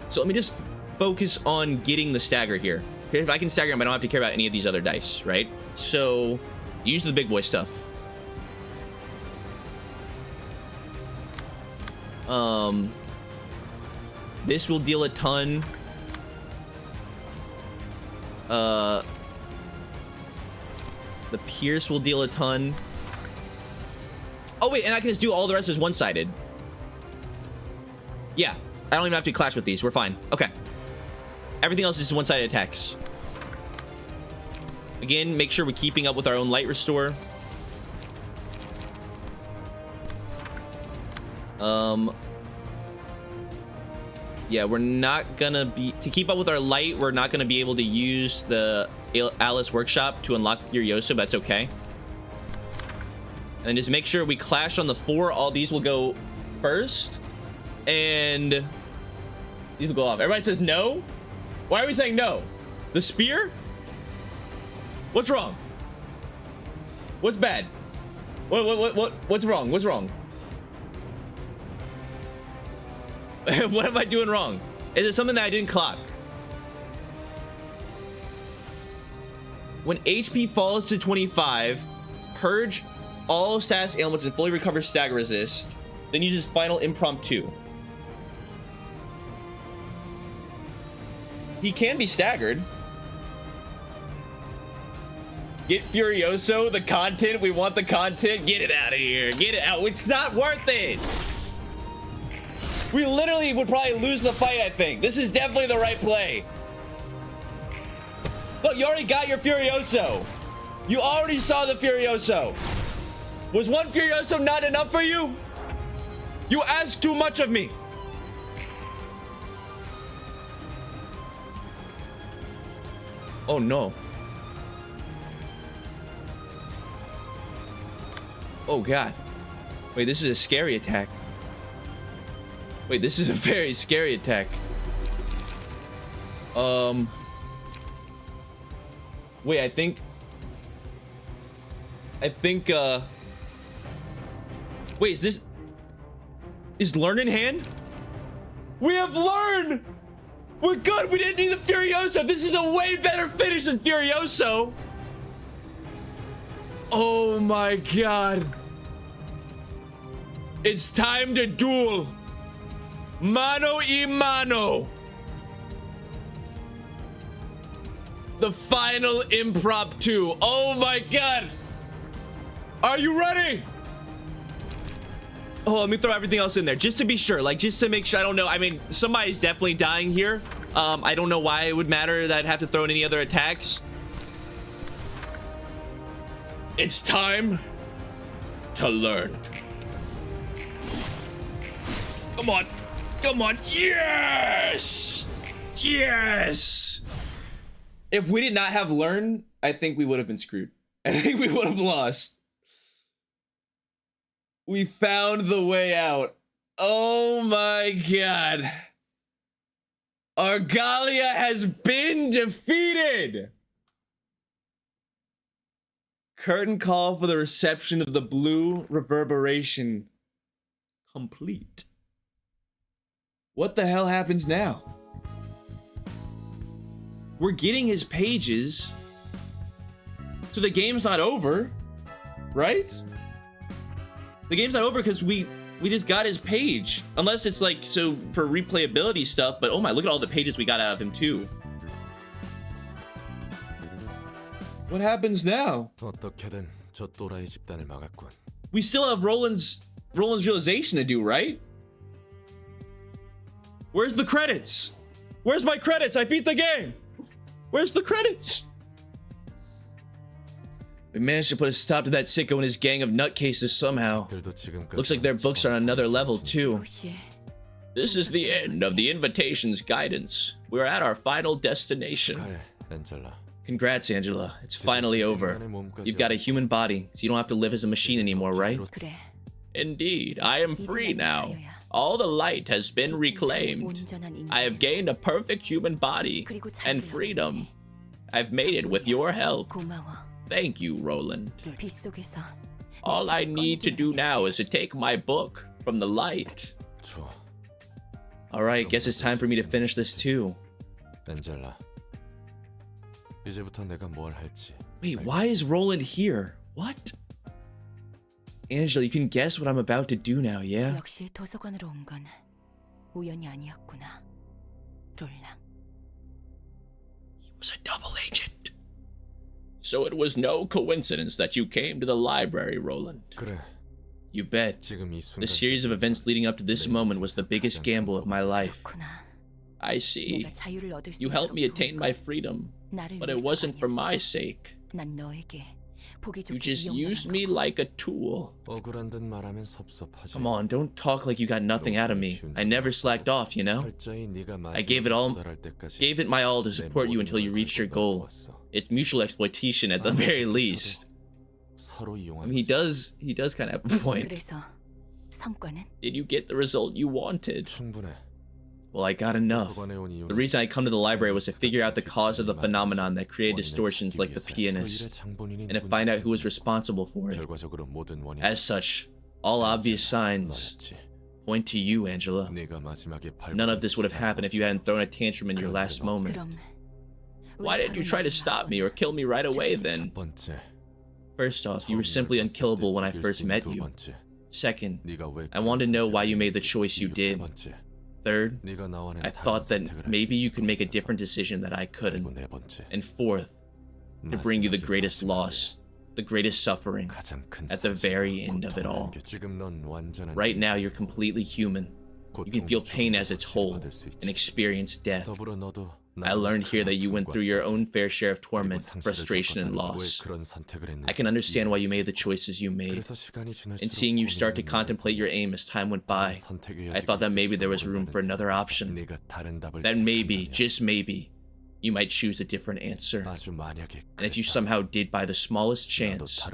So let me just focus on getting the stagger here. Okay, if I can stagger him, I don't have to care about any of these other dice, right? So use the big boy stuff. This will deal a ton. The Pierce will deal a ton. Oh wait, and I can just do all the rest as one-sided. Yeah, I don't even have to clash with these. We're fine. Okay. Everything else is just one-sided attacks. Again, make sure we're keeping up with our own light restore. Yeah, we're not gonna be... To keep up with our light, we're not gonna be able to use the Alice Workshop to unlock Furioso, but that's okay. And then just make sure we clash on the 4. All these will go first. And these will go off. Everybody says no? Why are we saying no? The spear? What's wrong? What's bad? What's wrong? What's wrong? What am I doing wrong? Is it something that I didn't clock? When HP falls to 25, purge all status ailments and fully recover stagger resist. Then uses final impromptu. He can be staggered. Get Furioso, the content. We want the content. Get it out of here. Get it out. It's not worth it. We literally would probably lose the fight, I think. This is definitely the right play. Look, you already got your Furioso. You already saw the Furioso. Was one Furioso not enough for you? You asked too much of me. Oh no. Oh god. Wait, this is a scary attack. Wait, this is a very scary attack. Wait, I think wait, is Learn in hand? We have Learn! We're good! We didn't need the Furioso! This is a way better finish than Furioso! Oh my god. It's time to duel. Mano y mano. The final impromptu. Oh my god. Are you ready? Oh, let me throw everything else in there just to be sure, like just to make sure. I don't know. I mean, somebody's definitely dying here. I don't know why it would matter that I'd have to throw in any other attacks. It's time to learn. Come on. Come on. Yes! Yes! If we did not have Learn, I think we would have been screwed. I think we would have lost. We found the way out. Oh my god. Argalia has been defeated. Curtain call for the reception of the blue reverberation complete. What the hell happens now? We're getting his pages. So the game's not over, right? The game's not over because we just got his page. Unless it's like, so for replayability stuff, but oh my, look at all the pages we got out of him too. What happens now? We still have Roland's realization to do, right? Where's the credits? Where's my credits? I beat the game. Where's the credits? We managed to put a stop to that sicko and his gang of nutcases somehow. Looks like their books are on another level too. This is the end of the invitation's guidance. We're at our final destination. Congrats, Angela. It's finally over. You've got a human body, so you don't have to live as a machine anymore, right? Indeed, I am free now. All the light has been reclaimed. I have gained a perfect human body and freedom. I've made it with your help. Thank you, Roland. All I need to do now is to take my book from the light. Alright, guess it's time for me to finish this too. Wait, why is Roland here? What? Angela, you can guess what I'm about to do now, yeah? He was a double agent. So it was no coincidence that you came to the library, Roland. You bet. The series of events leading up to this moment was the biggest gamble of my life. I see. You helped me attain my freedom, but it wasn't for my sake. You just used me like a tool. Come on, don't talk like you got nothing out of me. I never slacked off, you know? I gave it my all to support you until you reached your goal. It's mutual exploitation at the very least. I mean, he does kind of have a point. Did you get the result you wanted? Well, I got enough. The reason I come to the library was to figure out the cause of the phenomenon that created distortions like the pianist, and to find out who was responsible for it. As such, all obvious signs point to you, Angela. None of this would have happened if you hadn't thrown a tantrum in your last moment. Why didn't you try to stop me or kill me right away then? First off, you were simply unkillable when I first met you. Second, I wanted to know why you made the choice you did. Third, I thought that maybe you could make a different decision that I couldn't. And fourth, to bring you the greatest loss, the greatest suffering, at the very end of it all. Right now, you're completely human. You can feel pain as its whole, and experience death. I learned here that you went through your own fair share of torment, frustration, and loss. I can understand why you made the choices you made. And seeing you start to contemplate your aim as time went by, I thought that maybe there was room for another option. That maybe, just maybe, you might choose a different answer. And if you somehow did by the smallest chance,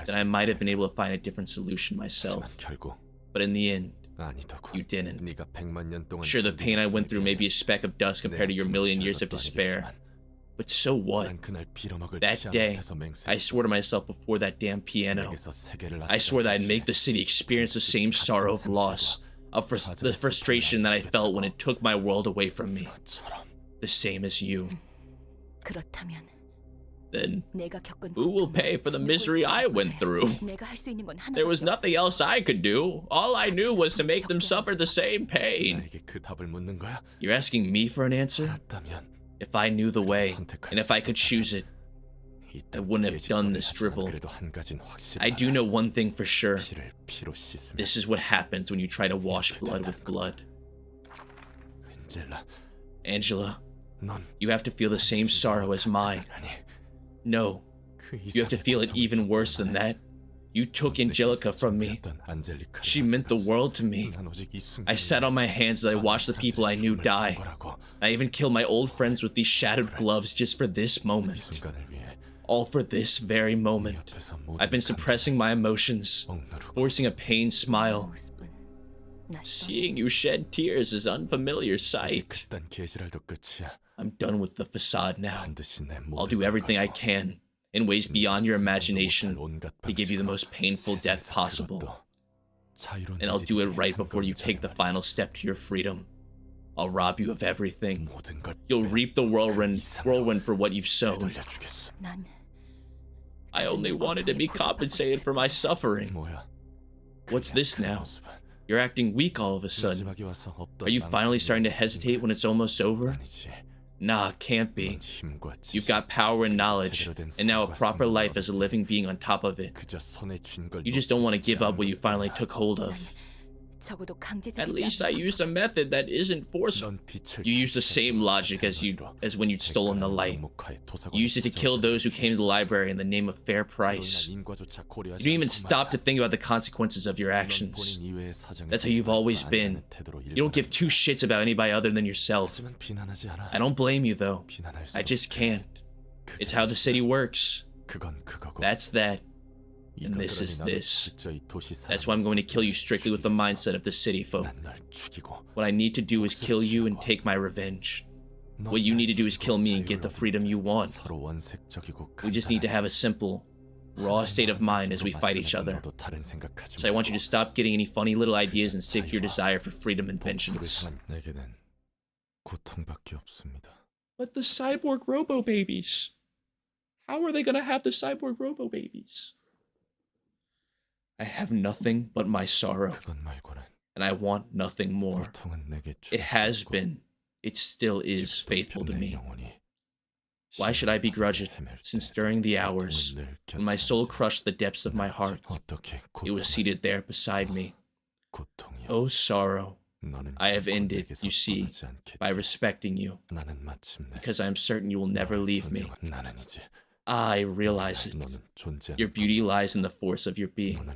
then I might have been able to find a different solution myself. But in the end, you didn't. Sure, the pain I went through may be a speck of dust compared to your million years of despair. But so what? That day, I swore to myself before that damn piano. I swore that I'd make the city experience the same sorrow of loss, of the frustration that I felt when it took my world away from me. The same as you. Then, who will pay for the misery I went through? There was nothing else I could do. All I knew was to make them suffer the same pain. You're asking me for an answer? If I knew the way, and if I could choose it, I wouldn't have done this drivel. I do know one thing for sure. This is what happens when you try to wash blood with blood. Angela, you have to feel the same sorrow as mine. No, you have to feel it even worse than that. You took Angelica from me. She meant the world to me. I sat on my hands as I watched the people I knew die. I even killed my old friends with these shattered gloves just for this moment. All for this very moment. I've been suppressing my emotions, forcing a pained smile. Seeing you shed tears is an unfamiliar sight. I'm done with the facade now. I'll do everything I can, in ways beyond your imagination, to give you the most painful death possible. And I'll do it right before you take the final step to your freedom. I'll rob you of everything. You'll reap the whirlwind for what you've sown. I only wanted to be compensated for my suffering. What's this now? You're acting weak all of a sudden. Are you finally starting to hesitate when it's almost over? Nah, can't be. You've got power and knowledge, and now a proper life as a living being on top of it. You just don't want to give up what you finally took hold of. At least I used a method that isn't forceful. You used the same logic as when you'd stolen the light. You used it to kill those who came to the library in the name of fair price. You didn't even stop to think about the consequences of your actions. That's how you've always been. You don't give two shits about anybody other than yourself. I don't blame you though. I just can't. It's how the city works. That's that. And this is this. That's why I'm going to kill you strictly with the mindset of the city folk. What I need to do is kill you and take my revenge. What you need to do is kill me and get the freedom you want. We just need to have a simple, raw state of mind as we fight each other. So I want you to stop getting any funny little ideas and stick to your desire for freedom and vengeance. But the cyborg robo-babies. How are they gonna have the cyborg robo-babies? I have nothing but my sorrow, and I want nothing more. It has been, it still is faithful to me. Why should I begrudge it, since during the hours when my soul crushed the depths of my heart, it was seated there beside me. Oh sorrow, I have ended, you see, by respecting you, because I am certain you will never leave me. I realize it. Your beauty lies in the force of your being.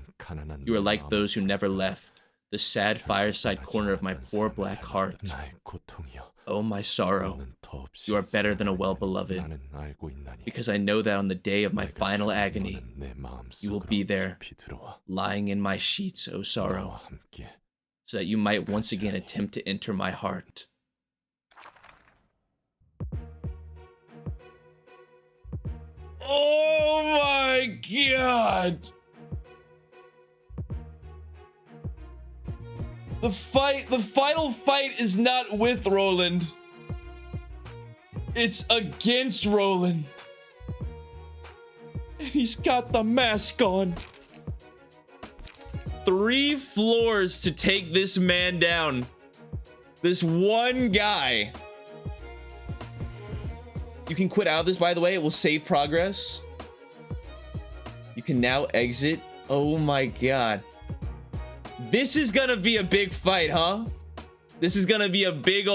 You are like those who never left, the sad fireside corner of my poor black heart. Oh, my sorrow, you are better than a well-beloved, because I know that on the day of my final agony, you will be there, lying in my sheets, oh sorrow. so that you might once again attempt to enter my heart. Oh my god! The final fight is not with Roland. It's against Roland. And he's got the mask on. 3 floors to take this man down. This one guy. You can quit out of this, by the way. It will save progress. You can now exit. Oh my god. This is gonna be a big fight, huh? This is gonna be a big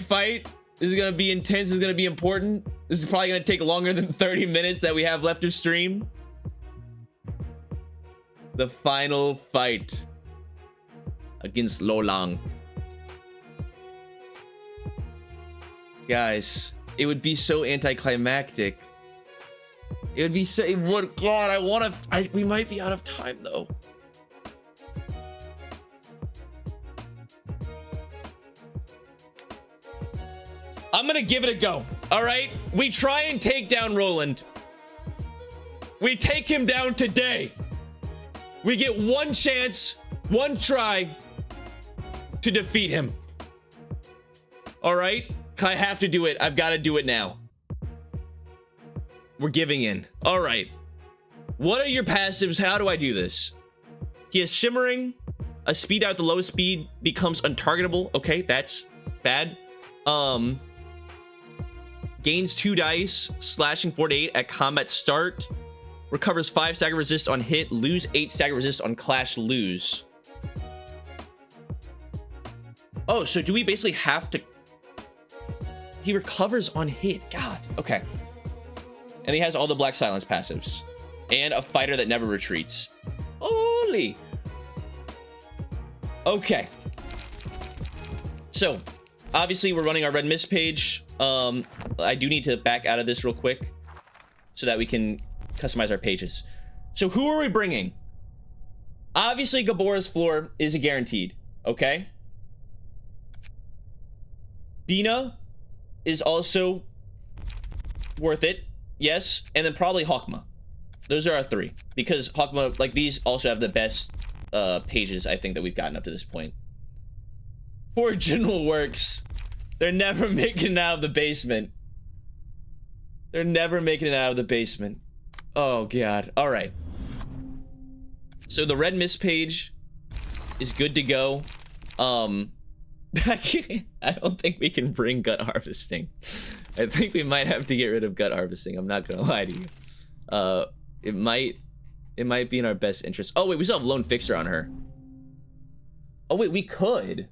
fight. This is gonna be intense. This is gonna be important. This is probably gonna take longer than 30 minutes that we have left of stream. The final fight against Lolang. Guys, it would be so anticlimactic. It would be so, what, god, we might be out of time though. I'm gonna give it a go. All right, we try and take down Roland. We take him down today. We get one chance, one try to defeat him. All right, I have to do it. I've got to do it now. We're giving in. All right. What are your passives? How do I do this? He has shimmering. A speed out the low speed becomes untargetable. Okay, that's bad. Gains 2 dice, slashing 4 to 8 at combat start. Recovers 5 stagger resist on hit, lose 8 stagger resist on clash lose. Oh, so do we basically have to... He recovers on hit. God, okay. And he has all the Black Silence passives. And a fighter that never retreats. Holy. Okay. So, obviously we're running our Red Mist page. I do need to back out of this real quick so that we can customize our pages. So who are we bringing? Obviously Gabora's floor is a guaranteed, okay? Bina is also worth it, yes, and then probably Hawkma. Those are our 3 because Hawkma, like, these also have the best pages I think that we've gotten up to this point. Poor General Works. They're never making it out of the basement. They're never making it out of the basement. Oh god. All right. So the Red Mist page is good to go. I don't think we can bring gut harvesting. I think we might have to get rid of gut harvesting. I'm not gonna lie to you. It might be in our best interest. Oh wait, we still have Lone Fixer on her. Oh wait, we could.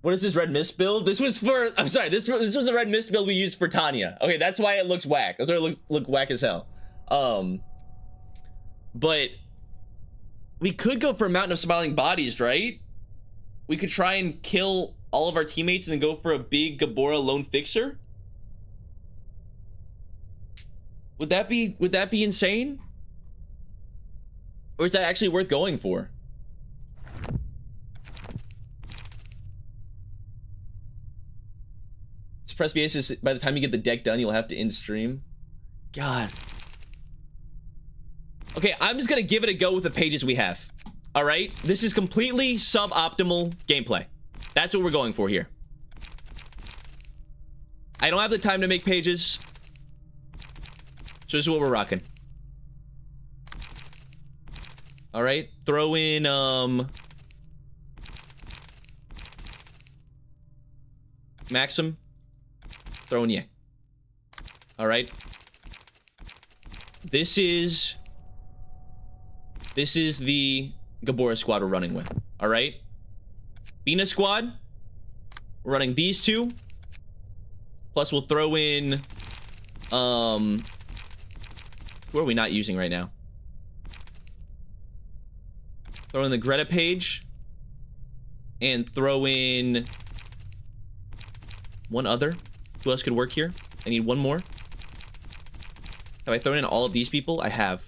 What is this Red Mist build? This was for, I'm sorry, this was the Red Mist build we used for Tanya. Okay, that's why it looks whack. That's why it look whack as hell. But we could go for Mountain of Smiling Bodies, right? We could try and kill all of our teammates and then go for a big Gabora Lone Fixer. Would that be insane? Or is that actually worth going for? Press VS is by the time you get the deck done, you'll have to end stream. God. Okay, I'm just gonna give it a go with the pages we have. All right, this is completely suboptimal gameplay. That's what we're going for here. I don't have the time to make pages, so this is what we're rocking. All right, throw in Maxim. Throw in Yang. All right. This is the Gabora squad we're running with. All right. Bina squad. We're running these 2. Plus we'll throw in who are we not using right now? Throw in the Greta page. And throw in one other. Who else could work here? I need one more. Have I thrown in all of these people? I have.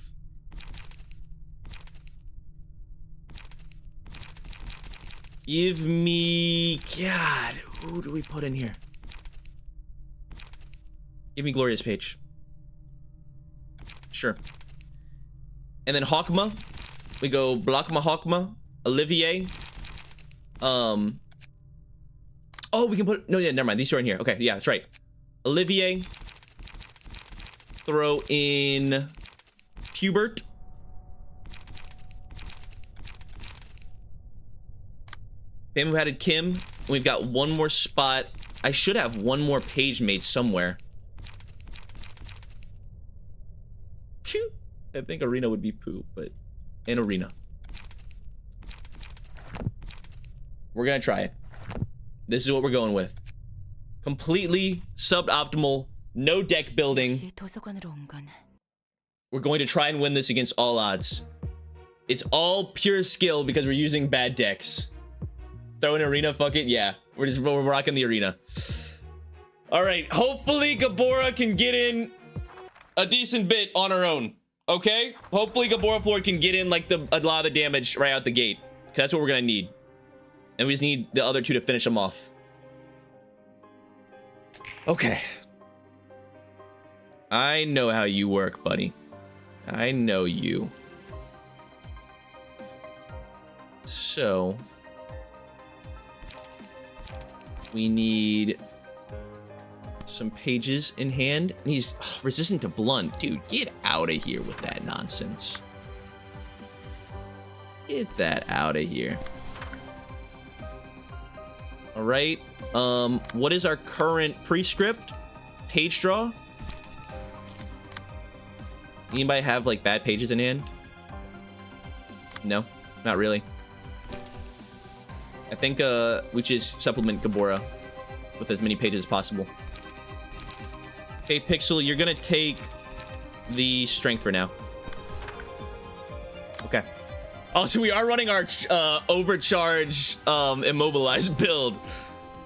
Give me... God, who do we put in here? Give me Glorious Page. Sure. And then Hawkma. We go Blockma, Hawkma, Olivier. Oh, we can put... No, yeah, never mind. These two are in here. Okay, yeah, that's right. Olivier. Throw in Hubert. Bamboo Hatted Kim. We've got one more spot. I should have one more page made somewhere. Phew. I think Arena would be poo, but in Arena. We're gonna try it. This is what we're going with. Completely suboptimal, no deck building. We're going to try and win this against all odds. It's all pure skill because we're using bad decks. Throw in Arena, fuck it, yeah. We're rocking the Arena. All right, hopefully Gabora can get in a decent bit on her own. Okay? Hopefully Gabora Floor can get in like a lot of the damage right out the gate. That's what we're gonna need. And we just need the other two to finish them off. Okay. I know how you work, buddy. I know you. So... we need some pages in hand. And he's resistant to blunt. Dude, get out of here with that nonsense. Get that out of here. All right. What is our current prescript? Page draw? Anybody have like bad pages in hand? No, not really. I think we just supplement Gabora with as many pages as possible. Okay, Pixel, you're gonna take the strength for now. Okay. Also, we are running our overcharge immobilized build.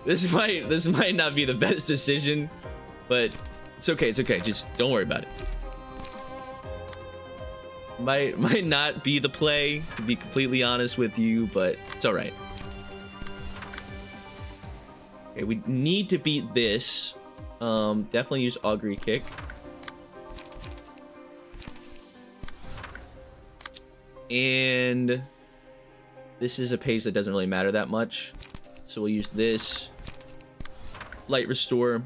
This might not be the best decision, but it's okay. It's okay. Just don't worry about it. Might not be the play, to be completely honest with you, but it's all right. Okay, we need to beat this. Definitely use Augury Kick. And this is a page that doesn't really matter that much. So we'll use this. Light Restore.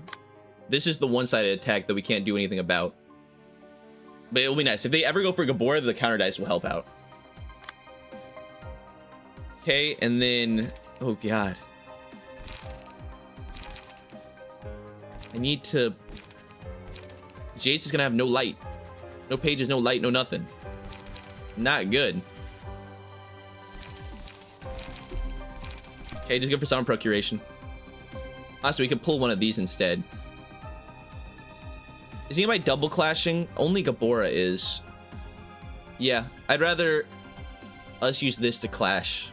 This is the one-sided attack that we can't do anything about. But it'll be nice. If they ever go for Gabora, the counter dice will help out. Okay, and then... oh, God. I need to... Jace is gonna have no light. No pages, no light, no nothing. Not good. Okay, just go for Summon Procuration. Honestly, we could pull one of these instead. Is anybody double clashing? Only Gabora is. Yeah, I'd rather us use this to clash.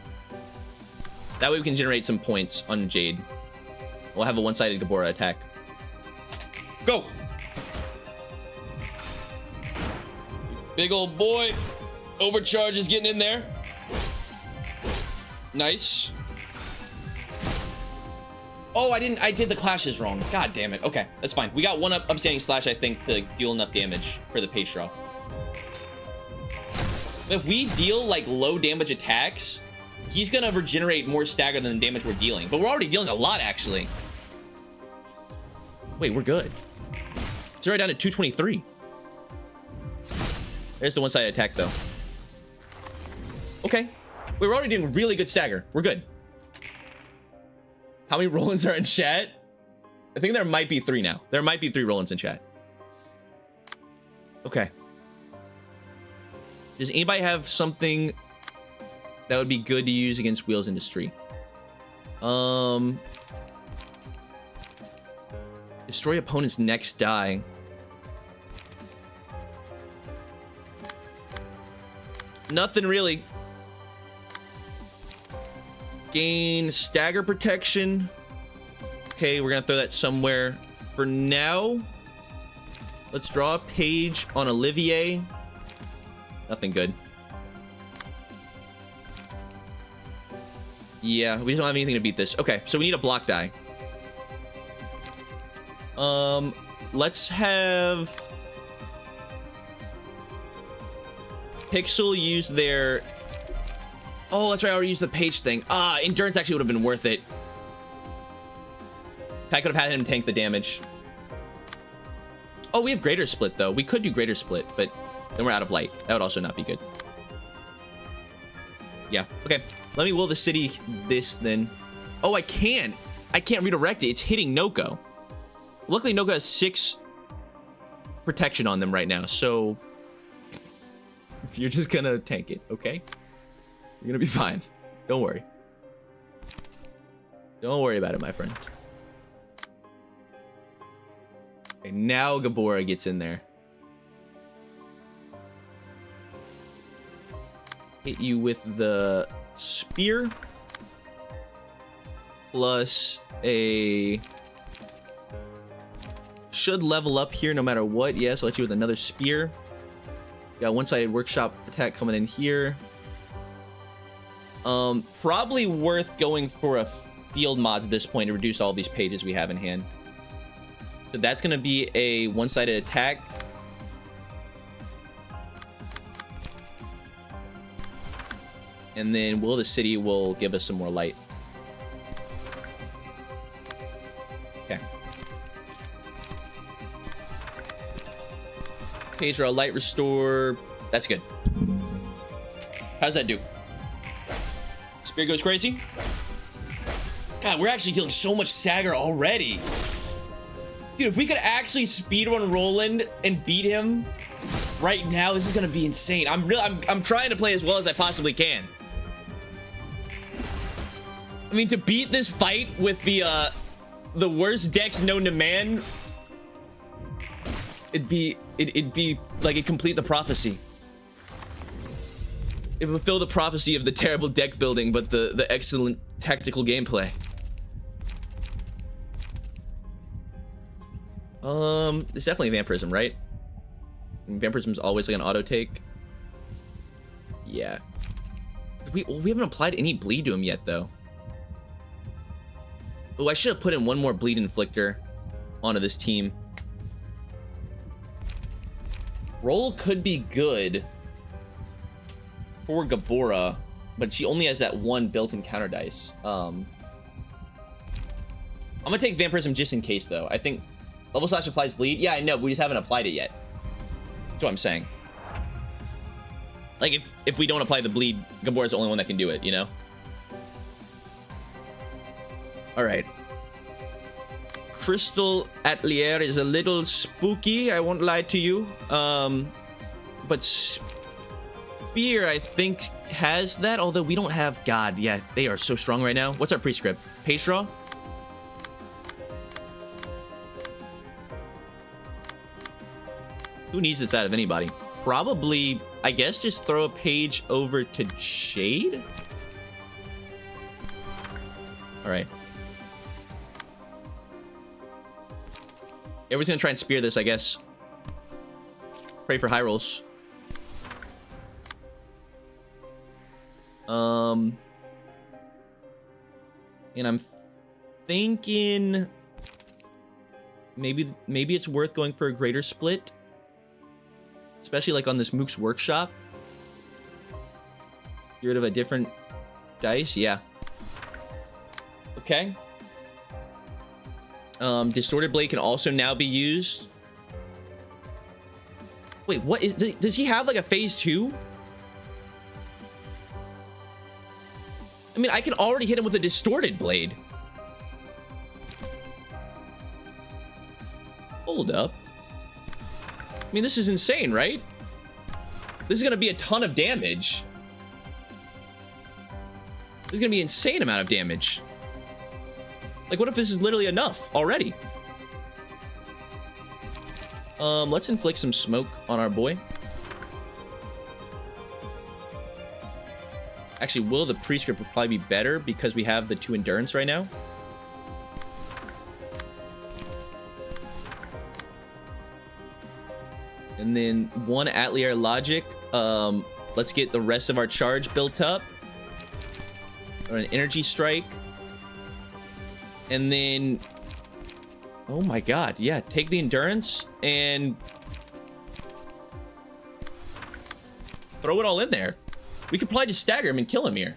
That way we can generate some points on Jade. We'll have a one-sided Gabora attack. Go! Big old boy. Overcharge is getting in there. Nice. Oh, I did the clashes wrong. God damn it. Okay, that's fine. We got one upstanding slash, I think, to deal enough damage for the page draw. If we deal like low damage attacks, he's gonna regenerate more stagger than the damage we're dealing. But we're already dealing a lot, actually. Wait, we're good. It's right down to 223. There's the one-sided attack, though. Okay. We're already doing really good stagger. We're good. How many Rollins are in chat? I think there might be 3 now. There might be 3 Rollins in chat. Okay. Does anybody have something that would be good to use against Wheels Industry? Destroy opponent's next die. Nothing really. Gain stagger protection. Okay, we're gonna throw that somewhere. For now, let's draw a page on Olivier. Nothing good. Yeah, we just don't have anything to beat this. Okay, so we need a block die. Let's have Pixel use their... Oh, that's right, I already used the page thing. Endurance actually would have been worth it. I could have had him tank the damage. Oh, we have greater split though. We could do greater split, but then we're out of light. That would also not be good. Yeah, okay. Let me will the city this then. Oh, I can't redirect it. It's hitting Noko. Luckily, Noko has 6 protection on them right now, so you're just gonna tank it, okay? You're gonna be fine. Don't worry. Don't worry about it, my friend. Okay, now Gabora gets in there. Hit you with the spear. Plus a... Should level up here no matter what. Yes, I'll hit you with another spear. Got one-sided workshop attack coming in here. Probably worth going for a field mod at this point to reduce all these pages we have in hand. So that's going to be a one-sided attack. And then Will the City will give us some more light. Okay. Page draw, light restore. That's good. How's that do? Spear goes crazy. God, we're actually dealing so much Sagger already. Dude, if we could actually speedrun Roland and beat him right now, this is gonna be insane. I'm trying to play as well as I possibly can. I mean, to beat this fight with the worst decks known to man, it'd be like it complete the prophecy. It would fulfill the prophecy of the terrible deck building, but the excellent tactical gameplay. It's definitely Vampirism, right? Vampirism's always like an auto take. Yeah. We haven't applied any bleed to him yet, though. Oh, I should have put in one more bleed inflictor onto this team. Roll could be good for Gabora, but she only has that one built-in counter dice. I'm gonna take Vampirism just in case, though. I think level slash applies bleed. Yeah, I know, we just haven't applied it yet. That's what I'm saying. Like, if we don't apply the bleed, Gabora's the only one that can do it, you know? Alright. Crystal Atelier is a little spooky, I won't lie to you. But Spear, I think, has that, although we don't have... God, yeah, they are so strong right now. What's our prescript? Page draw? Who needs this out of anybody? Probably, I guess, just throw a page over to Jade? Alright. Everyone's gonna try and spear this, I guess. Pray for high rolls. And I'm thinking maybe it's worth going for a greater split, especially like on this Mook's workshop. Get rid of a different dice. Yeah. Okay. Distorted Blade can also now be used. Wait, what is... Does he have like a phase 2? I mean, I can already hit him with a Distorted Blade. Hold up. I mean, this is insane, right? This is gonna be a ton of damage. This is gonna be an insane amount of damage. Like, what if this is literally enough already? Let's inflict some smoke on our boy. Actually, Will the Prescript would probably be better because we have the 2 endurance right now. And then 1 Atelier Logic. Let's get the rest of our charge built up. or an energy strike. And then, oh my god, yeah, take the endurance and throw it all in there. We could probably just stagger him and kill him here.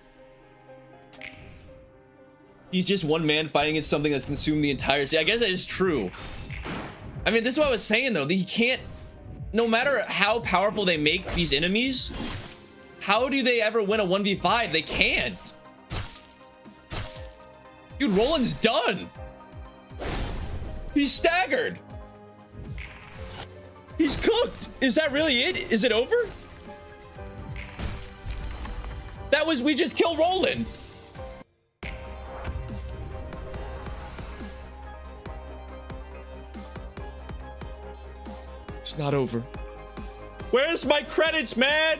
He's just one man fighting against something that's consumed the entire city. I guess that is true. I mean, this is what I was saying though, that he can't, no matter how powerful they make these enemies, how do they ever win a 1v5? They can't. Dude, Roland's done. He's staggered. He's cooked. Is that really it? Is it over? That was, we just killed Roland. It's not over. Where's my credits, man?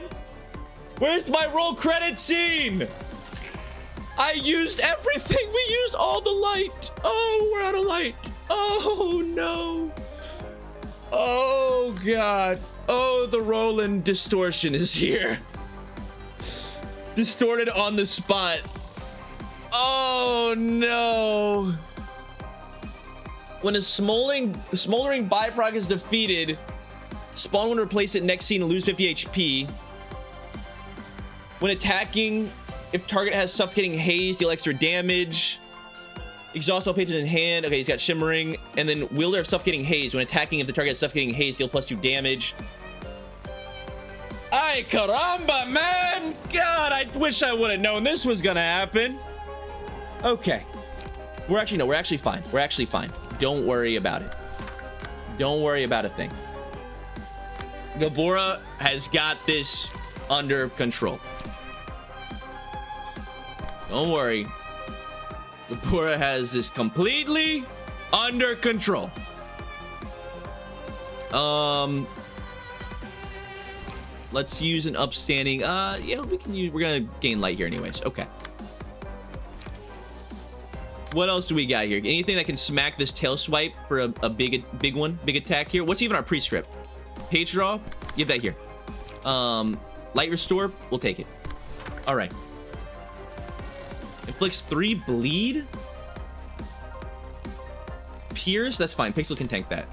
Where's my roll credit scene? I used everything. We used all the light. Oh, we're out of light. Oh, no. Oh, God. Oh, the Roland distortion is here. Distorted on the spot. Oh, no. When a smoldering byproduct is defeated, spawn one, replace it next scene and lose 50 HP. When attacking, if target has suffocating haze, deal extra damage. Exhaust all pages in hand. Okay, he's got shimmering. And then wielder of suffocating haze. When attacking, if the target has suffocating haze, deal +2 damage. Ay caramba, man! God, I wish I would have known this was gonna happen. Okay. We're actually fine. We're actually fine. Don't worry about it. Don't worry about a thing. Gabora has got this under control. Don't worry. Gabora has this completely under control. Let's use an upstanding. Yeah, we can use. We're gonna gain light here, anyways. Okay. What else do we got here? Anything that can smack this tail swipe for a big attack here? What's even our pre-script? Page draw. Give that here. Light restore. We'll take it. All right. Inflicts 3 bleed. Pierce. That's fine. Pixel can tank that.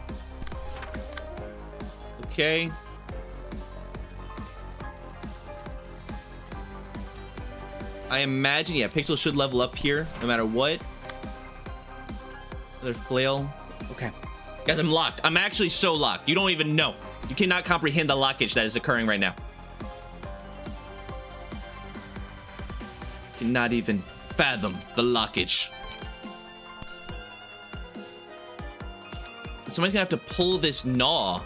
Okay. I imagine, yeah, Pixel should level up here no matter what. Another flail. Okay. Guys, I'm locked. I'm actually so locked. You don't even know. You cannot comprehend the lockage that is occurring right now. Cannot even fathom the lockage. Somebody's gonna have to pull this gnaw.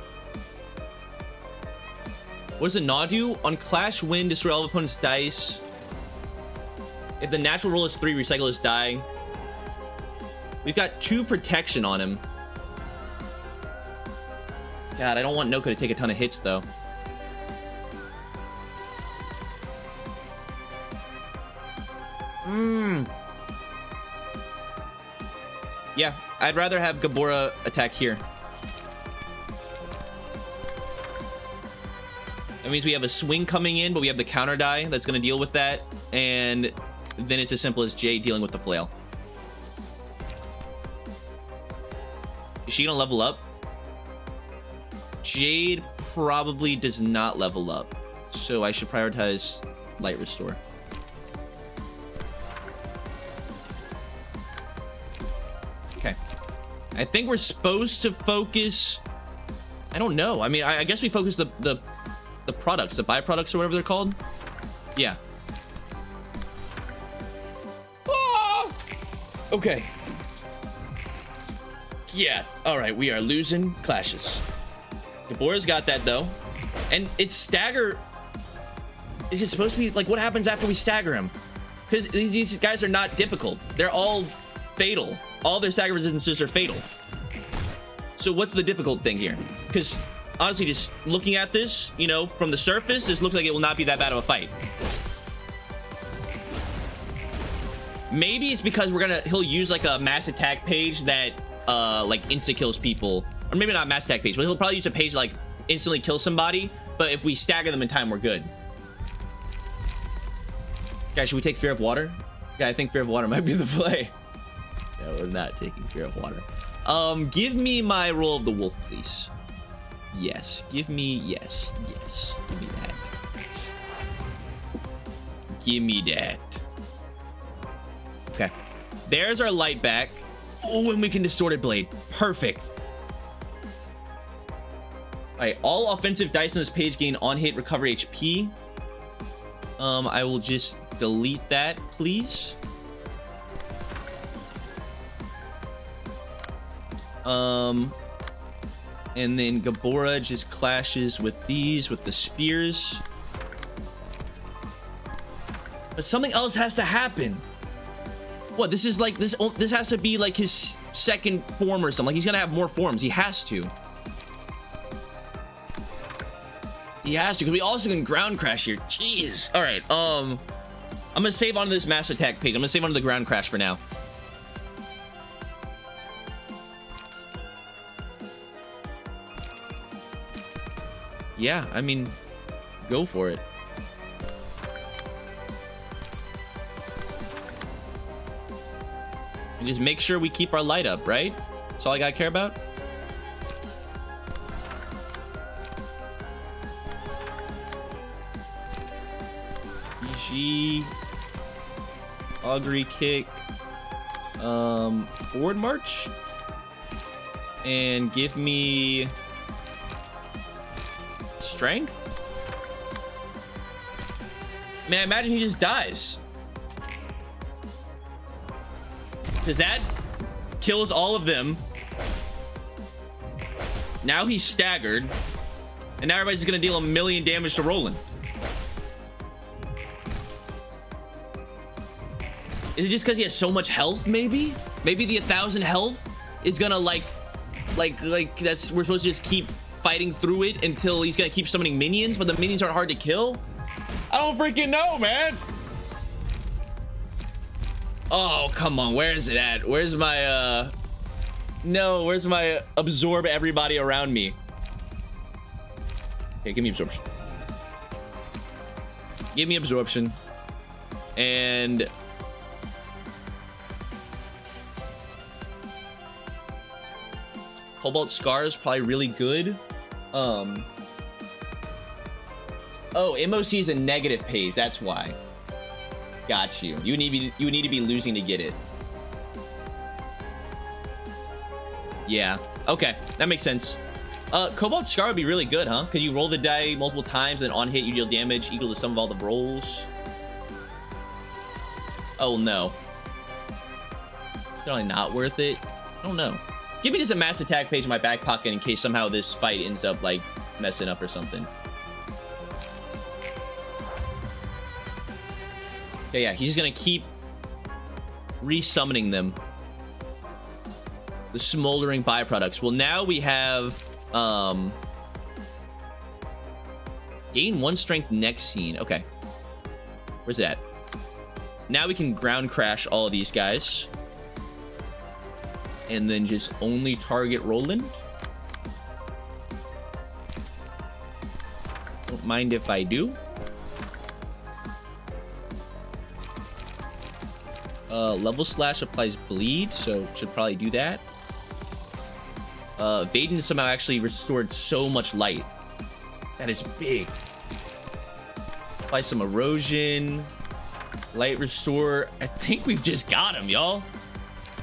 What does a gnaw do? On Clash Win, destroy all opponent's dice. If the natural roll is 3, recycle his die. We've got 2 protection on him. God, I don't want Noko to take a ton of hits, though. Yeah, I'd rather have Gabora attack here. That means we have a swing coming in, but we have the counter die that's going to deal with that. And then it's as simple as Jade dealing with the flail. Is she going to level up? Jade probably does not level up. So I should prioritize Light Restore. Okay. I think we're supposed to focus... I don't know. I mean, I guess we focus the products, the byproducts or whatever they're called. Yeah. Ah! Okay. Yeah. All right. We are losing clashes. Gabora's got that though. And it's stagger. Is it supposed to be like what happens after we stagger him? Because these guys are not difficult. They're all fatal. All their stagger resistances are fatal. So what's the difficult thing here? Because honestly, just looking at this, you know, from the surface, this looks like it will not be that bad of a fight. Maybe it's because he'll use like a mass attack page that like insta kills people, or maybe not mass attack page, but he'll probably use a page to like instantly kill somebody. But if we stagger them in time, we're good. Guys, should we take Fear of Water? Yeah, I think Fear of Water might be the play. Yeah, we're not taking Fear of Water. Give me my Roll of the Wolf, please. Yes. Give me... Yes. Yes. Give me that. Give me that. Okay. There's our light back. Oh, and we can Distorted Blade. Perfect. Alright, all offensive dice on this page gain on hit recover HP. I will just delete that, please. And then Gabora just clashes with these, with the spears. But something else has to happen. What, this is like, this has to be like his second form or something. Like, he's gonna have more forms. He has to. He has to, because we also can ground crash here. Jeez. All right, I'm gonna save onto this mass attack page. I'm gonna save onto the ground crash for now. Yeah, I mean, go for it. And just make sure we keep our light up, right? That's all I gotta care about. PG. Augury kick. Forward march. And give me... strength? Man, imagine he just dies. Because that kills all of them. Now he's staggered. And now everybody's gonna deal 1,000,000 damage to Roland. Is it just because he has so much health, maybe? Maybe the 1,000 health is gonna like that's, we're supposed to just keep fighting through it until he's gonna keep summoning minions, but the minions aren't hard to kill. I don't freaking know, man. Oh, come on, where is it at? Where's my no, where's my absorb everybody around me? Okay, give me absorption. Give me absorption. And Cobalt Scar is probably really good. Oh, MOC is a negative page, that's why. Got you. You need to be losing to get it. Yeah. Okay, that makes sense. Cobalt Scar would be really good, huh? Because you roll the die multiple times, and on hit you deal damage equal to the sum of all the rolls. Oh no. It's probably not worth it. I don't know. Give me just a mass attack page in my back pocket in case somehow this fight ends up like messing up or something. Okay, yeah, he's gonna keep resummoning them. The smoldering byproducts. Well, now we have gain 1 strength next scene. Okay, where's it at? Now we can ground crash all of these guys. And then just only target Roland. Don't mind if I do. Level slash applies bleed, so should probably do that. Vaden somehow actually restored so much light. That is big. Apply some erosion. Light restore. I think we've just got him, y'all.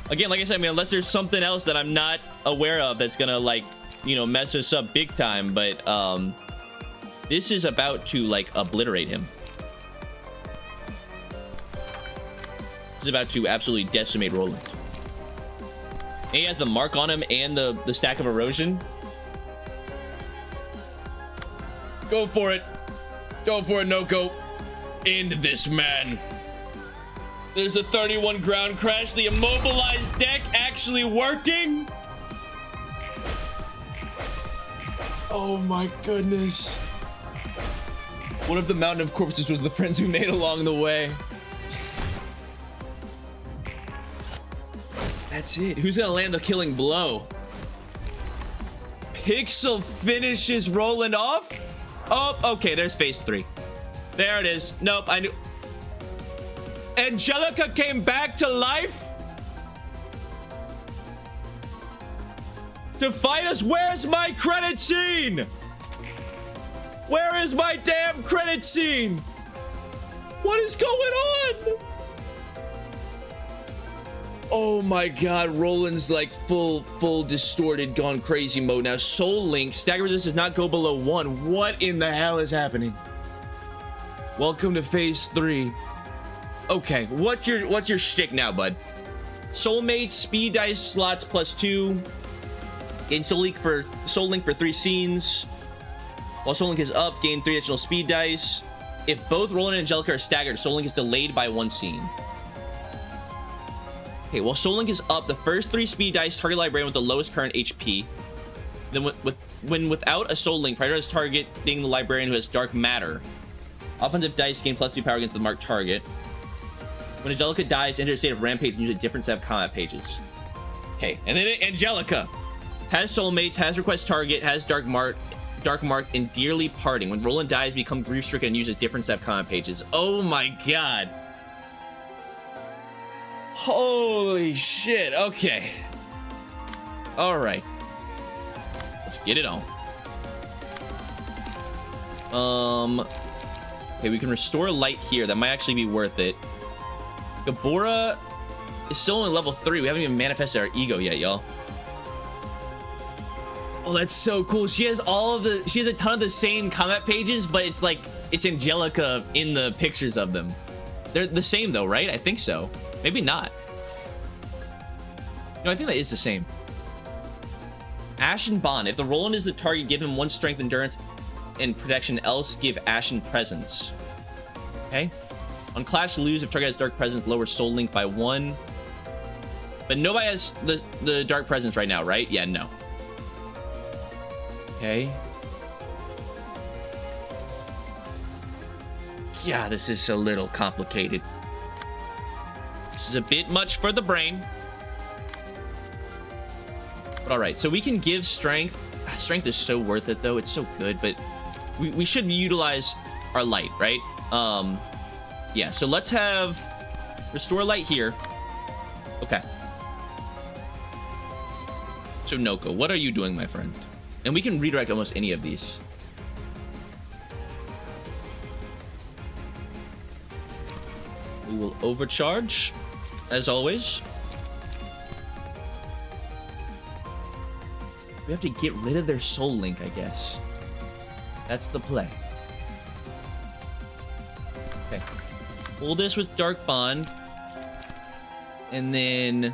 Again, like I said, I mean, unless there's something else that I'm not aware of that's gonna, like, you know, mess us up big time, but this is about to, like, obliterate him. This is about to absolutely decimate Roland. And he has the mark on him and the stack of erosion. Go for it. Go for it, Noko. End this man. There's a 31 ground crash. The immobilized deck actually working. Oh my goodness. What if the mountain of corpses was the friends we made along the way? That's it. Who's gonna land the killing blow? Pixel finishes Roland off. Oh, okay. There's phase 3. There it is. Nope. I knew. Angelica came back to life to fight us. Where's my credit scene? Where is my damn credit scene? What is going on? Oh my god, Roland's like full distorted, gone crazy mode. Now Soul Link, stagger resist does not go below 1. What in the hell is happening? Welcome to phase 3. Okay, what's your shtick now, bud? Soulmate, speed dice slots +2. Gain Soul Link for 3 scenes. While Soul Link is up, gain 3 additional speed dice. If both Roland and Angelica are staggered, Soul Link is delayed by 1 scene. Okay, while Soul Link is up, the first 3 speed dice target librarian with the lowest current HP. Then when without a Soul Link, prioritize targeting the librarian who has dark matter. Offensive dice gain +2 power against the marked target. When Angelica dies, enter a state of rampage and use a different set of combat pages. Okay, and then Angelica has soulmates, has request target, has dark mark, and dearly parting. When Roland dies, become grief stricken and use a different set of combat pages. Oh my god. Holy shit. Okay. All right. Let's get it on. Okay, we can restore light here. That might actually be worth it. Gabora is still only level 3. We haven't even manifested our ego yet, y'all. Oh, that's so cool. She has she has a ton of the same combat pages, but it's like, it's Angelica in the pictures of them. They're the same though, right? I think so. Maybe not. No, I think that is the same. Ashen Bond. If the Roland is the target, give him 1 strength, endurance, and protection, else give Ashen Presence. Okay. On Clash lose, if target has Dark Presence, lower Soul Link by 1. But nobody has the Dark Presence right now, right? Yeah, no. Okay. Yeah, this is a little complicated. This is a bit much for the brain. But all right, so we can give strength. Strength is so worth it, though. It's so good, but we should utilize our light, right? Yeah, so let's have restore light here. Okay. So Noko, what are you doing, my friend? And we can redirect almost any of these. We will overcharge, as always. We have to get rid of their Soul Link, I guess. That's the play. Okay. Pull this with Dark Bond. And then...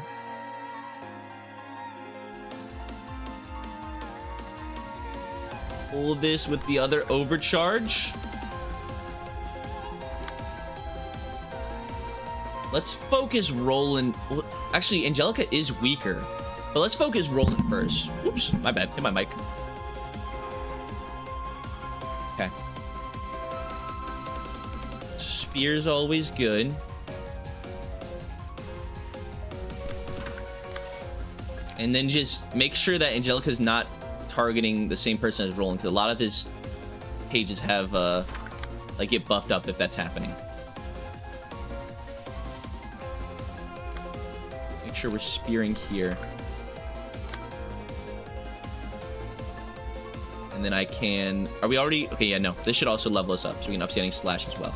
pull this with the other overcharge. Let's focus Roland. Well, actually, Angelica is weaker. But let's focus Roland first. Oops, my bad. Hit my mic. Okay. Spear's always good. And then just make sure that Angelica's not targeting the same person as Roland, because a lot of his pages have like get buffed up if that's happening. Make sure we're spearing here. And then I can... are we already... okay, yeah, no. This should also level us up, so we can upstanding slash as well.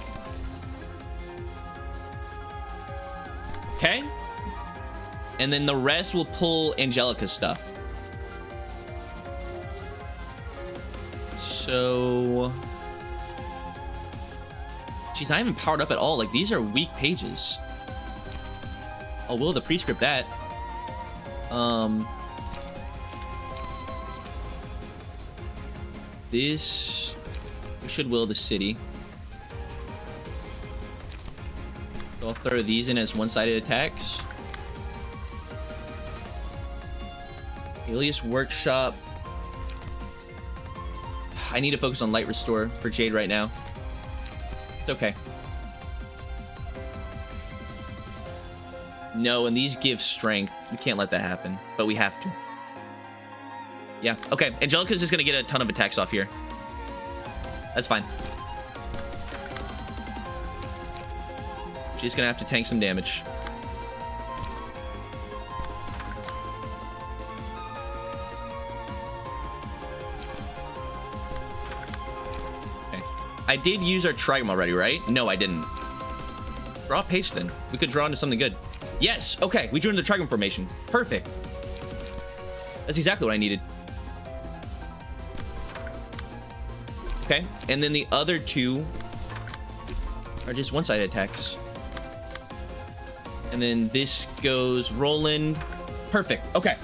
Okay. And then the rest will pull Angelica's stuff. So... she's not even powered up at all. Like, these are weak pages. Oh, will the prescript that? This... we should will the city. So I'll throw these in as one-sided attacks. Alias Workshop. I need to focus on Light Restore for Jade right now. It's okay. No, and these give strength. We can't let that happen, but we have to. Yeah, okay. Angelica's just gonna get a ton of attacks off here. That's fine. She's gonna have to tank some damage. Okay. I did use our Trigon already, right? No, I didn't. Draw a page then. We could draw into something good. Yes, okay. We drew into the Trigon formation. Perfect. That's exactly what I needed. Okay, and then the other two are just one-sided attacks. And then this goes Roland. Perfect. Okay.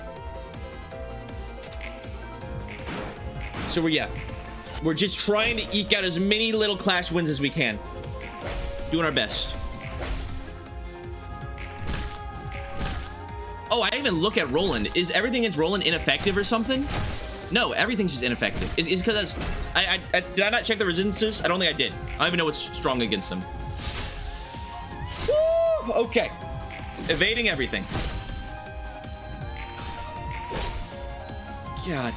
So we're just trying to eke out as many little clash wins as we can. Doing our best. Oh, I didn't even look at Roland. Is everything against Roland ineffective or something? No, everything's just ineffective. It's because did I not check the resistances? I don't think I did. I don't even know what's strong against them. Woo! Okay. Evading everything. God.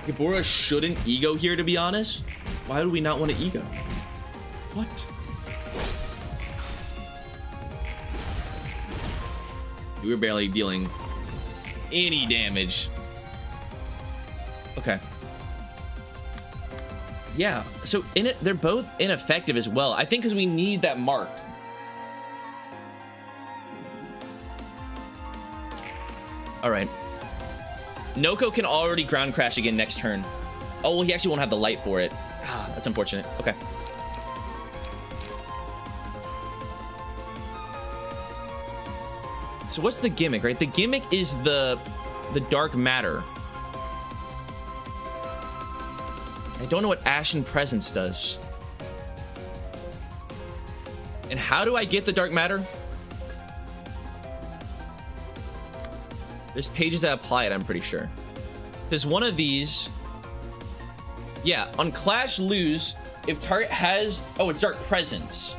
Gabora shouldn't ego here, to be honest. Why do we not want to ego? What? We were barely dealing any damage. Okay. Yeah, so they're both ineffective as well. I think because we need that mark. All right. Noko can already ground crash again next turn. Oh, well, he actually won't have the light for it. Ah, that's unfortunate. Okay. So what's the gimmick, right? The gimmick is the dark matter. I don't know what Ashen Presence does. And how do I get the dark matter? There's pages that apply it, I'm pretty sure. There's one of these. Yeah, on Clash lose, if target has... Oh, it's Dark Presence.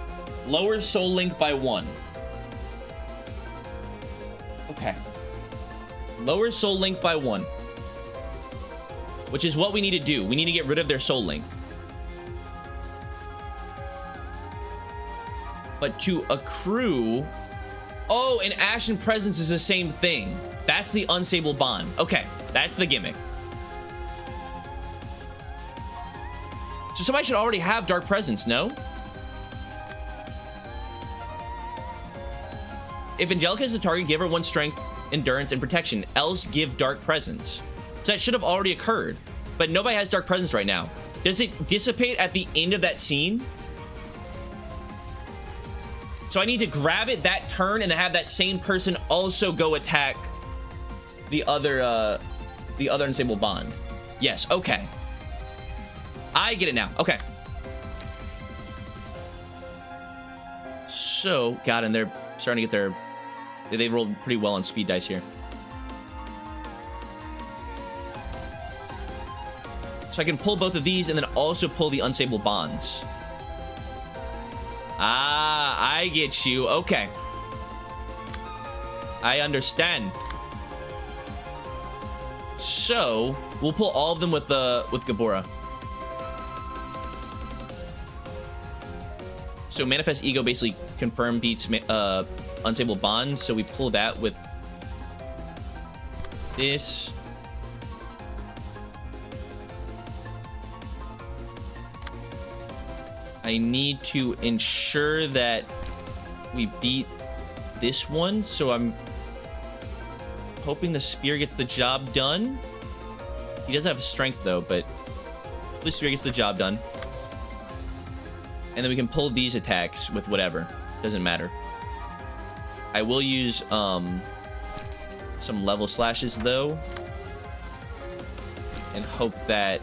Lowers Soul Link by 1. Okay. Lower Soul Link by 1. Which is what we need to do. We need to get rid of their Soul Link. But to accrue... Oh, and Ashen Presence is the same thing. That's the Unstable Bond. Okay, that's the gimmick. So somebody should already have Dark Presence, no? If Angelica is the target, give her 1 strength, endurance, and protection. Else, give Dark Presence. So that should have already occurred. But nobody has Dark Presence right now. Does it dissipate at the end of that scene? So I need to grab it that turn and have that same person also go attack the other Unstable Bond. Yes, okay. I get it now. Okay. So, God, and they're starting to get their... They rolled pretty well on speed dice here. So I can pull both of these and then also pull the Unstable Bonds. Ah, I get you. Okay. I understand. So, we'll pull all of them with Gabora. So Manifest Ego basically confirm beats Unstable Bond. So we pull that with this. I need to ensure that we beat this one. So I'm hoping the spear gets the job done. He does have strength though, but the spear gets the job done. And then we can pull these attacks with whatever. Doesn't matter. I will use some level slashes though. And hope that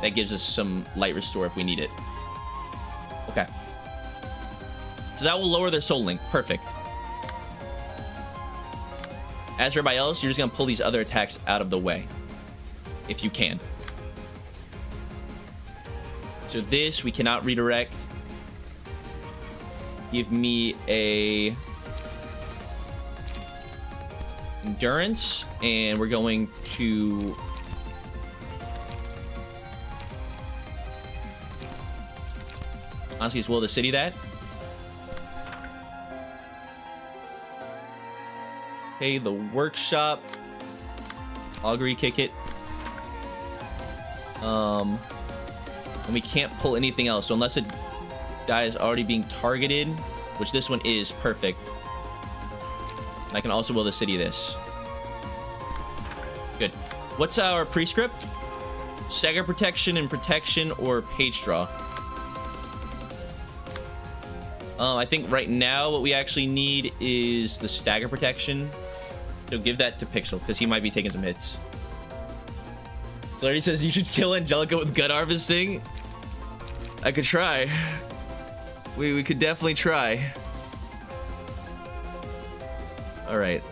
that gives us some light restore if we need it. Okay. So that will lower their soul link. Perfect. As for everybody else, you're just going to pull these other attacks out of the way. If you can. So this, we cannot redirect. Give me a endurance, and we're going to Honestly, just will the city that. Okay, the workshop. Augury, kick it. And we can't pull anything else. So unless a die is already being targeted, which this one is, perfect. And I can also will the city this. Good. What's our prescript? Stagger protection and protection or page draw. I think right now what we actually need is the stagger protection. So give that to Pixel because he might be taking some hits. So he says you should kill Angelica with gut harvesting. I could try. We could definitely try. All right.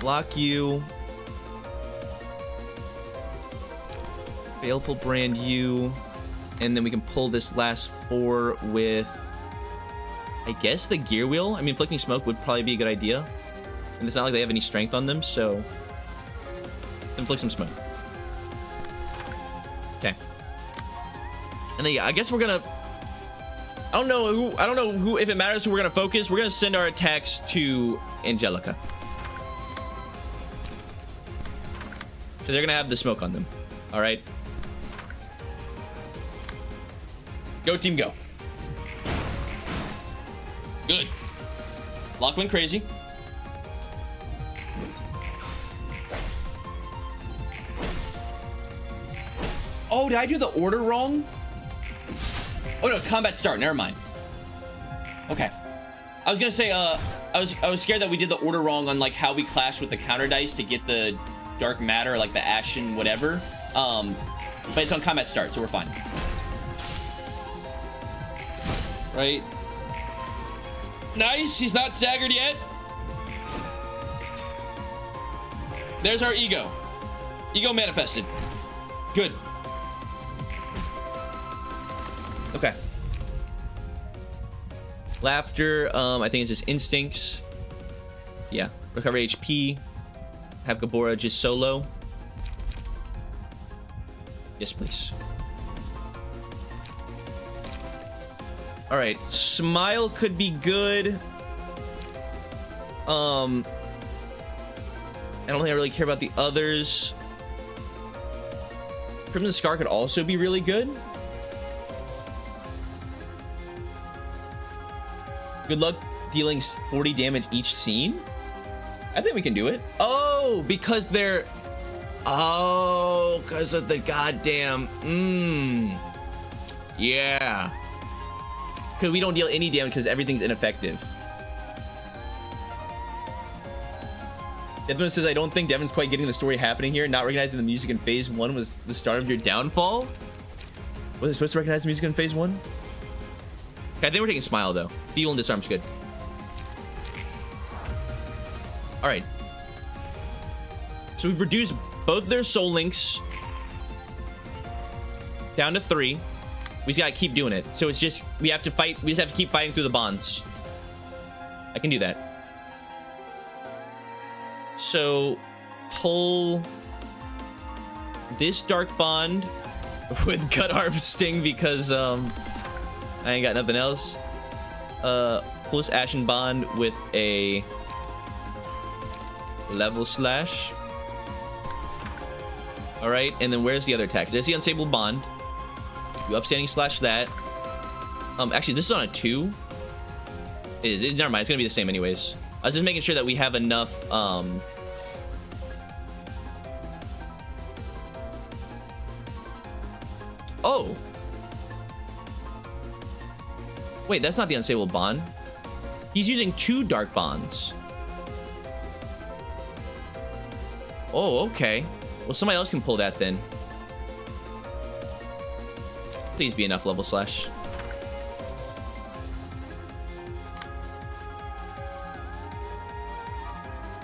Block you. Baleful brand you. And then we can pull this last 4 with, I guess, the gear wheel. I mean, inflicting smoke would probably be a good idea. And it's not like they have any strength on them, so inflict some smoke. Okay. And then yeah, I guess we're gonna, I don't know who if it matters who we're gonna focus. We're gonna send our attacks to Angelica. Because they're gonna have the smoke on them. Alright. Go team, go. Good. Lock went crazy. Oh, did I do the order wrong? Oh no, it's combat start. Never mind. Okay. I was gonna say, I was scared that we did the order wrong on like how we clashed with the counter dice to get the dark matter, like the ashen whatever. But it's on combat start, so we're fine. Right. Nice. He's not staggered yet. There's our ego. Ego manifested. Good. Okay. Laughter. I think it's just instincts. Yeah. Recover HP. Have Gabora just solo. Yes, please. All right, smile could be good. I don't think I really care about the others. Crimson Scar could also be really good. Good luck dealing 40 damage each scene. I think we can do it. Oh, because they're, oh, because of the goddamn, yeah. Because we don't deal any damage because everything's ineffective. Devin says, I don't think Devin's quite getting the story happening here. Not recognizing the music in phase 1 was the start of your downfall? Was I supposed to recognize the music in phase 1? Okay, I think we're taking Smile, though. Feeble and Disarm's good. Alright. So we've reduced both their soul links down to 3. We just gotta keep doing it. So it's just, we have to fight. We just have to keep fighting through the bonds. I can do that. So pull this dark bond with gut harvesting because I ain't got nothing else. Pull this ashen bond with a level slash. All right, and then where's the other attack? There's the unstable bond. You upstanding slash that. Actually, this is on a 2. It is. Never mind. It's gonna be the same anyways. I was just making sure that we have enough. Oh. Wait, that's not the unstable bond. He's using 2 dark bonds. Oh, okay. Well, somebody else can pull that then. Please be enough level slash.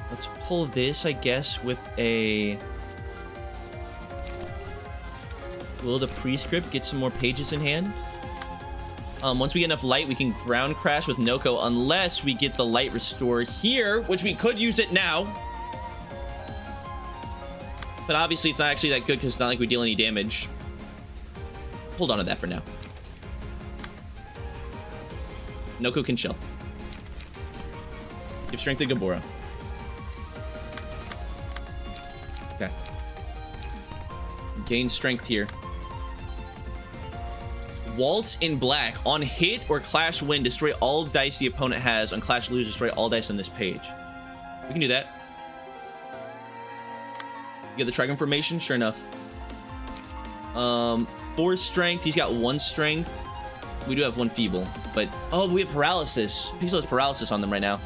Let's pull this, I guess, with a... Will the prescript get some more pages in hand? Once we get enough light, we can ground crash with Noko, unless we get the light restore here, which we could use it now. But obviously, it's not actually that good because it's not like we deal any damage. hold on to that for now. Noko can chill. Give strength to Gabora. Okay. Gain strength here. Waltz in black. On hit or clash win, destroy all dice the opponent has. On clash lose, destroy all dice on this page. We can do that. You get the Trigon formation? Sure enough. 4 strength. He's got 1 strength. We do have 1 feeble. But, oh, we have paralysis. Pixel has paralysis on them right now.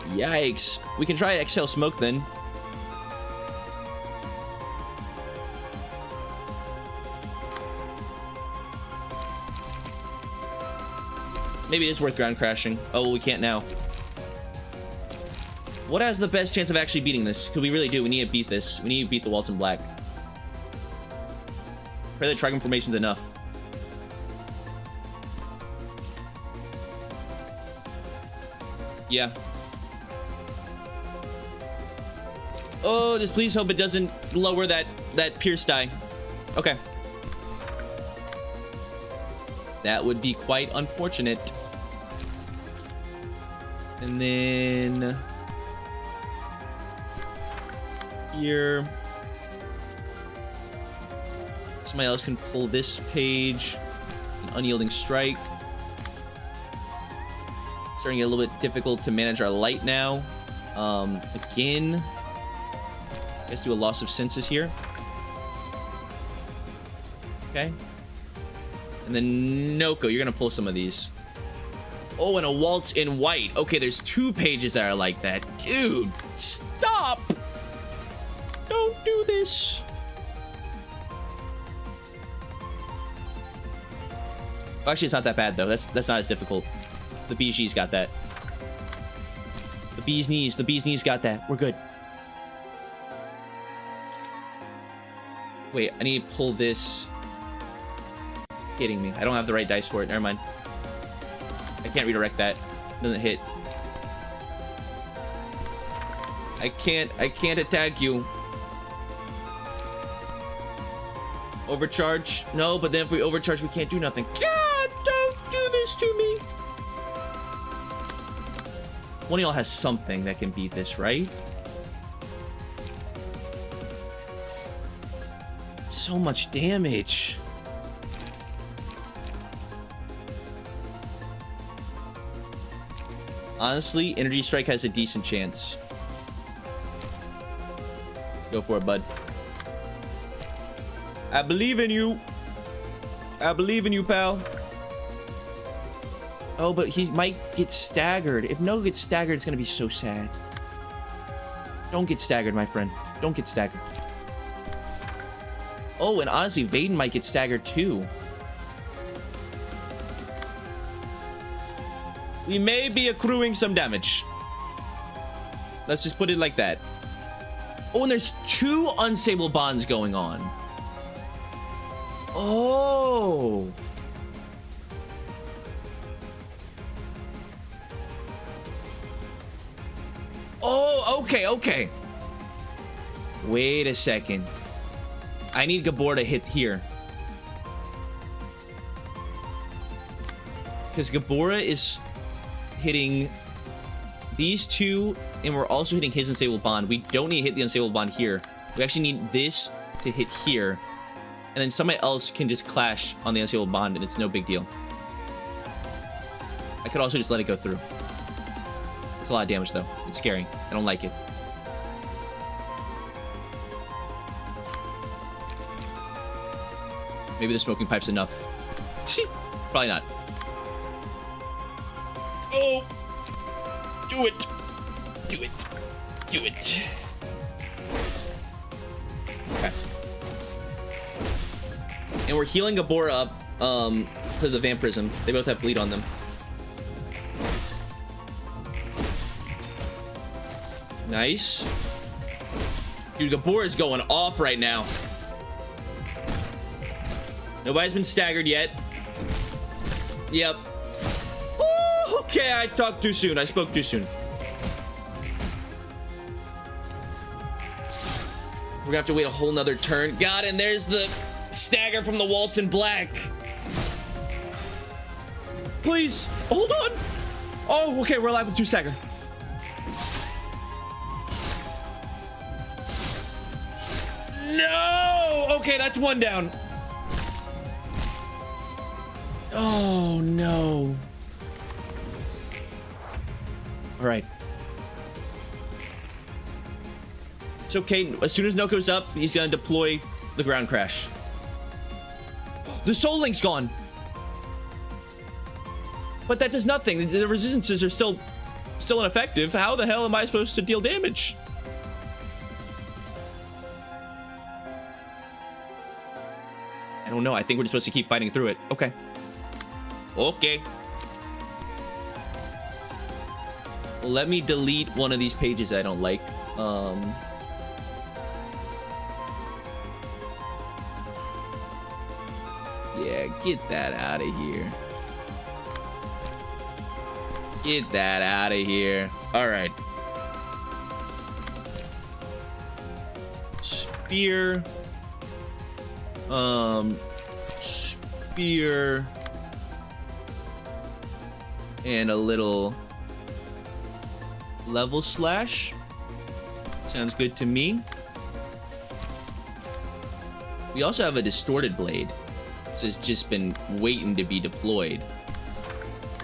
Yikes. We can try Exhale Smoke then. Maybe it is worth ground crashing. Oh, we can't now. What has the best chance of actually beating this? Because we really do. We need to beat this. We need to beat the Waltz in black. Pray the Trigon formation's enough. Yeah. Oh, just please hope it doesn't lower that pierce die. Okay. That would be quite unfortunate. And then here, somebody else can pull this page. An Unyielding Strike. Starting to get a little bit difficult to manage our light now. Again, let's do a Loss of Senses here. Okay. And then Noko, you're gonna pull some of these. Oh, and a Waltz in white. Okay, there's 2 pages that are like that. Dude, stop! Don't do this. Actually, it's not that bad though. That's not as difficult. The BG's got that. The bee's knees got that. We're good. Wait, I need to pull this. Kidding me. I don't have the right dice for it. Never mind. I can't redirect that. It doesn't hit. I can't attack you. Overcharge? No, but then if we overcharge, we can't do nothing. God, don't do this to me. One of y'all has something that can beat this, right? So much damage. Honestly, Energy Strike has a decent chance. Go for it, bud. I believe in you. I believe in you, pal. Oh, but he might get staggered. If no gets staggered, it's gonna be so sad. Don't get staggered, my friend. Don't get staggered. Oh, and honestly, Vaden might get staggered too. We may be accruing some damage. Let's just put it like that. Oh, and there's 2 unstable bonds going on. Oh. Oh, okay, okay. Wait a second. I need Gabor to hit here. Because Gabora is hitting these 2, and we're also hitting his unstable bond. We don't need to hit the unstable bond here. We actually need this to hit here. And then somebody else can just clash on the unstable bond, and it's no big deal. I could also just let it go through. It's a lot of damage, though. It's scary. I don't like it. Maybe the smoking pipe's enough. Probably not. Oh! Do it! Do it! Do it! Okay. And we're healing Gabora up because of Vampirism. They both have bleed on them. Nice. Dude, Gabora is going off right now. Nobody's been staggered yet. Yep. Ooh, okay, I talked too soon. I spoke too soon. We're gonna have to wait a whole nother turn. God, and there's the stagger from the Waltz in Black. Please, hold on. Oh, okay, we're alive with 2 stagger. No! Okay, that's 1 down. Oh, no. All right. It's okay. As soon as Noko's up, he's gonna deploy the ground crash. The Soul Link's gone. But that does nothing. The resistances are still ineffective. How the hell am I supposed to deal damage? I don't know. I think we're just supposed to keep fighting through it. Okay. Okay. Let me delete one of these pages I don't like. Yeah, get that out of here. Get that out of here. All right. Spear. Spear. And a little level slash. Sounds good to me. We also have a distorted blade. This has just been waiting to be deployed.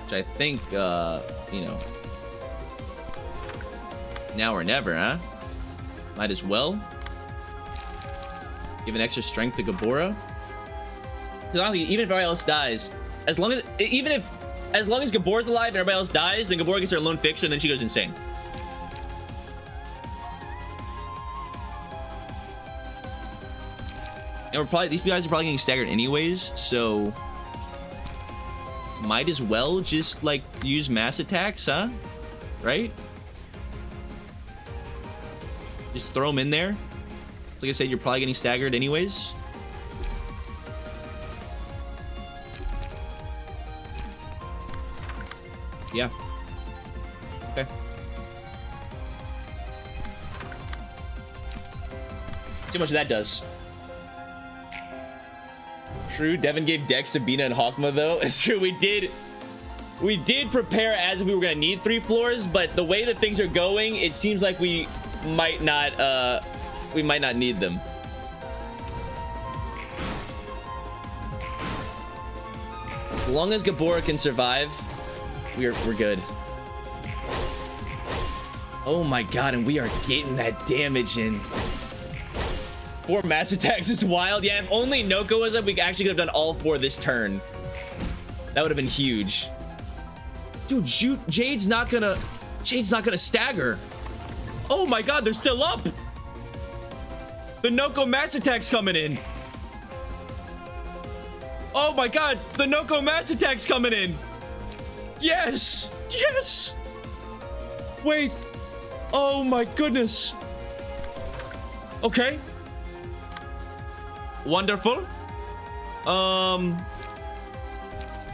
Which I think, you know, now or never, huh? Might as well. Give an extra strength to Gabora. Because honestly, even if everybody else dies, as long as Gabora's alive and everybody else dies, then Gabora gets her lone fixture and then she goes insane. And these guys are probably getting staggered anyways, so might as well just like use mass attacks, huh? Right? Just throw them in there. Like I said, you're probably getting staggered anyways. Yeah. Okay. See how much that does. True, Devin gave Dex to Bina and Hawkma though. It's true, we did prepare as if we were gonna need 3 floors, but the way that things are going, it seems like we might not need them. As long as Gabora can survive, we're good. Oh my god, and we are getting that damage in. 4 mass attacks is wild. Yeah, if only Noko was up, we actually could have done all 4 this turn. That would have been huge. Dude, Jade's not gonna stagger. Oh my god, they're still up. The Noko mass attack's coming in. Oh my god, the Noko mass attack's coming in. Yes, yes. Wait. Oh my goodness. Okay. Wonderful.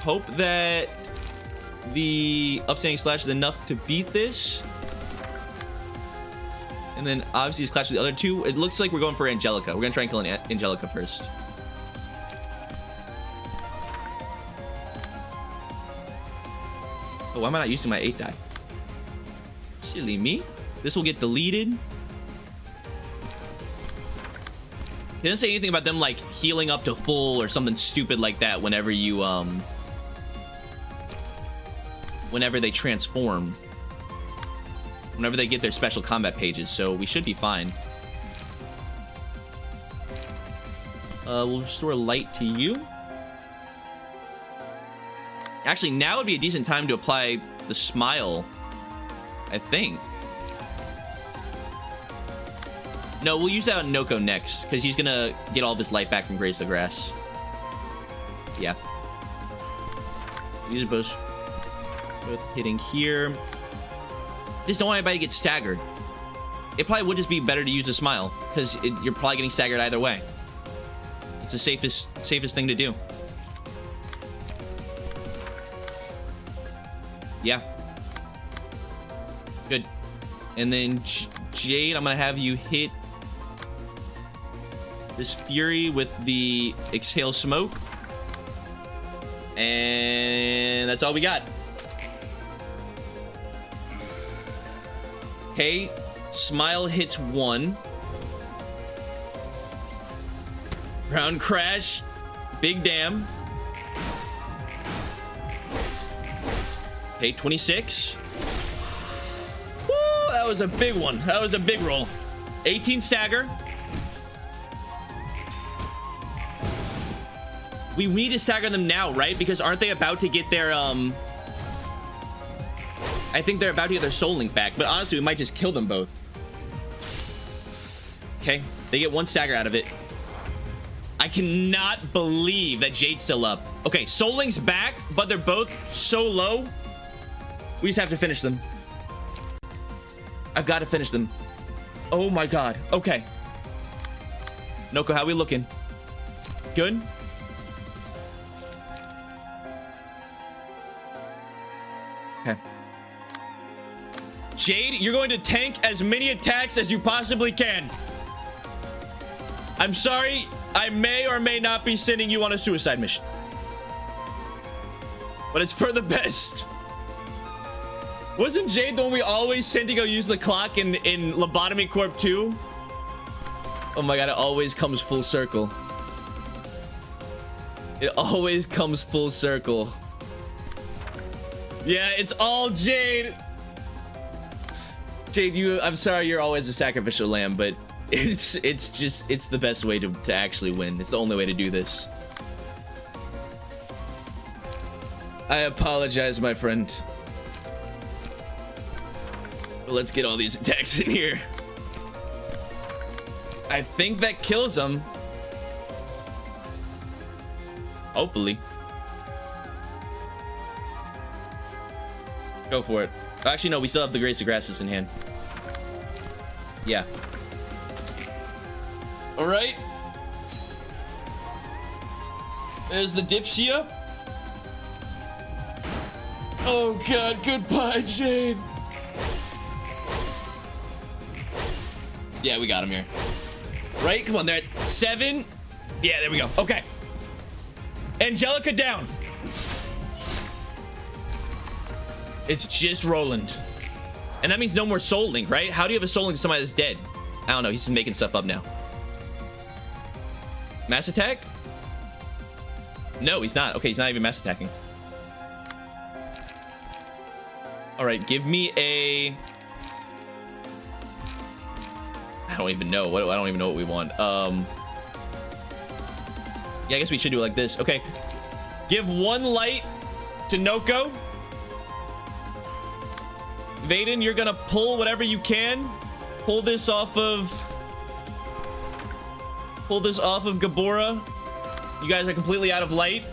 Hope that the upstanding slash is enough to beat this. And then obviously he's clashed with the other 2. It looks like we're going for Angelica. We're gonna try and kill Angelica first. Oh, why am I not using my 8 die? Silly me. This will get deleted. They didn't say anything about them like healing up to full or something stupid like that whenever you whenever they transform, whenever they get their special combat pages, so we should be fine. We'll restore light to you. Actually, now would be a decent time to apply the smile, I think. No, we'll use that on Noko next, because he's gonna get all of his life back from Graze the Grass. Yeah. These are both hitting here. Just don't want anybody to get staggered. It probably would just be better to use a smile, because you're probably getting staggered either way. It's the safest thing to do. Yeah. Good. And then Jade, I'm gonna have you hit this Fury with the Exhale Smoke. And that's all we got. Okay, Smile hits 1. Ground Crash, big damn. Okay, 26. Woo, that was a big one. That was a big roll. 18 stagger. We need to stagger them now, right? Because aren't they about to get their, I think they're about to get their Soul Link back. But honestly, we might just kill them both. Okay, they get 1 stagger out of it. I cannot believe that Jade's still up. Okay, Soul Link's back, but they're both so low. We just have to finish them. I've got to finish them. Oh my god. Okay. Noko, how we looking? Good? Okay. Jade, you're going to tank as many attacks as you possibly can. I'm sorry, I may or may not be sending you on a suicide mission. But it's for the best. Wasn't Jade the one we always sent to go use the clock in Lobotomy Corp 2? Oh my god, it always comes full circle. It always comes full circle. Yeah, it's all Jade. Jade, I'm sorry you're always a sacrificial lamb, but it's the best way to actually win. It's the only way to do this. I apologize, my friend. But let's get all these attacks in here. I think that kills him. Hopefully. Go for it. Actually, no, we still have the Grace of Grasses in hand. Yeah. All right. There's the Dipsia. Oh god, goodbye, Jade. Yeah, we got him here. Right? Come on, they're at 7. Yeah, there we go. Okay. Angelica down. It's just Roland. And that means no more Soul Link, right? How do you have a Soul Link to somebody that's dead? I don't know. He's just making stuff up now. Mass attack? No, he's not. Okay, he's not even mass attacking. All right, give me a... I don't even know. I don't even know what we want. Yeah, I guess we should do it like this. Okay. Give 1 light to Noko. Vaden, you're gonna pull whatever you can. Pull this off of Gabora. You guys are completely out of light.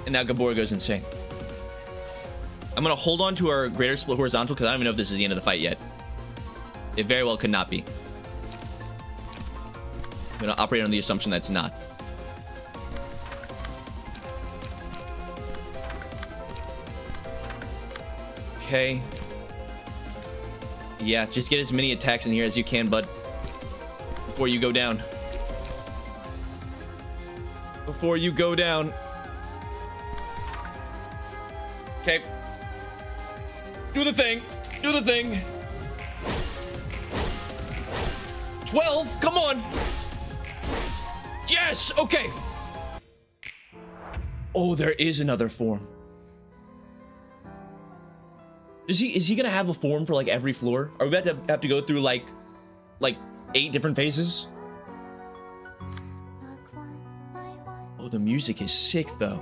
And now Gabora goes insane. I'm gonna hold on to our greater split horizontal because I don't even know if this is the end of the fight yet. It very well could not be. I'm gonna operate on the assumption that it's not. Okay. Yeah, just get as many attacks in here as you can, bud. Before you go down. Before you go down. Okay. Do the thing. Do the thing. 12. Come on. Yes. Okay. Oh, there is another form. Is he gonna have a form for like every floor? Are we about to have to go through like 8 different phases? Oh, the music is sick though.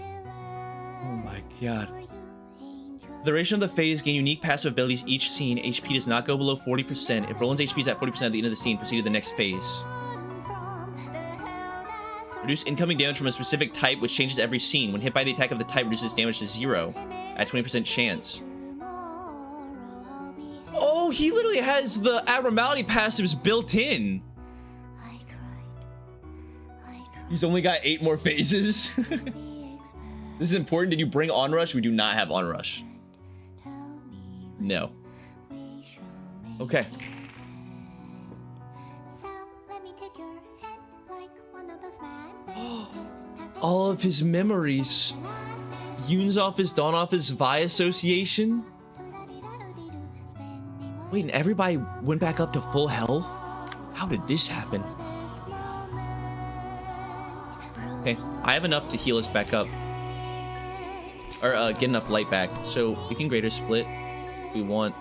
Oh my god. The duration of the phase gain unique passive abilities each scene. HP does not go below 40%. If Roland's HP is at 40% at the end of the scene, proceed to the next phase. Reduce incoming damage from a specific type, which changes every scene. When hit by the attack of the type, reduces damage to 0 at 20% chance. Oh, he literally has the abnormality passives built in. He's only got 8 more phases. This is important. Did you bring Onrush? We do not have Onrush. No. Okay. All of his memories. Yoon's office, Dawn office, Vi association. Wait, and everybody went back up to full health? How did this happen? Okay, I have enough to heal us back up. Or get enough light back. So we can greater split if we want.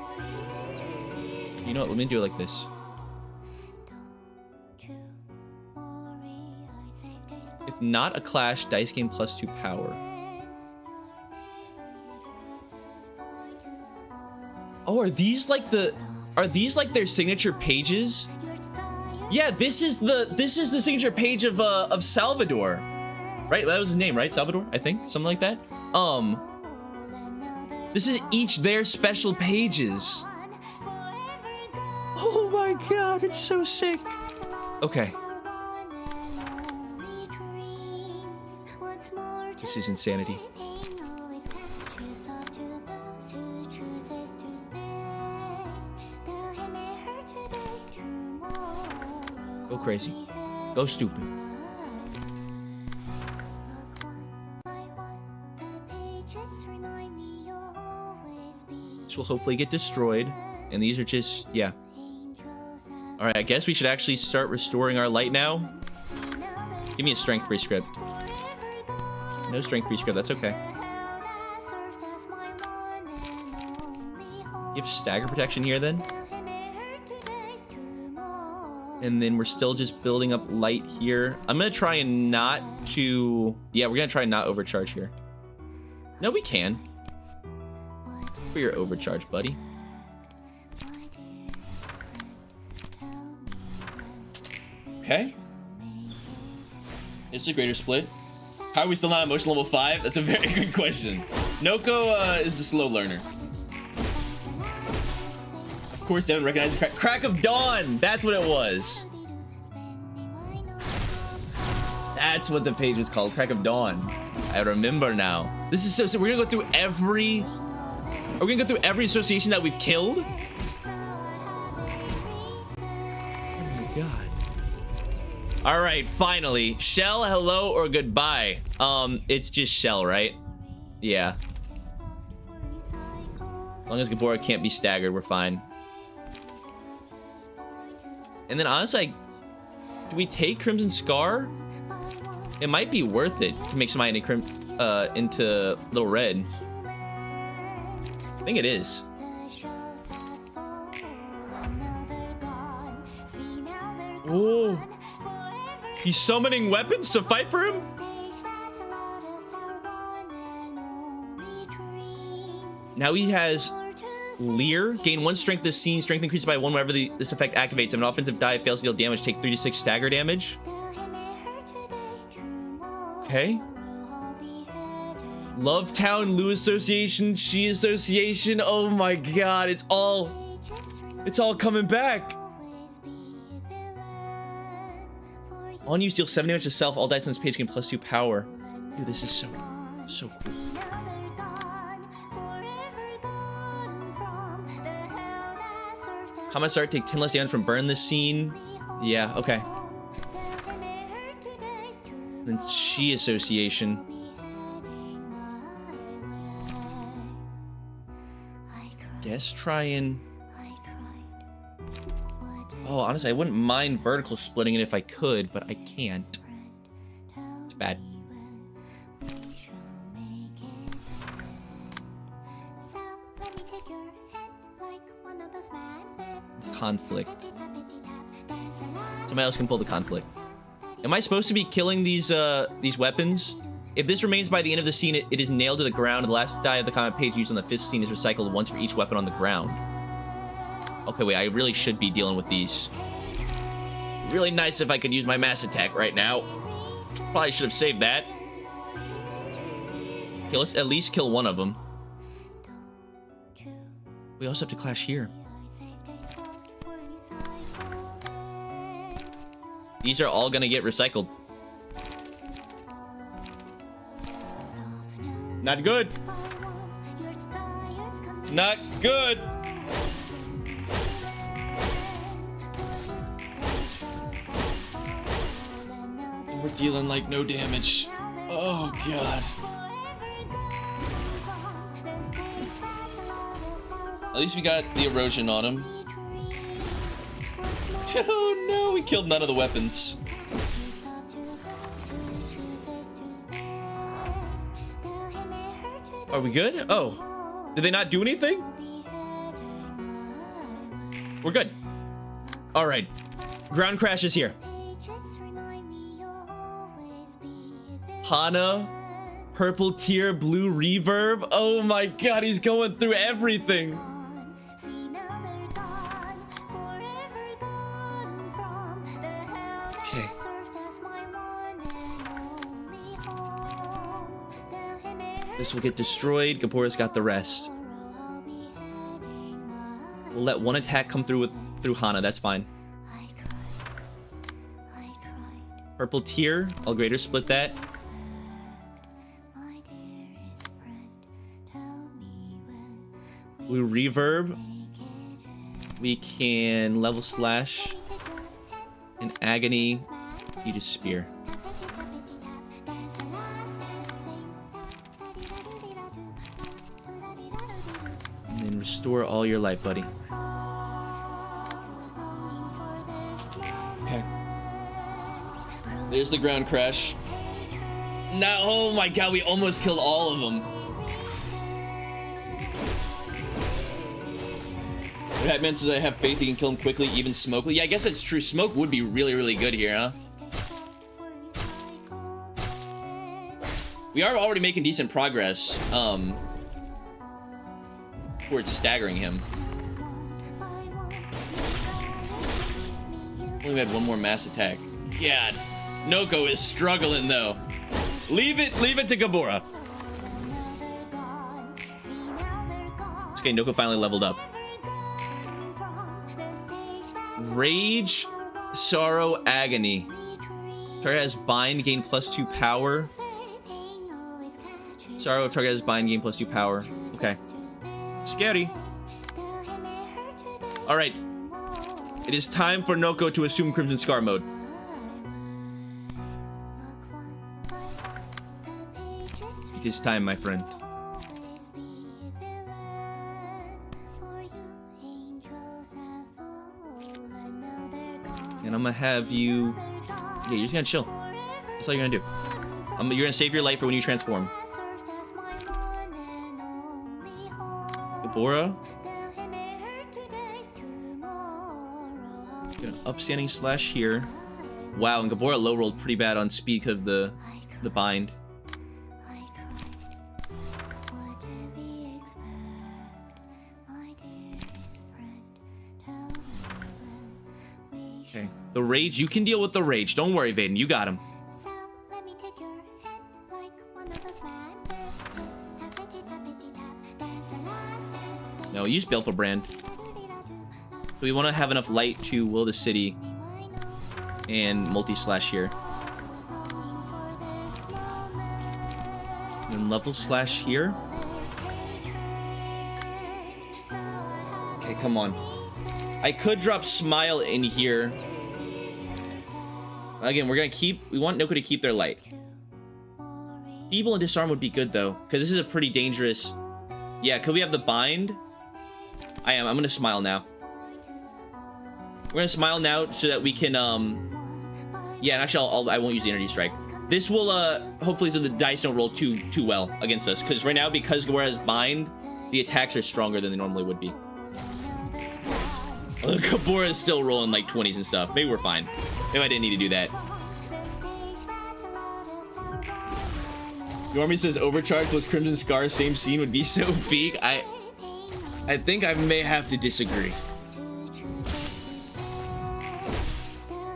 You know what, let me do it like this. If not a clash, dice game +2 power. Oh, are these like their signature pages? Yeah, this is the signature page of Salvador. Right? That was his name, right? Salvador, I think. Something like that. This is each their special pages. Oh my god, it's so sick. Okay. This is insanity. Go crazy. Go stupid. This will hopefully get destroyed. And these are just, yeah. Alright, I guess we should actually start restoring our light now. Give me a strength prescript. No strength prescript, that's okay. You have stagger protection here then? And then we're still just building up light here. I'm gonna try and not to... Yeah, we're gonna try and not overcharge here. No, we can. For your overcharge, buddy. Okay. It's a greater split. How are we still not emotional level 5? That's a very good question. Noko is a slow learner. Of course, Devin recognizes Crack of Dawn. That's what it was. That's what the page was called. Crack of Dawn. I remember now. This is so we're gonna go through every... Are we gonna go through every association that we've killed? Oh my god. All right, finally. Shell, hello, or goodbye. It's just Shell, right? Yeah. As long as Gabora can't be staggered, we're fine. And then honestly, do we take Crimson Scar? It might be worth it to make somebody into Little Red. I think it is. Whoa. He's summoning weapons to fight for him? Now he has Leer. Gain 1 strength this scene. Strength increases by 1 whenever this effect activates. If an offensive die fails to deal damage, take 3 to 6 stagger damage. Okay. Love Town, Lou Association, She Association. Oh my god, it's all coming back. On you deal 7 damage to self. All dice on this page gain +2 power. Dude, this is so cool. Combat start, take 10 less damage from burn this scene. Yeah, okay. Then She Association. Guess try and... Oh, honestly, I wouldn't mind vertical splitting it if I could, but I can't. It's bad. Conflict. Somebody else can pull the conflict. Am I supposed to be killing these weapons? If this remains by the end of the scene, it is nailed to the ground. The last die of the combat page used on the 5th scene is recycled once for each weapon on the ground. Okay, wait, I really should be dealing with these. Really nice if I could use my mass attack right now. Probably should have saved that. Okay, let's at least kill one of them. We also have to clash here. These are all gonna get recycled. Not good. Not good. dealing like no damage. Oh god. At least we got the erosion on him. Oh no, we killed none of the weapons. Are we good? Oh, did they not do anything? We're good. All right, ground crash is here. Hana, purple tier, blue reverb. Oh my god, he's going through everything. Okay. This will get destroyed. Gabora's got the rest. We'll let one attack come through Hana. That's fine. Purple tier. I'll greater split that. Blue reverb. We can level slash. And agony. You just spear. And then restore all your life, buddy. Okay. There's the ground crash. No, oh my god, we almost killed all of them. Batman says I have faith he can kill him quickly, even Smokely. Yeah, I guess that's true. Smoke would be really, really good here, huh? We are already making decent progress towards staggering him. Only had one more mass attack. God, Noko is struggling though. Leave it to Gabora. It's okay, Noko finally leveled up. Rage, sorrow, agony. Target has bind, gain +2 power. Sorrow if target has bind, gain +2 power. Okay. Scary. Alright. It is time for Noko to assume Crimson Scar mode. It is time, my friend. And I'm gonna have you... Yeah, you're just gonna chill. That's all you're gonna do. You're gonna save your life for when you transform. Gabora. Gonna upstanding slash here. Wow, and Gabora low rolled pretty bad on speed because of the bind. Okay. The rage, you can deal with the rage. Don't worry, Vaden. You got him. No, use Baleful Brand. So we want to have enough light to will the city and multi-slash here. And then level slash here. Okay, come on. I could drop Smile in here. Again, we want Noko to keep their light. Feeble and Disarm would be good though, because this is a pretty dangerous... Yeah, could we have the bind? I'm gonna Smile now. We're gonna Smile now so that we can, yeah, and actually I won't use the Energy Strike. This will, hopefully so the dice don't roll too well against us, because right now, because Gabora has bind, the attacks are stronger than they normally would be. Gabora is still rolling like 20s and stuff. Maybe we're fine. Maybe I didn't need to do that. Normie says Overcharge plus Crimson Scar, same scene would be so peak. I think I may have to disagree.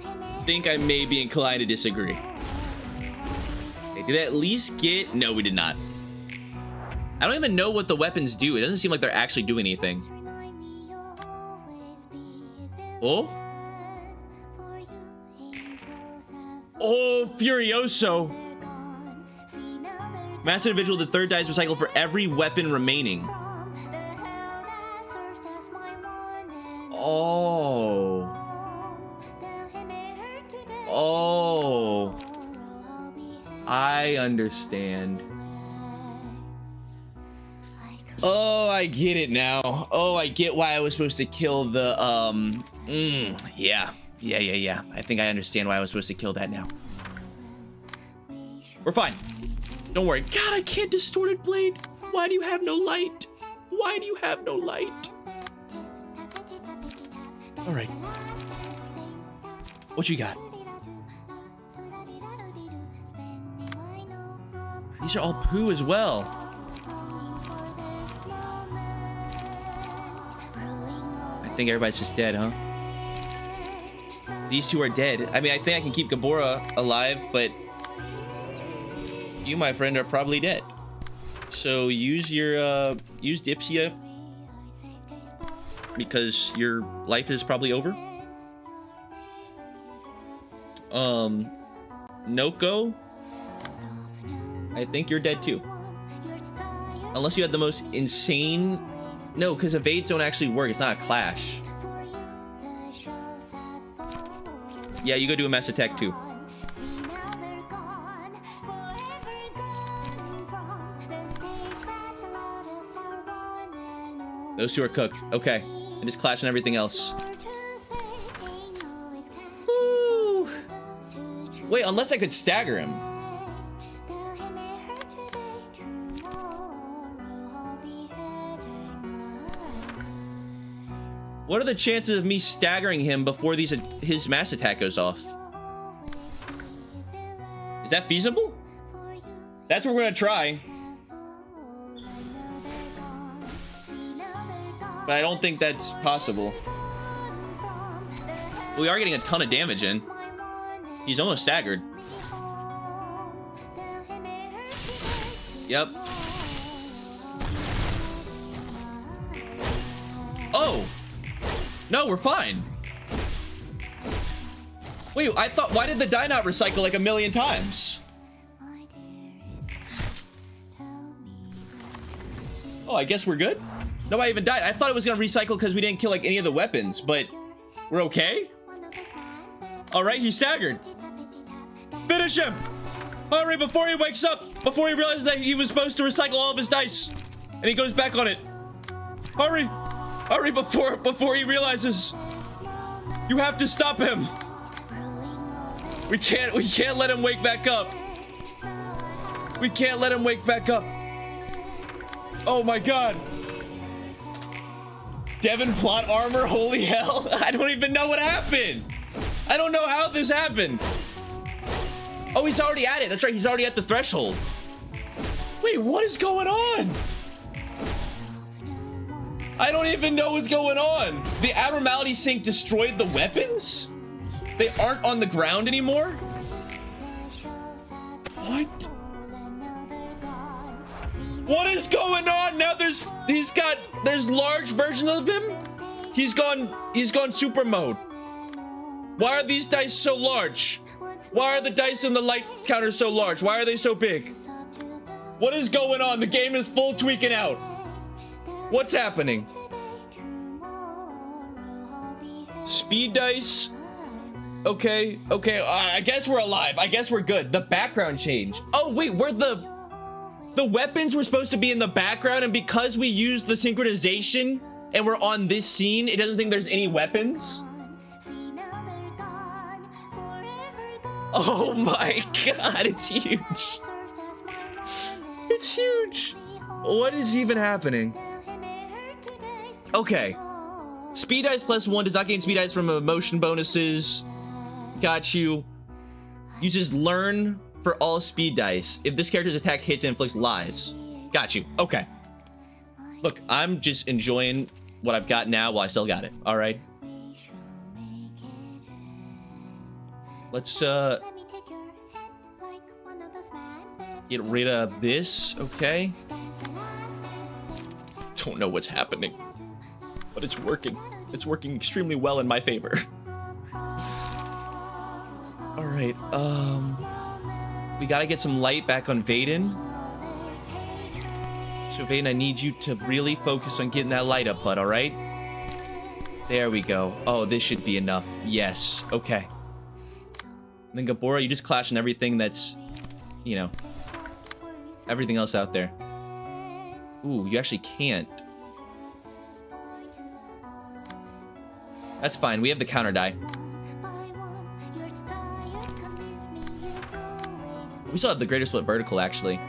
I think I may be inclined to disagree. Okay, did I at least get... No, we did not. I don't even know what the weapons do. It doesn't seem like they're actually doing anything. Oh? Oh, Furioso. Master individual, the third dice recycle for every weapon remaining. Oh. Oh. I understand. Oh, I get it now. Oh, I get why I was supposed to kill the, yeah. I think I understand why I was supposed to kill that now. We're fine. Don't worry. God, I can't distorted blade. Why do you have no light? Why do you have no light? All right. What you got? These are all poo as well. I think everybody's just dead, huh? These two are dead. I mean, I think I can keep Gabora alive, but you, my friend, are probably dead. So use your, use Dipsia, because your life is probably over. Noko, I think you're dead too. Unless you had the most insane... No, because evades don't actually work. It's not a clash. Yeah, you go do a mass attack too. Those two are cooked. Okay. And just clash and everything else. Woo. Wait, unless I could stagger him. What are the chances of me staggering him before his mass attack goes off? Is that feasible? That's what we're gonna try. But I don't think that's possible. We are getting a ton of damage in. He's almost staggered. Yep. Oh! No, we're fine. Wait, I thought, why did the die not recycle like a million times? Oh, I guess we're good? Nobody even died. I thought it was gonna recycle because we didn't kill like any of the weapons, but we're okay? All right, he's staggered. Finish him! Hurry before he wakes up, before he realizes that he was supposed to recycle all of his dice. And he goes back on it. Hurry! Hurry before he realizes. You have to stop him. We can't let him wake back up. We can't let him wake back up. Oh my god. Devon plot armor, holy hell. I don't even know what happened. I don't know how this happened. Oh, he's already at it. That's right, he's already at the threshold. Wait, what is going on? I don't even know what's going on. The abnormality sink destroyed the weapons? They aren't on the ground anymore? What? What is going on? Now there's large version of him? He's gone super mode. Why are these dice so large? Why are the dice on the light counter so large? Why are they so big? What is going on? The game is full tweaking out. What's happening? Speed dice. Okay. I guess we're alive. I guess we're good. The background changed. Oh wait, the weapons were supposed to be in the background, and because we used the synchronization and we're on this scene, it doesn't think there's any weapons. Oh my god, it's huge. It's huge. What is even happening? Okay. Speed dice +1 does not gain speed dice from emotion bonuses. Got you. Uses learn for all speed dice. If this character's attack hits and inflicts lies. Got you. Okay. Look, I'm just enjoying what I've got now while I still got it. All right. Let's get rid of this. Okay. Don't know what's happening, but it's working. It's working extremely well in my favor. All right. We gotta get some light back on Vaden. So Vaden, I need you to really focus on getting that light up, bud. All right. There we go. Oh, this should be enough. Yes. Okay. And then Gabora, you just clash on everything that's you know, everything else out there. Ooh, you actually can't. That's fine. We have the counter die. We still have the greater split vertical, actually.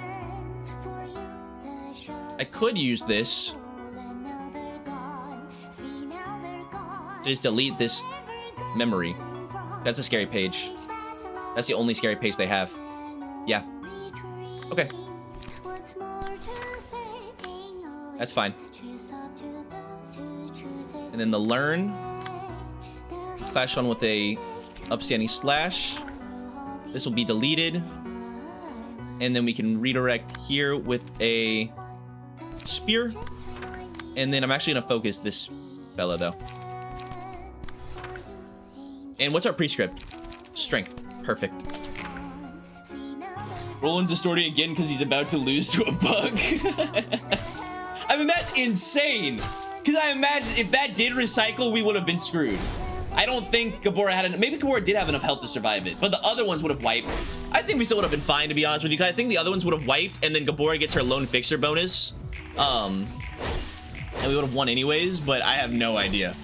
I could use this to just delete this memory. That's a scary page. That's the only scary page they have. Yeah. Okay. That's fine. And then the learn. Clash on with a upstanding slash. This will be deleted. And then we can redirect here with a spear. And then I'm actually gonna focus this fella though. And what's our prescript? Strength. Perfect. Roland's distorting again because he's about to lose to a bug. I mean, that's insane. Because I imagine if that did recycle, we would have been screwed. I don't think Gabora had maybe Gabora did have enough health to survive it, but the other ones would have wiped. I think we still would have been fine, to be honest with you, because I think the other ones would have wiped, and then Gabora gets her lone fixer bonus. And we would have won anyways, but I have no idea.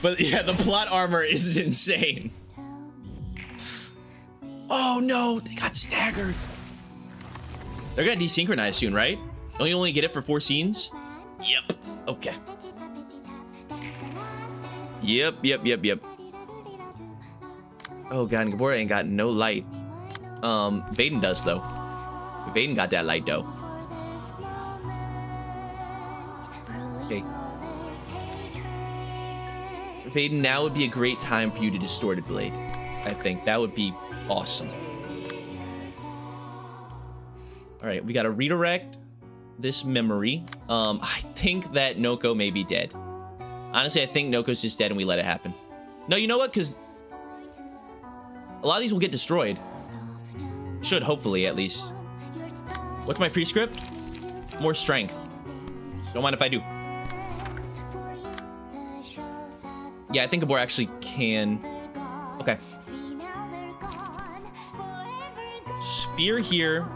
But yeah, the plot armor is insane. Oh no, they got staggered. They're gonna desynchronize soon, right? Don't you only get it for 4 scenes? Yep. Okay. Yep. Oh god, and Gabora ain't got no light. Vaden does though. Vaden got that light though. Okay. Vaden, now would be a great time for you to Distorted Blade. I think that would be awesome. Alright, we gotta redirect this memory. I think that Noko may be dead. Honestly, I think Noko's just dead and we let it happen. No, you know what? Because a lot of these will get destroyed. Should, hopefully, at least. What's my prescript? More strength. Don't mind if I do. Yeah, I think Gabora actually can. Okay. Spear here.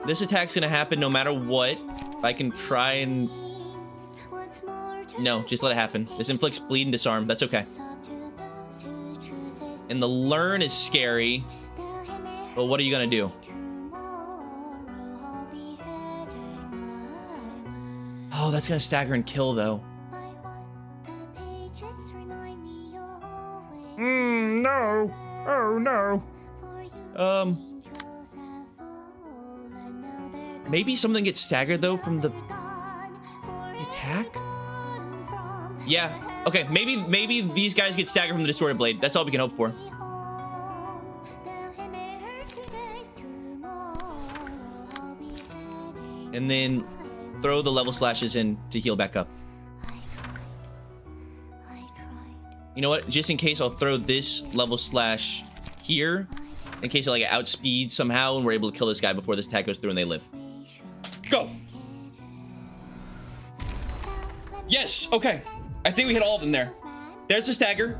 This attack's gonna happen no matter what. If I can try and... No, just let it happen. This inflicts bleed and disarm. That's okay. And the learn is scary. But what are you gonna do? Oh, that's gonna stagger and kill though. No. Oh no. Maybe something gets staggered though from the attack? Yeah. Okay, maybe these guys get staggered from the Distorted Blade. That's all we can hope for. And then throw the level slashes in to heal back up. You know what? Just in case, I'll throw this level slash here. In case I like outspeed somehow and we're able to kill this guy before this attack goes through and they live. Go! Yes! Okay. I think we hit all of them there. There's the stagger.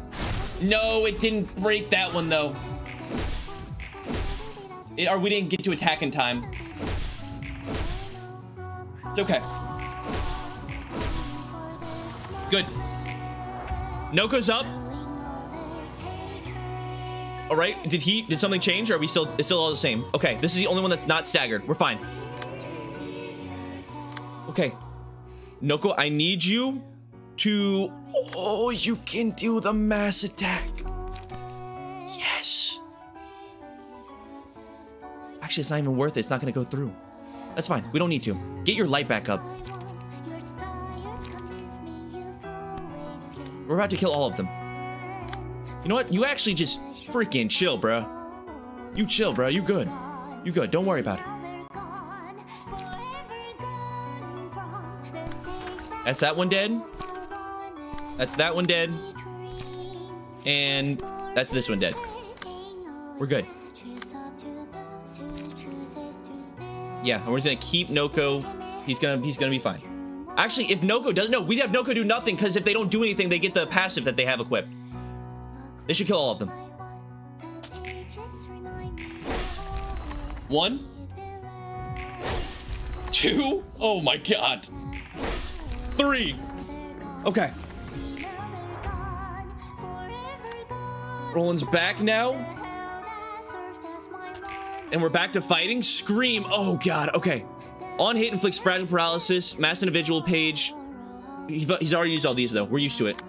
No, it didn't break that one though. Or we didn't get to attack in time. It's okay. Good. Noko's up. All right. Did something change? Or are we still? It's still all the same. Okay. This is the only one that's not staggered. We're fine. Okay. Noko, I need you to. Oh, you can do the mass attack. Yes. Actually, it's not even worth it. It's not going to go through. That's fine. We don't need to. Get your light back up. We're about to kill all of them. You know what? You actually just freaking chill, bro. You chill, bro. You good. You good. Don't worry about it. That's that one dead. That's that one dead. And that's this one dead. We're good. Yeah, and we're just gonna keep Noko. He's gonna be fine. Actually, if Noko doesn't, no, we'd have Noko do nothing because if they don't do anything, they get the passive that they have equipped. They should kill all of them. 1, 2. Oh my god. 3. Okay. Roland's back now. And we're back to fighting. Scream. Oh god. Okay. On hit inflicts fragile paralysis. Mass individual page. He's already used all these though. We're used to it.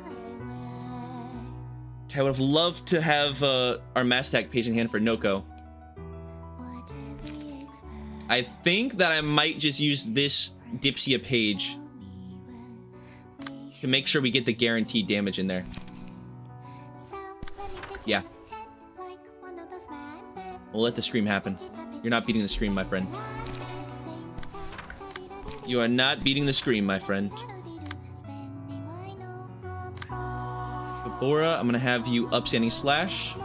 Okay, I would have loved to have our mass attack page in hand for Noko. I think that I might just use this Dipsia page to make sure we get the guaranteed damage in there. Yeah. We'll let the scream happen. You're not beating the scream, my friend. You are not beating the scream, my friend. Gabora, I'm gonna have you upstanding slash.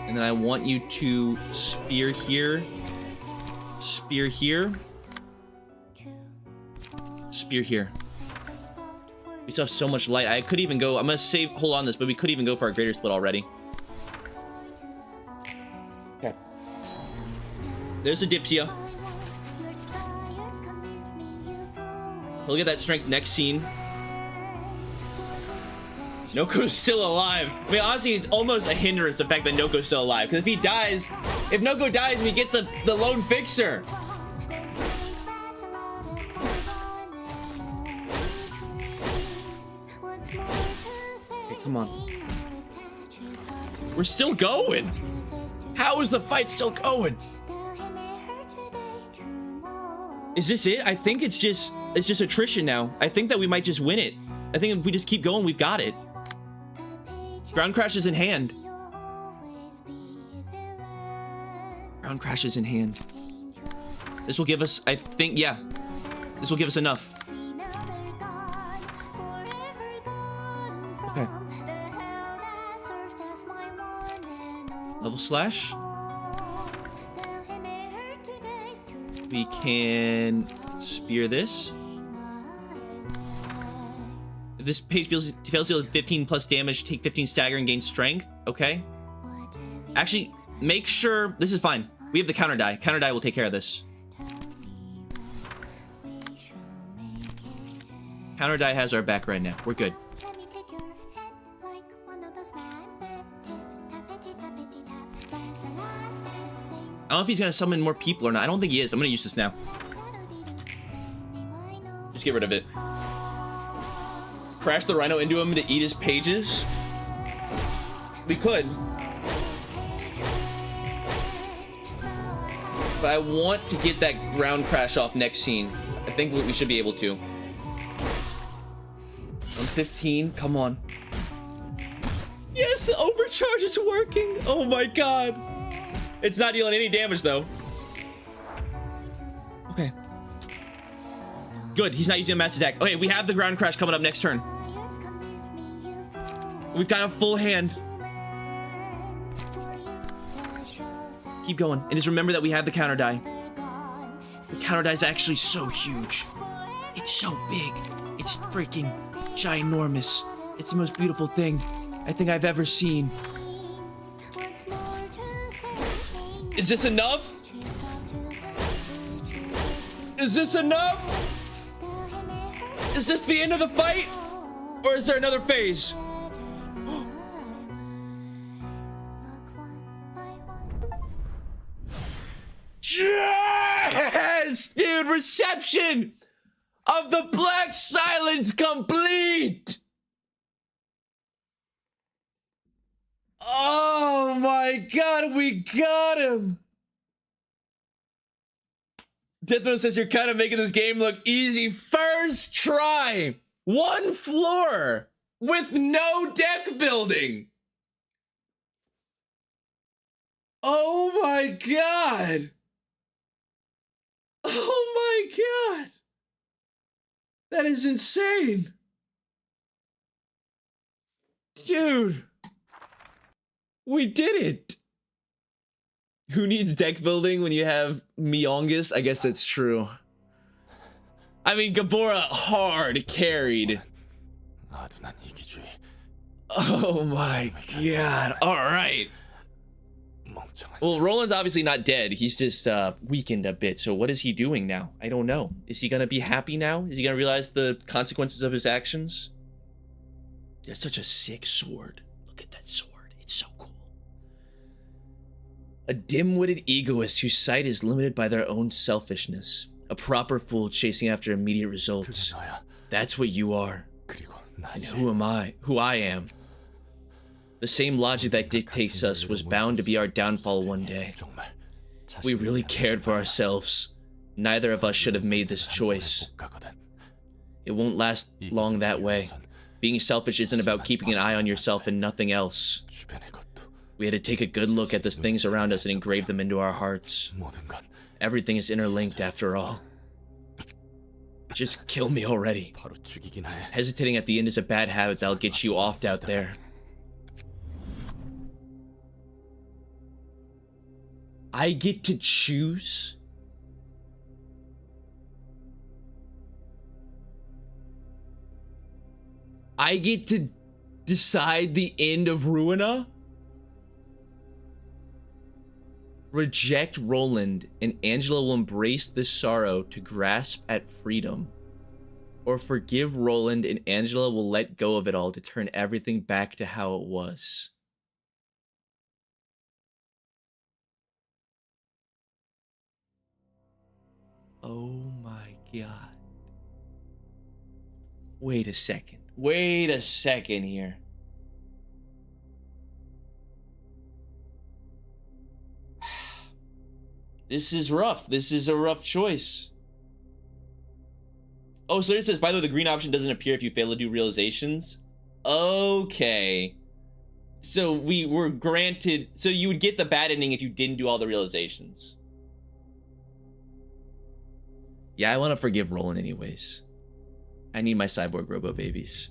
And then I want you to spear here. Spear here. Spear here. We still have so much light. I could even go. I'm gonna save. Hold on this, but we could even go for our greater split already. Okay. There's a Dipsia. He'll get that strength next scene. Noko's still alive. I mean, honestly, it's almost a hindrance, the fact that Noko's still alive. Because if he dies, if Noko dies, we get the lone fixer. Okay, come on. We're still going. How is the fight still going? Is this it? I think it's just attrition now. I think that we might just win it. I think if we just keep going, we've got it. Ground crash is in hand. Ground crash is in hand. This will give us, I think, yeah. This will give us enough. Okay. Level slash. We can spear this. If this page fails to deal 15 plus damage, take 15 stagger and gain strength. Okay. Actually, make sure this is fine. We have the counter die. Counter die will take care of this. Counter die has our back right now. We're good. I don't know if he's gonna summon more people or not. I don't think he is. I'm gonna use this now. Just get rid of it. Crash the Rhino into him to eat his pages. We could. But I want to get that ground crash off next scene. I think we should be able to. I'm 15. Come on. Yes, the overcharge is working. Oh my god. It's not dealing any damage though. Okay. Good. He's not using a mass attack. Okay, we have the ground crash coming up next turn. We've got a full hand. Keep going. And just remember that we have the counter die. The counter die is actually so huge. It's so big. It's freaking ginormous. It's the most beautiful thing I think I've ever seen. Is this enough? Is this enough? Is this the end of the fight? Or is there another phase? Yes! Dude, reception of the Black Silence complete! Oh my god, we got him! Deathman says you're kind of making this game look easy. First try! One floor! With no deck building! Oh my god! Oh my god! That is insane! Dude! We did it! Who needs deck building when you have Myongus? I guess that's true. I mean, Gabora hard carried. 아둔한 이기주의. Oh my god. All right. 멍청한. Well, Roland's obviously not dead. He's just weakened a bit. So what is he doing now? I don't know. Is he gonna be happy now? Is he gonna realize the consequences of his actions? That's such a sick sword. Look at that sword. It's so cool. A dim-witted egoist whose sight is limited by their own selfishness. A proper fool chasing after immediate results. 그게 너야. That's what you are. 그리고 And 나지. who am I? Who I am. The same logic that dictates us was bound to be our downfall one day. 정말. We really cared for ourselves. Neither of us should have made this choice. It won't last long that way. Being selfish isn't about keeping an eye on yourself and nothing else. 주변의 것도 We had to take a good look at the things around us and engrave them into our hearts. 모든 건 Everything is interlinked after all. Just kill me already. 바로 죽이긴 해. Hesitating at the end is a bad habit that'll get you offed out there. I get to choose? I get to decide the end of Ruina? Reject Roland, and Angela will embrace this sorrow to grasp at freedom. Or forgive Roland, and Angela will let go of it all to turn everything back to how it was. Oh my god. Wait a second. Wait a second here. This is rough. This is a rough choice. Oh, so it says, by the way, the green option doesn't appear if you fail to do realizations. Okay. So we were granted... So you would get the bad ending if you didn't do all the realizations. Yeah, I want to forgive Roland anyways. I need my cyborg robo babies.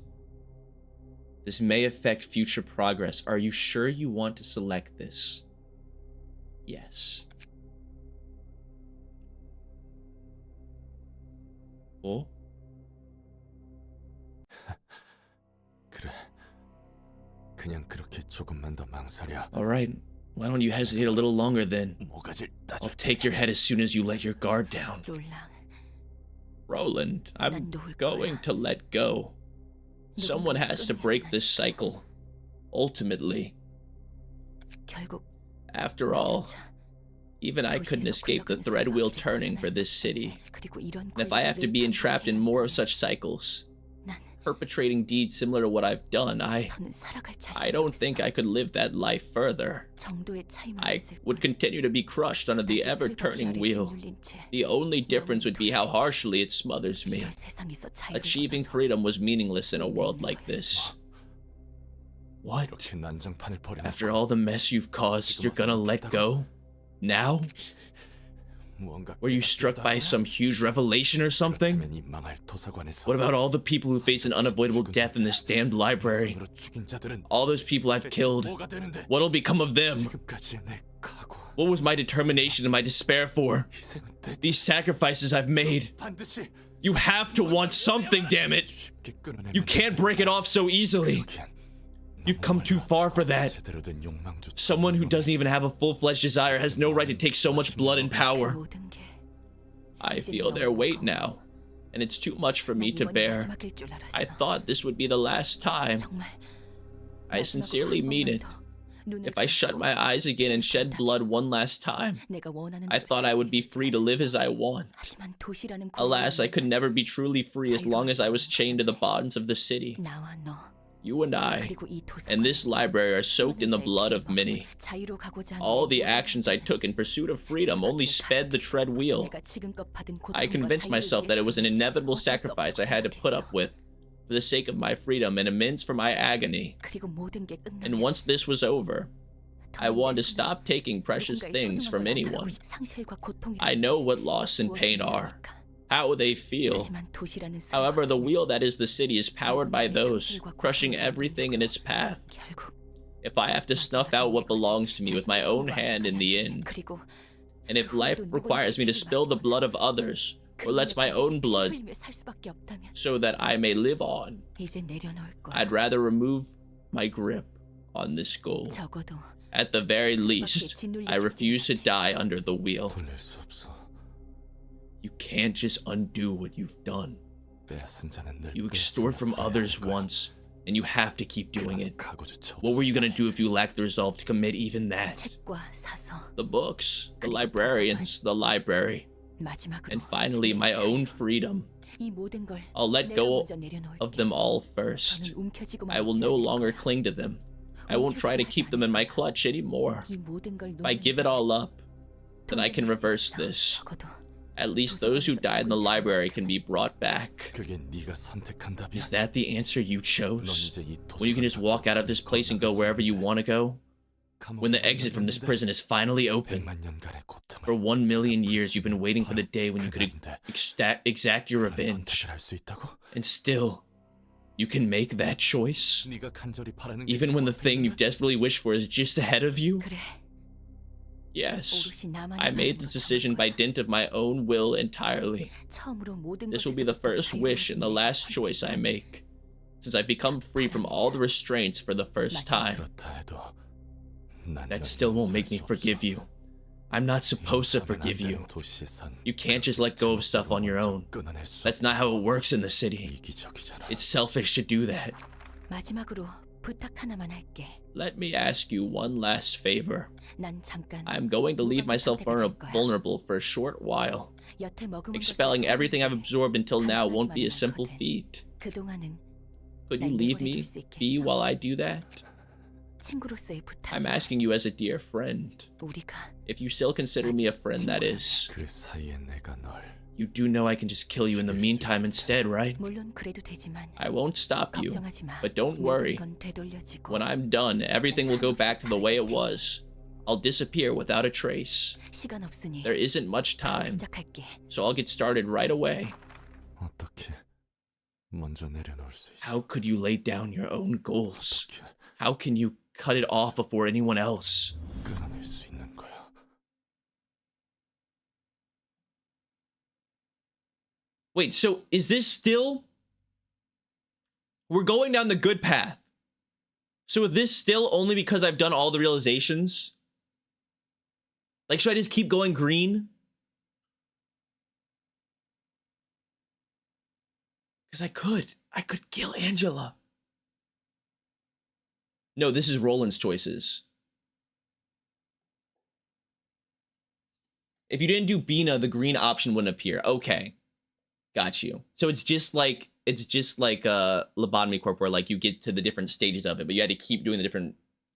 This may affect future progress. Are you sure you want to select this? Yes. Oh? 그래. 그냥 그렇게 조금만 더 망설여. Alright. Why don't you hesitate a little longer then? 모가지를 I'll 따줄게. take your head as soon as you let your guard down. 롤랑, Roland, I'm 난 놓을 going 거야. to let go. Someone has to break this cycle. Ultimately. 결국 After all, 혼자 even I couldn't escape the thread wheel turning for this city. 그리고 이런 And if I have to be entrapped in more of such cycles, 난 perpetrating deeds similar to what I've done, 더는 살아갈 I 자신이 don't 없어. think I could live that life further. 정도의 차이만 I 있을 would 뿐. continue to be crushed under the 다시 ever-turning 슬리퍼 wheel. 기아를 눌린 채 The only difference would be how harshly it smothers me. 리얼 세상에서 자유를 Achieving 받아도 freedom was meaningless in a world like this. What? 이렇게 난장판을 버려. After all the mess you've caused, you're gonna let go? Now? 무언가 Were you struck by some huge revelation or something? 그렇다면 이 망할 도서관에서 What about all the people who face an unavoidable death in this damned library? 으로 죽인 자들은 All those people I've killed. 뭐가 되는데? What'll become of them? 지금까지의 내 각오. What was my determination and my despair for? 희생은 대체 These sacrifices I've made. 반드시 You have to want something, damn it! 쉽게 끊어내면 You can't break it off so easily. 그렇기엔 You've come too far for that. 제대로 된 욕망조차 Someone who doesn't even have a full-fledged desire has no right to take so much blood and 그 power. 모든 게 I feel their weight now, and it's too much for me 난 to 이번이 bear. 마지막일 줄 알았어. I thought this would be the last time. 정말 I 마지막으로 sincerely 한 mean 번만 it. 더 눈을 If I shut my eyes again and shed blood one last time, 내가 원하는 I 대로 thought 살 I 수 would be 있을 free to live as I want. 하지만 도시라는 Alas, I could 구멍은 never be truly free as long as I was chained to the bonds of the city. 나와 너 You and I, 그리고 이 도서관 and this library are soaked in the blood of many. 자유로 가고자 하는 All the 내 actions I took in pursuit of freedom only sped the tread wheel. 내가 지금껏 받은 I 고통과 convinced 자유를 myself that it was an 위해서 inevitable 어쩔 수 sacrifice I 없다고 had to put up 생각했어. with for the sake of my freedom and amends for my agony. 그리고 모든 게 And 끝나면 once this was over, I 더는 wanted to 내 stop taking precious 누군가의 things 소중한 from 걸 anyone. 나타나고 상실과 고통이란 I know what loss and pain 무엇인지 are, 아니까. how they feel. 하지만 도시라는 However, the sulfur는 wheel that is the city is powered by those, crushing everything in its path. 결국 If I have to snuff out what belongs to me with my own hand in the end, 그리고 and if life requires me to spill the blood of others, or lets my own blood 흘리며 살 수밖에 없다면 so that I may live on. 이제 내려놓을 거야. I'd rather remove my grip on this goal. 적어도 At the very least, I refuse to die under the wheel. 돌릴 수 없어. You can't just undo what you've done. 빼앗은 자는 늘 You extort from others once, and you have to keep doing it. 각오조차 What were you gonna do if you lacked the resolve to commit even that? 책과 사서 The books, the librarians, the library, 마지막으로 and finally my own freedom. 이 모든 걸 I'll let 내가 go 먼저 내려놓을게. of them all first. 더는 움켜쥐고만 I will 있지 no 않을 longer 거야. cling to them. I won't try to keep them in my clutch anymore. 이 모든 걸 If I give it all up, then I can reverse this. 적어도 At least those who died in the library can be brought back. 그게 네가 선택한 답이야. Is that the answer you 넌 chose? 이제 이 When you can just walk out of this place and go wherever you want to go? When the exit from this prison is finally open? 100만 년간의 고통을 For 1 million years, you've been waiting for the day when you could exact your revenge. 선택을 할 수 있다고? And still, you can make that choice? 네가 간절히 바라는 게 Even when the thing you've desperately wished for is just ahead of you? 그래. Yes. 오롯이 나만의 I made this 마음으로 decision by dint of my own will entirely. 처음으로 모든 This will be the 것에서부터 first wish and the 자유로운 last choice I make, since I've become free from all the restraints for the first time. 그렇다 해도 난 That 널 still won't 용서할 make me 수 forgive 없어. you. I'm not supposed to 용서하면 안 forgive 되는 you. 도시에선 You can't just let go of stuff on your own. 끊어낼 수 That's not how it works in the city. 이기적이잖아. It's selfish to do that. 마지막으로 부탁 하나만 할게. Let me ask you one last favor. 난 잠깐 I'm going to leave myself vulnerable for a short while. 여태 머금은 Expelling 것을 everything I've absorbed until now won't be a 가능하지만은 simple 않거든. feat. 그동안은 Could you leave me be while I do that? 친구로서의 부탁. I'm asking you as a dear friend. 우리가 If you still consider me a friend, that is. 그 사이에 내가 널 You do know I can just kill you in the meantime instead, right? 물론 그래도 되지만 I won't stop you. 걱정하지 마. But don't 모든 worry. 건 되돌려지고 When I'm done, everything will go back to the way it was. I'll disappear without a trace. 시간 없으니 There isn't much 바로 time, 시작할게. so I'll get started right away. 어떻게 먼저 내려놓을 수 있어? How could you lay down your own goals? 어떻게 How can you cut it off before anyone else? 끊어낼 수 있는 거야? Wait, so is this still... We're going down the good path. So is this still only because I've done all the realizations? Like, should I just keep going green? Because I could kill Angela. No, this is Roland's choices. If you didn't do Bina, the green option wouldn't appear. Okay. Got you. So it's just like Lobotomy Corp, where like you get to the different stages of it, but you had to keep doing the different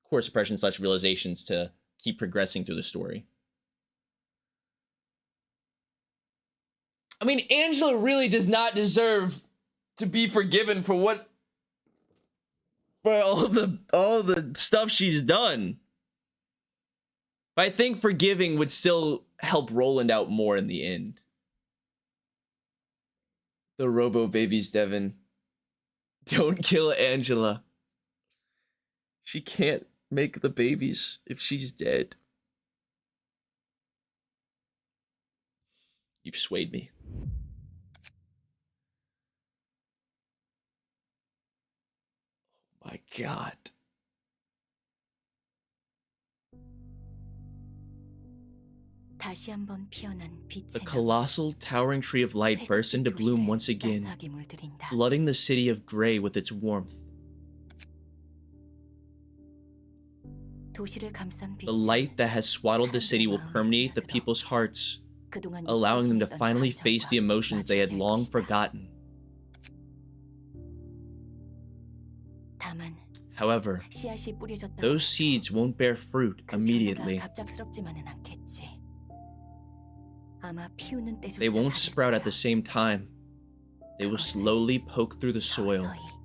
core suppression / realizations to keep progressing through the story. I mean, Angela really does not deserve to be forgiven for all the stuff she's done. But I think forgiving would still help Roland out more in the end. The Robo babies, Devin. Don't kill Angela. She can't make the babies if she's dead. You've swayed me. Oh my God. 다시 한번 피어난 빛의 The colossal, towering tree of light bursts into bloom once again, 따스하게 물들인다. flooding the city of Grey with its warmth. 도시를 감싼 빛이 The light that has swaddled the city will permeate the people's hearts, 그동안 allowing them to 잊혀지던 finally 감정과 face the emotions they had 맞이할 long 것이다. forgotten. 다만 However, 씨앗이 뿌려졌다. those seeds won't bear fruit immediately. 갑작스럽지만은 않겠지. 아마 피우는 때조차 They won't 다를 sprout at 거야. the same time. They will slowly poke through the soil, 서서히.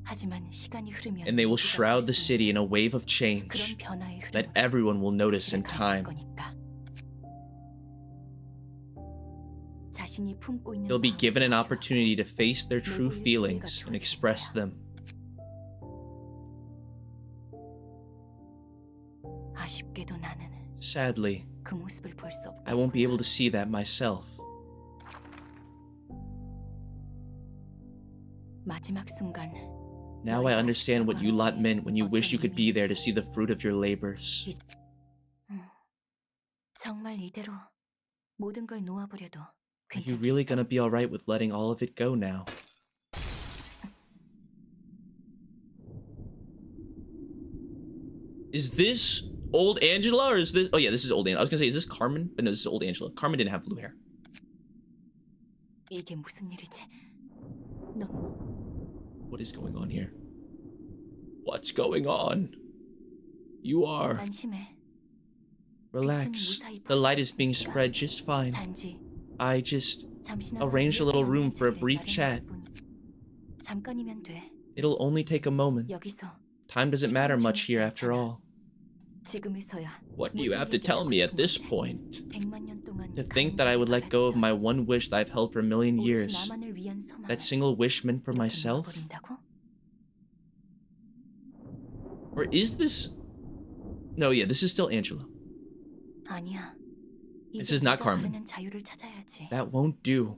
하지만 시간이 흐르면 and they will 모두가 shroud the 볼 수 city in a 있는 wave of 그런 change 변화의 흐름 that everyone will notice in time. 자신이 품고 있는 They'll be 마음을 given an 보여줘. opportunity to face their true feelings and express them. 아쉽게도 나는 Sadly, 그 모습을 볼 수 없다. I won't be able to see that myself. 마지막 순간 Now I understand what you lot meant when you wish you could be there to see the fruit of your labors. 정말 이대로 모든 걸 놓아버려도 Are you really 괜찮겠어? gonna be alright with letting all of it go now? Is this old Angela or is this... Oh yeah, this is old Angela. I was gonna say, is this Carmen? But no, this is old Angela. Carmen didn't have blue hair. 이게 무슨 일이지? 넌 What is going on here? What's going on? You are... 안심해. Relax. The light is being spread just fine. 단지 I just 잠시나마 arranged a little 위에 room for a 자리를 brief 마련할 chat. 뿐. 잠깐이면 돼. It'll only take a moment. 여기서 Time doesn't matter much here after all. 지금에서야 What do you have to tell me at this point? 100만 년 동안 To think that I would let go of my one wish that I've held for a million 오직 years. 나만을 위한 소망을 That single wish meant for 이렇게 myself? 놓아버린다고? Or is this... No, yeah, this is still Angela. 아니야. This 이제 is not 네가 Carmen. 바르는 자유를 찾아야지. That won't do.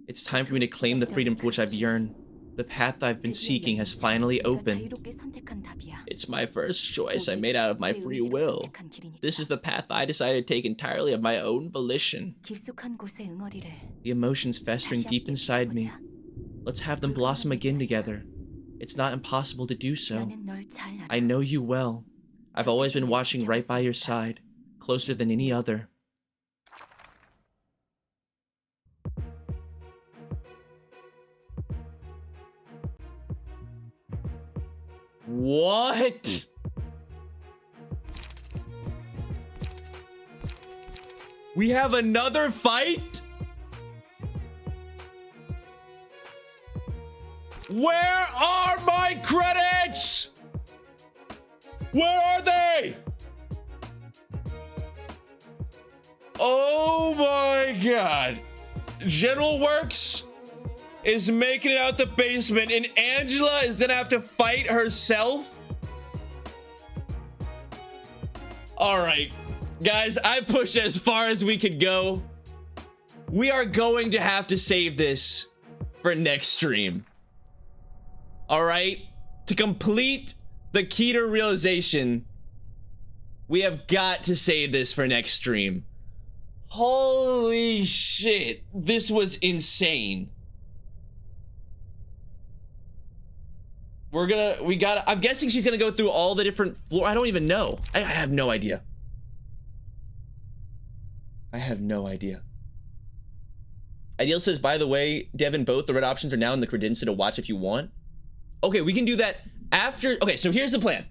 It's time for me to claim the freedom for which I've yearned. The path I've been seeking has finally 네가 opened. 자유롭게 선택한 답이야. It's my first choice I made out of my free will. This is the path I decided to take entirely of my own volition. 깊숙한 곳의 응어리를 The emotions festering 다시 deep 함께 inside me. 키워보자. Let's have them blossom again together. It's not impossible to do so. 나는 널 잘 알아. I know you well. I've always been watching right by your side, closer than any other. What? We have another fight? Where are my credits? Where are they? Oh my god. General Works is making it out the basement and Angela is gonna have to fight herself. All right, guys, I pushed as far as we could go. We are going to have to save this for next stream. All right, to complete the key to realization, we have got to save this for next stream. Holy shit, this was insane. I'm guessing she's gonna go through all the different floors. I don't even know. I have no idea. I have no idea. Ideal says, by the way, Devin, both the red options are now in the credenza to watch if you want. Okay, we can do that after. Okay, so here's the plan.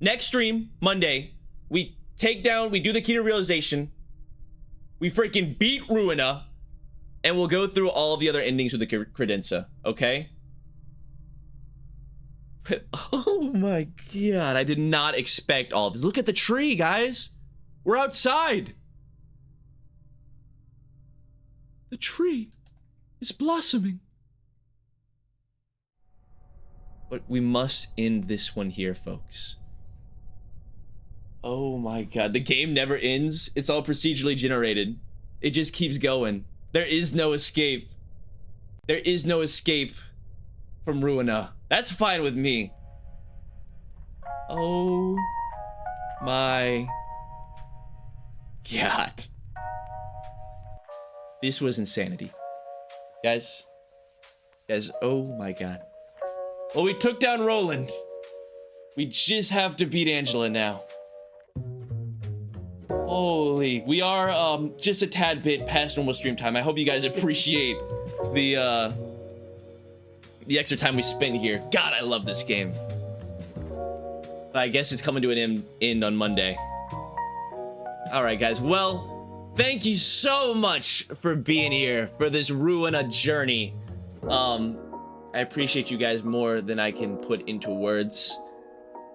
Next stream, Monday, we do the key to realization. We freaking beat Ruina, and we'll go through all of the other endings with the credenza, okay? But, oh my god, I did not expect all of this. Look at the tree, guys. We're outside. The tree is blossoming. But we must end this one here, folks. Oh my god, the game never ends. It's all procedurally generated. It just keeps going. There is no escape. There is no escape from Ruina. That's fine with me. Oh my god. This was insanity. Guys, oh my god. Well, we took down Roland. We just have to beat Angela now. Holy, we are just a tad bit past normal stream time. I hope you guys appreciate the extra time we spent here. God, I love this game. But I guess it's coming to an end on Monday. All right, guys. Well, thank you so much for being here for this Ruina journey. I appreciate you guys more than I can put into words.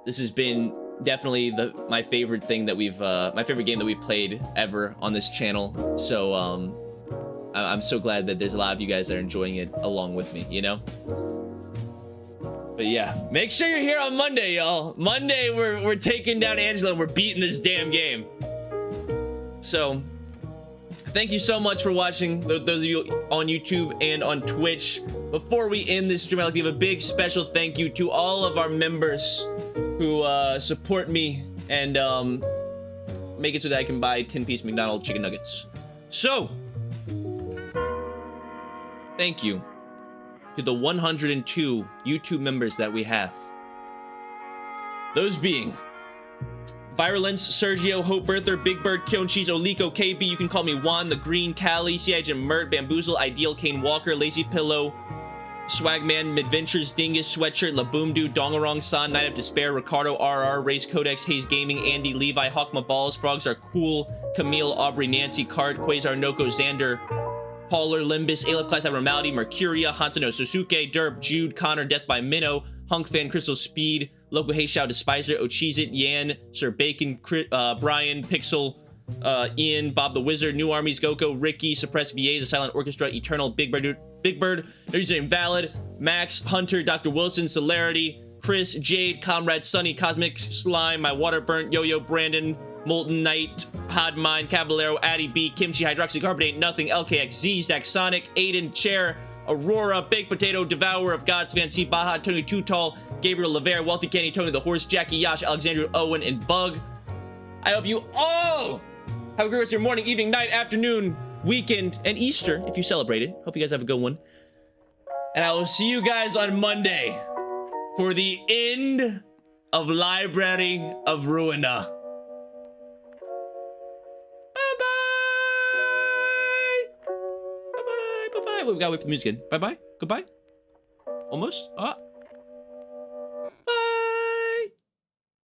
This has been definitely my favorite thing that my favorite game that we've played ever on this channel. So I'm so glad that there's a lot of you guys that are enjoying it along with me, you know? But yeah, make sure you're here on Monday, y'all. Monday, we're taking down Angela and we're beating this damn game. So thank you so much for watching, those of you on YouTube and on Twitch. Before we end this stream, I'd like to give a big special thank you to all of our members who support me and make it so that I can buy 10-piece McDonald's chicken nuggets. So thank you to the 102 YouTube members that we have. Those being Virulence, Sergio, Hope Birther, Big Bird, Kyonchis, Oliko, KB, you can call me Juan, The Green, Cali, C.I. Jim, Mert, Bamboozle, Ideal, Kane Walker, Lazy Pillow, Swagman, Midventures, Dingus, Sweatshirt, Laboomdoo, Dongarong San, Night of Despair, Ricardo, RR, Race Codex, Hayes Gaming, Andy, Levi, Hawkma Balls, Frogs Are Cool, Camille, Aubrey, Nancy, Card, Quasar, Noko, Xander, Pauler, Limbus, Aleph Class Abnormality, Mercuria, Hansano, Susuke, Derp, Jude, Connor, Death by Minnow, Hunk Fan, Crystal Speed, Local Heishao, Despiser, Ochizit, Yan, Sir Bacon, Brian, Pixel, Ian, Bob the Wizard, New Armies, Goko, Ricky, Suppressed VA, The Silent Orchestra, Eternal, Big Bird, no username valid, Max, Hunter, Dr. Wilson, Celerity, Chris, Jade, Comrade, Sunny, Cosmic, Slime, My Water Burnt, Yo-Yo, Brandon, Molten Knight, Podmine, Caballero, Addy B, Kimchi, Hydroxycarbonate, Nothing, LKXZ, Zack Sonic, Aiden, Chair, Aurora, Baked Potato, Devourer of Gods, Van C, Baja, Tony Too Tall, Gabriel Lavere, Wealthy Kenny, Tony the Horse, Jackie Yash, Alexandria Owen, and Bug. I hope you all have a great rest of your morning, evening, night, afternoon, weekend, and Easter if you celebrate it. Hope you guys have a good one. And I will see you guys on Monday for the end of Library of Ruina. Bye-bye. Bye-bye. Bye-bye. We gotta wait for the music again. Bye-bye. Goodbye. Almost.